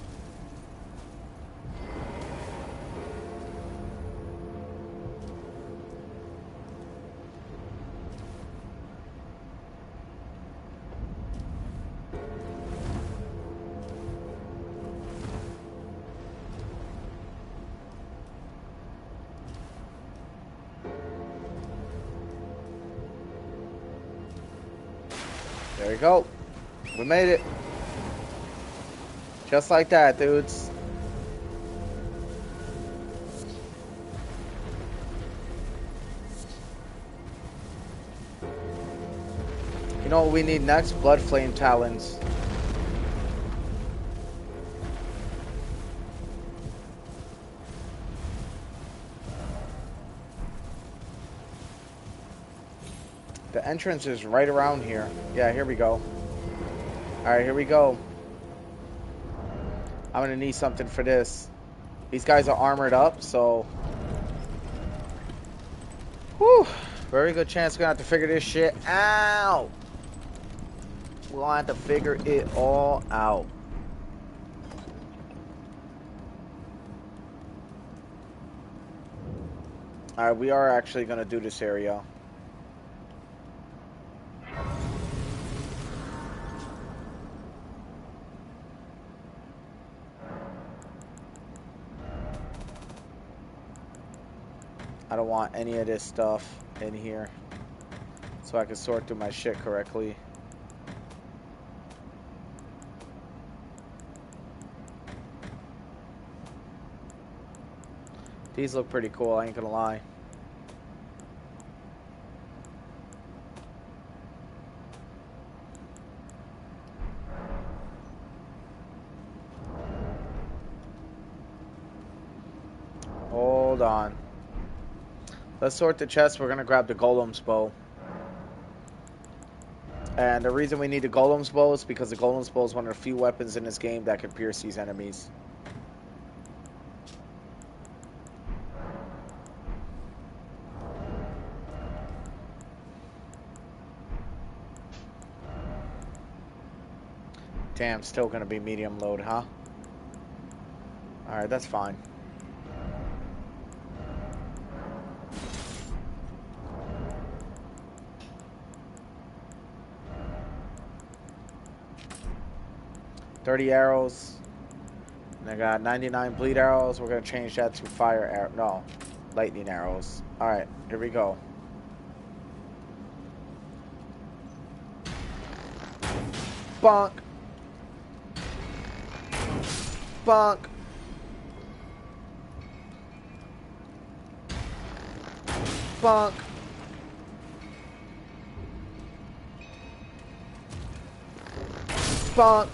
There we go. We made it. Just like that, dudes. You know what we need next? Blood Flame Talons. The entrance is right around here. Yeah, here we go. Alright, here we go. I'm gonna need something for this. These guys are armored up, so... Whew! Very good chance we're gonna have to figure this shit out. We'll have to figure it all out. Alright, we are actually gonna do this area. I don't want any of this stuff in here, so I can sort through my shit correctly. These look pretty cool, I ain't gonna lie. Hold on. Let's sort the chest. We're gonna grab the Golem's bow. And the reason we need the Golem's bow is because the Golem's bow is one of the few weapons in this game that can pierce these enemies. Damn, still gonna be medium load, huh? Alright, that's fine. $30 arrows. And I got 99 bleed arrows. We're gonna change that to fire arrow. No, lightning arrows. Alright, here we go. Bonk. Bonk. Bonk. Bonk.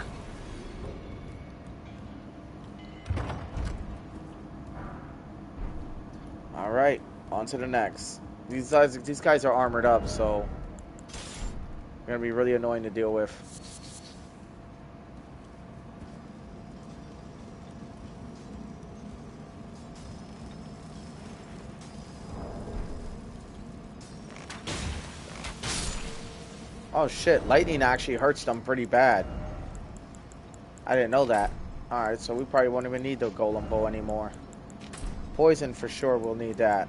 All right, on to the next. These guys are armored up, so they're gonna be really annoying to deal with. Oh shit, lightning actually hurts them pretty bad. I didn't know that. Alright, so we probably won't even need the golem bow anymore. Poison for sure, we'll need that.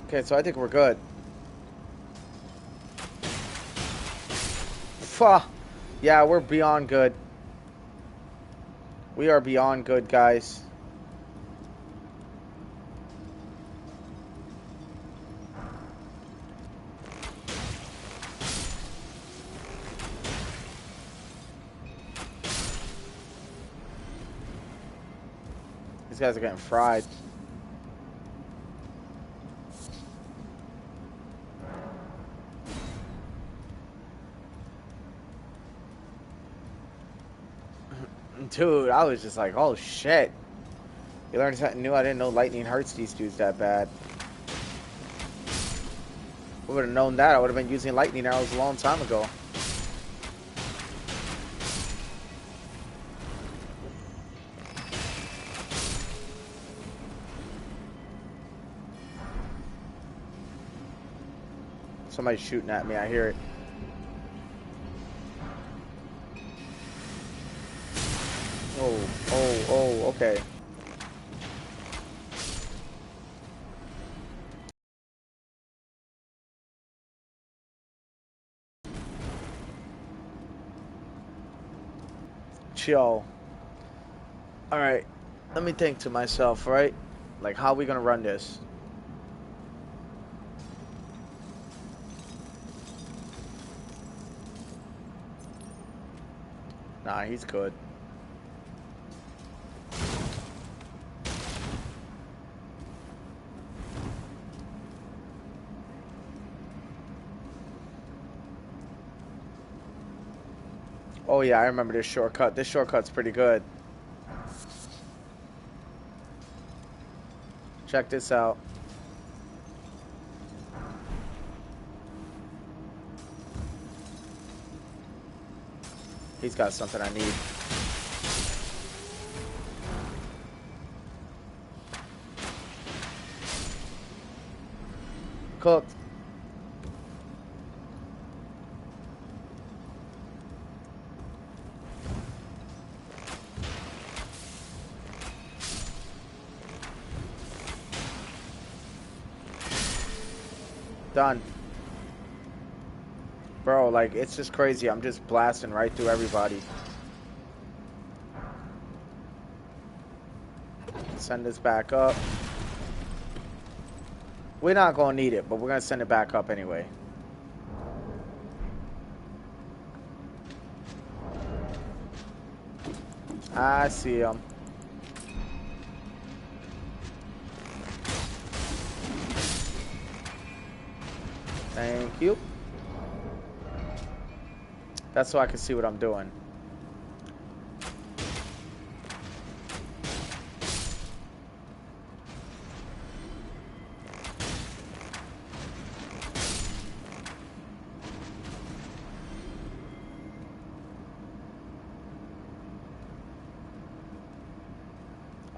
Okay, so I think we're good. Fuh. Yeah, we're beyond good. We are beyond good, guys. These guys are getting fried. Dude, I was just like, oh shit. You learned something new. I didn't know lightning hurts these dudes that bad. I would have known that. I would have been using lightning arrows a long time ago. Somebody's shooting at me. I hear it. Oh, okay. Chill. Alright. Let me think to myself, right? Like, how are we gonna run this? Nah, he's good. Oh yeah, I remember this shortcut. This shortcut's pretty good. Check this out. He's got something I need. Cooked. Done. Bro, like, it's just crazy. I'm just blasting right through everybody. Send this back up. We're not going to need it, but we're going to send it back up anyway. I see him. Thank you. That's so I can see what I'm doing.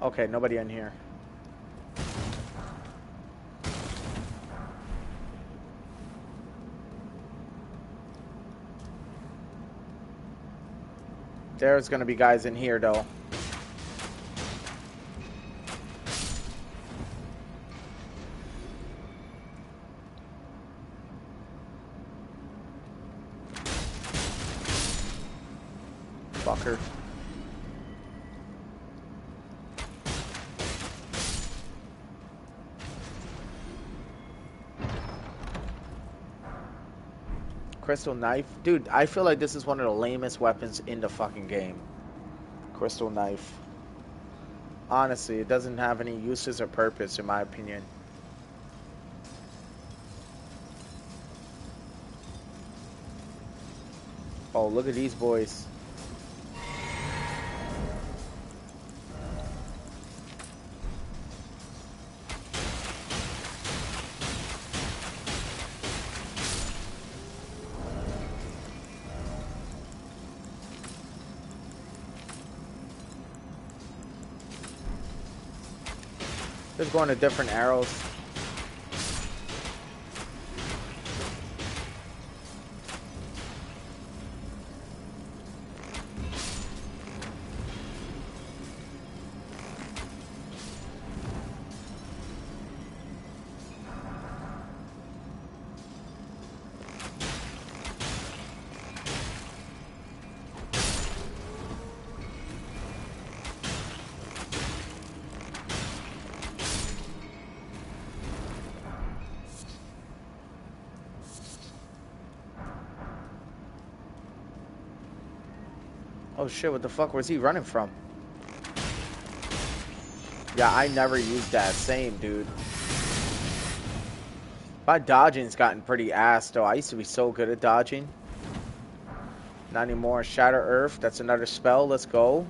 Okay, nobody in here. There's gonna be guys in here though. Fucker. Crystal knife? Dude, I feel like this is one of the lamest weapons in the fucking game. Crystal knife. Honestly, it doesn't have any uses or purpose in my opinion. Oh, look at these boys. Just going to different arrows. Oh shit, what the fuck was he running from? Yeah, I never used that. Same, dude. My dodging's gotten pretty ass, though. I used to be so good at dodging. Not anymore. Shatter Earth. That's another spell. Let's go.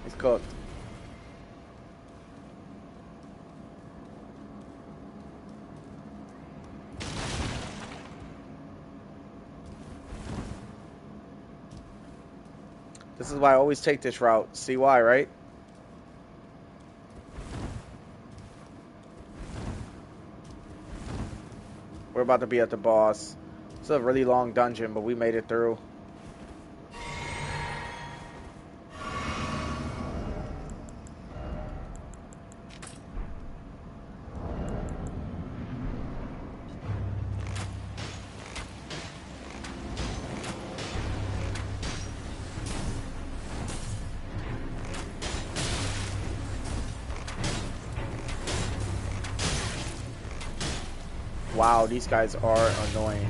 He's cooked. This is why I always take this route. See why, right? We're about to be at the boss. It's a really long dungeon, but we made it through. Wow, these guys are annoying.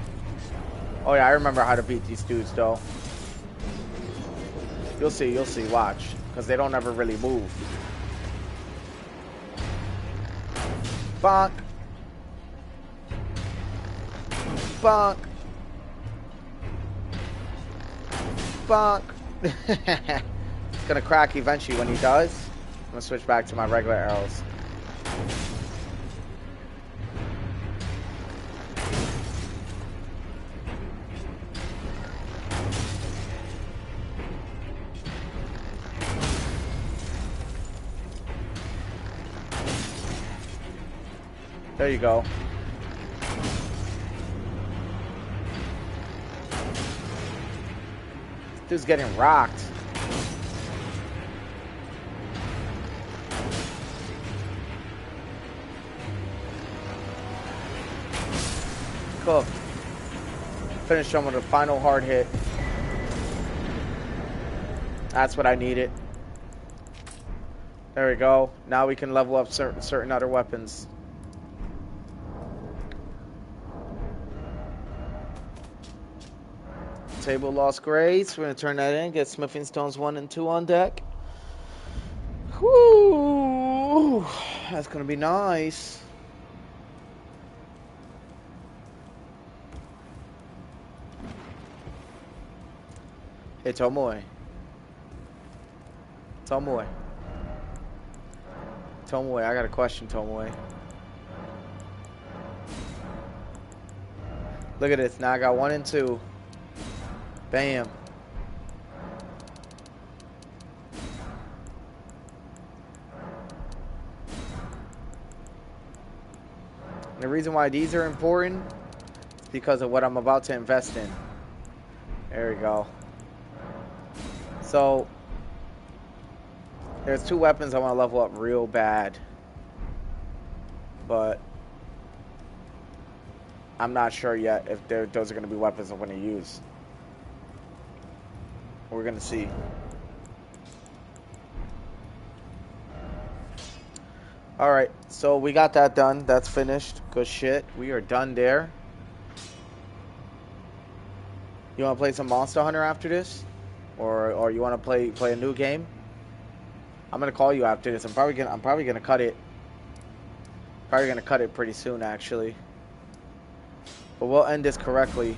Oh yeah, I remember how to beat these dudes though. You'll see, watch. Because they don't ever really move. Bonk. Bonk. Bonk. It's gonna crack eventually when he does. I'm gonna switch back to my regular arrows. There you go. Dude's getting rocked. Cool. Finish him with a final hard hit. That's what I needed. There we go. Now we can level up certain other weapons. Table lost grades. We're going to turn that in. Get smithing stones 1 and 2 on deck. Whoo! That's going to be nice. Hey, Tomoe. Tomoe, I got a question, Tomoe. Look at this. Now I got 1 and 2. Bam. And the reason why these are important is because of what I'm about to invest in. There we go. So, there's 2 weapons I want to level up real bad. But I'm not sure yet if those are going to be weapons I'm going to use. We're going to see. Alright, so we got that done. That's finished. Good shit. We are done there. You want to play some Monster Hunter after this? Or you want to play a new game? I'm going to call you after this. I'm probably going to cut it. Probably going to cut it pretty soon, actually. But we'll end this correctly.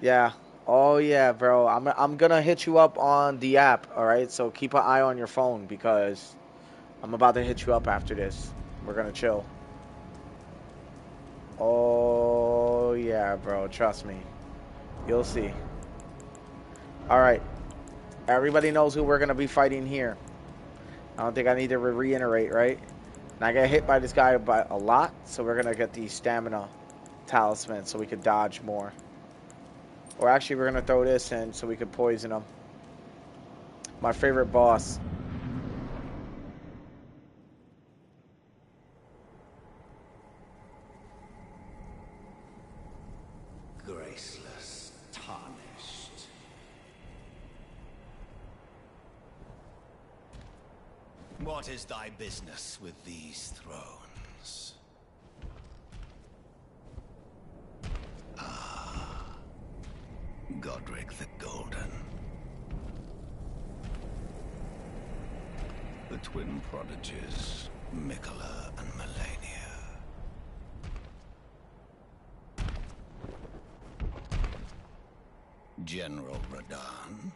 Yeah. Oh yeah, bro. I'm gonna hit you up on the app, alright? So keep an eye on your phone because I'm about to hit you up after this. We're gonna chill. Oh yeah, bro. Trust me. You'll see. Alright. Everybody knows who we're gonna be fighting here. I don't think I need to reiterate, right? And I get hit by this guy by a lot, so we're gonna get the stamina talisman so we could dodge more. Or actually, we're going to throw this in so we could poison him. My favorite boss. Graceless, tarnished. What is thy business with these thrones? Godric the Golden. The twin prodigies, Mikola and Melania. General Radahn.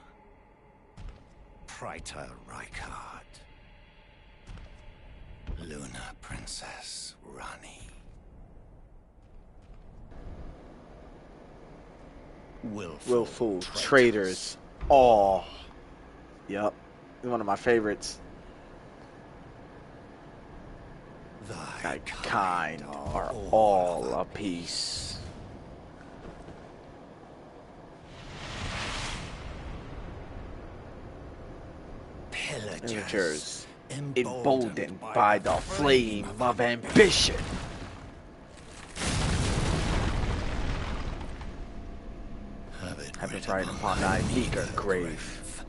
Praetor Rykard. Luna Princess Rani. Willful traitors. Oh. Yep. One of my favorites. Thy kind are all a piece. Pillagers, emboldened by the flame of ambition. Have it right upon thy meager grave.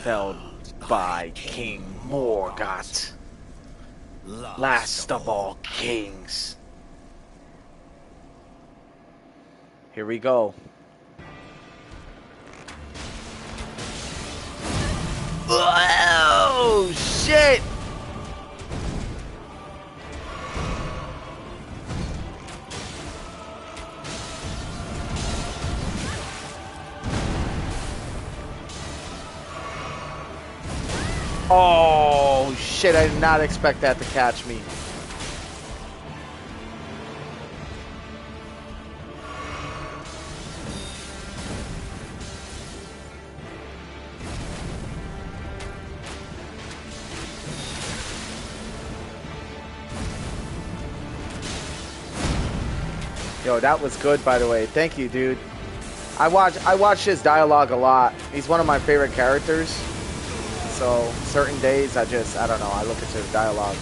Felled by King Morgoth. Last of all kings. Here we go. Oh, shit! Oh, shit, I did not expect that to catch me. Yo, that was good, by the way. Thank you, dude. I watch his dialogue a lot. He's one of my favorite characters. So certain days, I don't know. I look into his dialogue.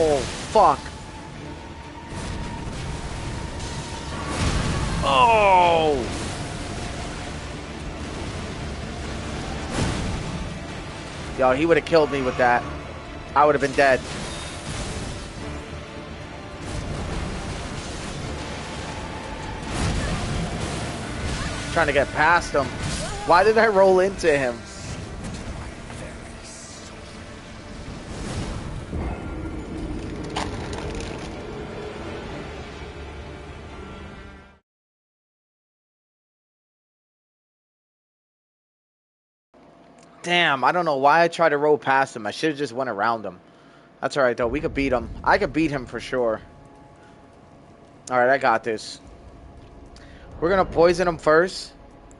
Oh, fuck. Oh! Yo, he would have killed me with that. I would have been dead. Trying to get past him. Why did I roll into him? Damn, I don't know why I tried to roll past him. I should have just went around him. That's alright, though. We could beat him. I could beat him for sure. Alright, I got this. We're going to poison him first.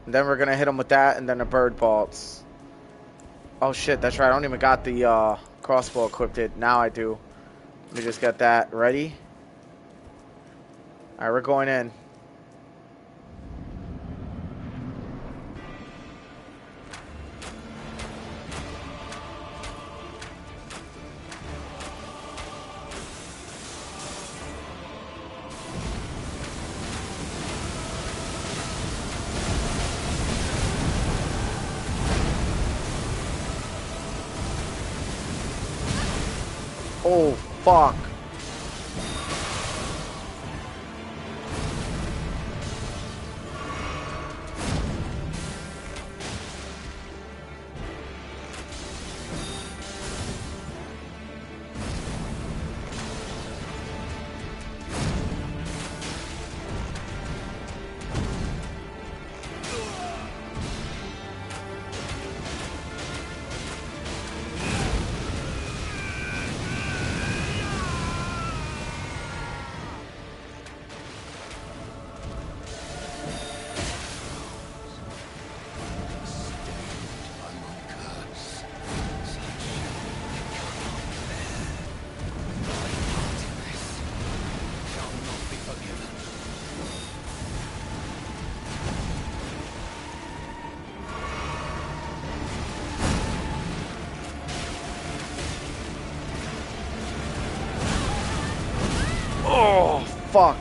And then we're going to hit him with that. And then the bird bolts. Oh, shit. That's right. I don't even got the crossbow equipped. Now I do. Let me just get that ready. Alright, we're going in. Oh, fuck. Oh, fuck.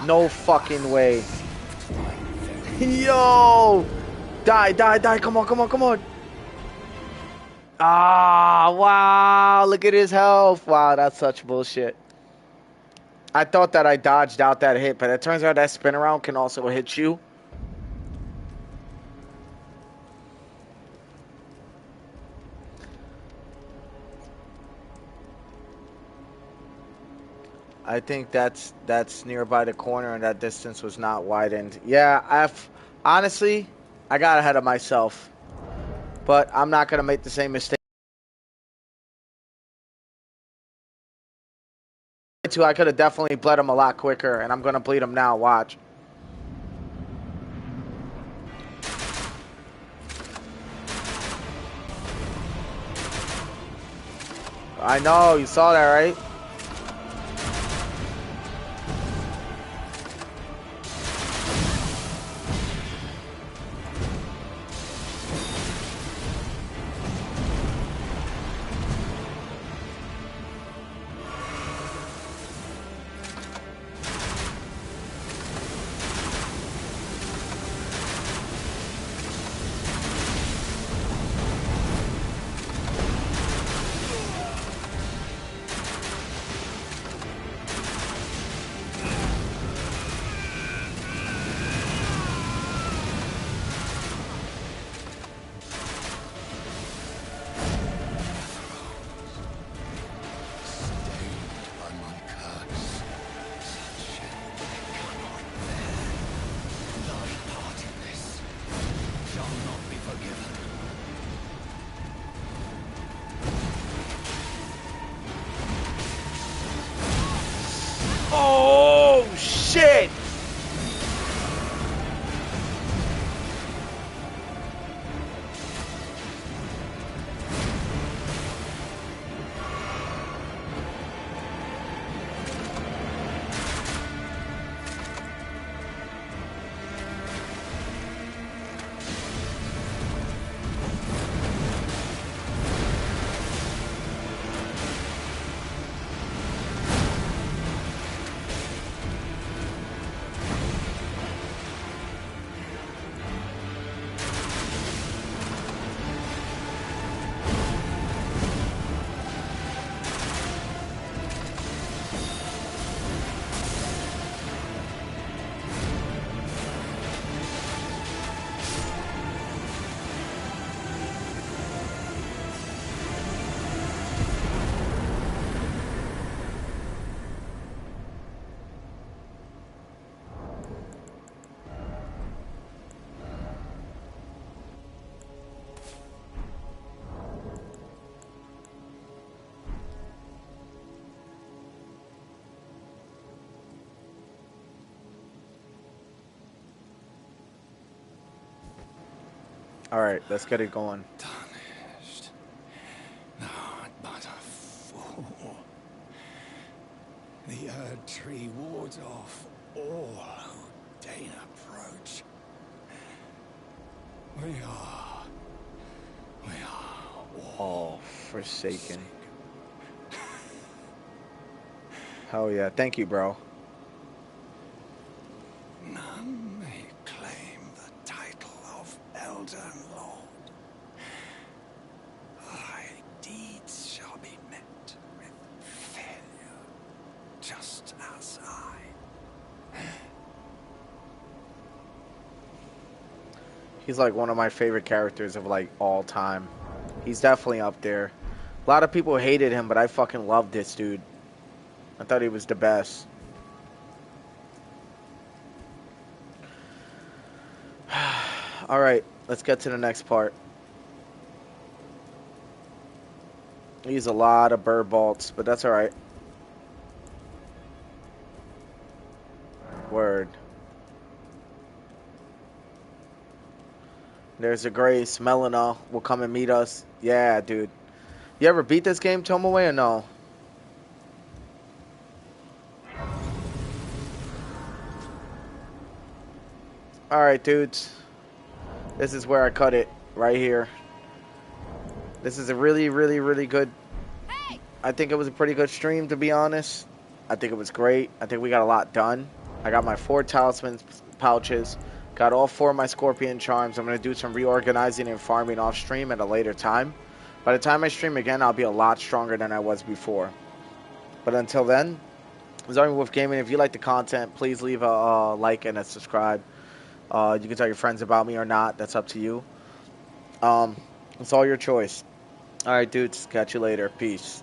No fucking way. Yo! Die, die, die. Come on, come on, come on. Ah, wow. Look at his health. Wow, that's such bullshit. I thought that I dodged out that hit, but it turns out that spin around can also hit you. I think that's nearby the corner, and that distance was not widened. Yeah, honestly, I got ahead of myself, but I'm not gonna make the same mistake. I could have definitely bled him a lot quicker, and I'm gonna bleed him now. Watch. I know, you saw that, right? Oh, shit! All right, let's get it going. Tarnished. Not but a fool. The Erd Tree wards off all who deign approach. We are All forsaken. Hell yeah. Thank you, bro. None may claim the title of Elden Lord. Thy deeds shall be met with failure, just as I. He's like one of my favorite characters of like all time. He's definitely up there. A lot of people hated him, but I fucking loved this dude. I thought he was the best. All right, let's get to the next part. He's a lot of bird bolts, but that's all right. Word. There's a Grace. Melina will come and meet us. Yeah, dude. You ever beat this game, Tomoe, or no? All right, dudes. This is where I cut it. Right here. This is a really, really, really good... I think it was a pretty good stream, to be honest. I think it was great. I think we got a lot done. I got my 4 talisman pouches. Got all 4 of my scorpion charms. I'm going to do some reorganizing and farming off stream at a later time. By the time I stream again, I'll be a lot stronger than I was before. But until then, Zarmy Wolf Gaming. If you like the content, please leave a like and a subscribe. You can tell your friends about me or not. That's up to you. It's all your choice. All right, dudes. Catch you later. Peace.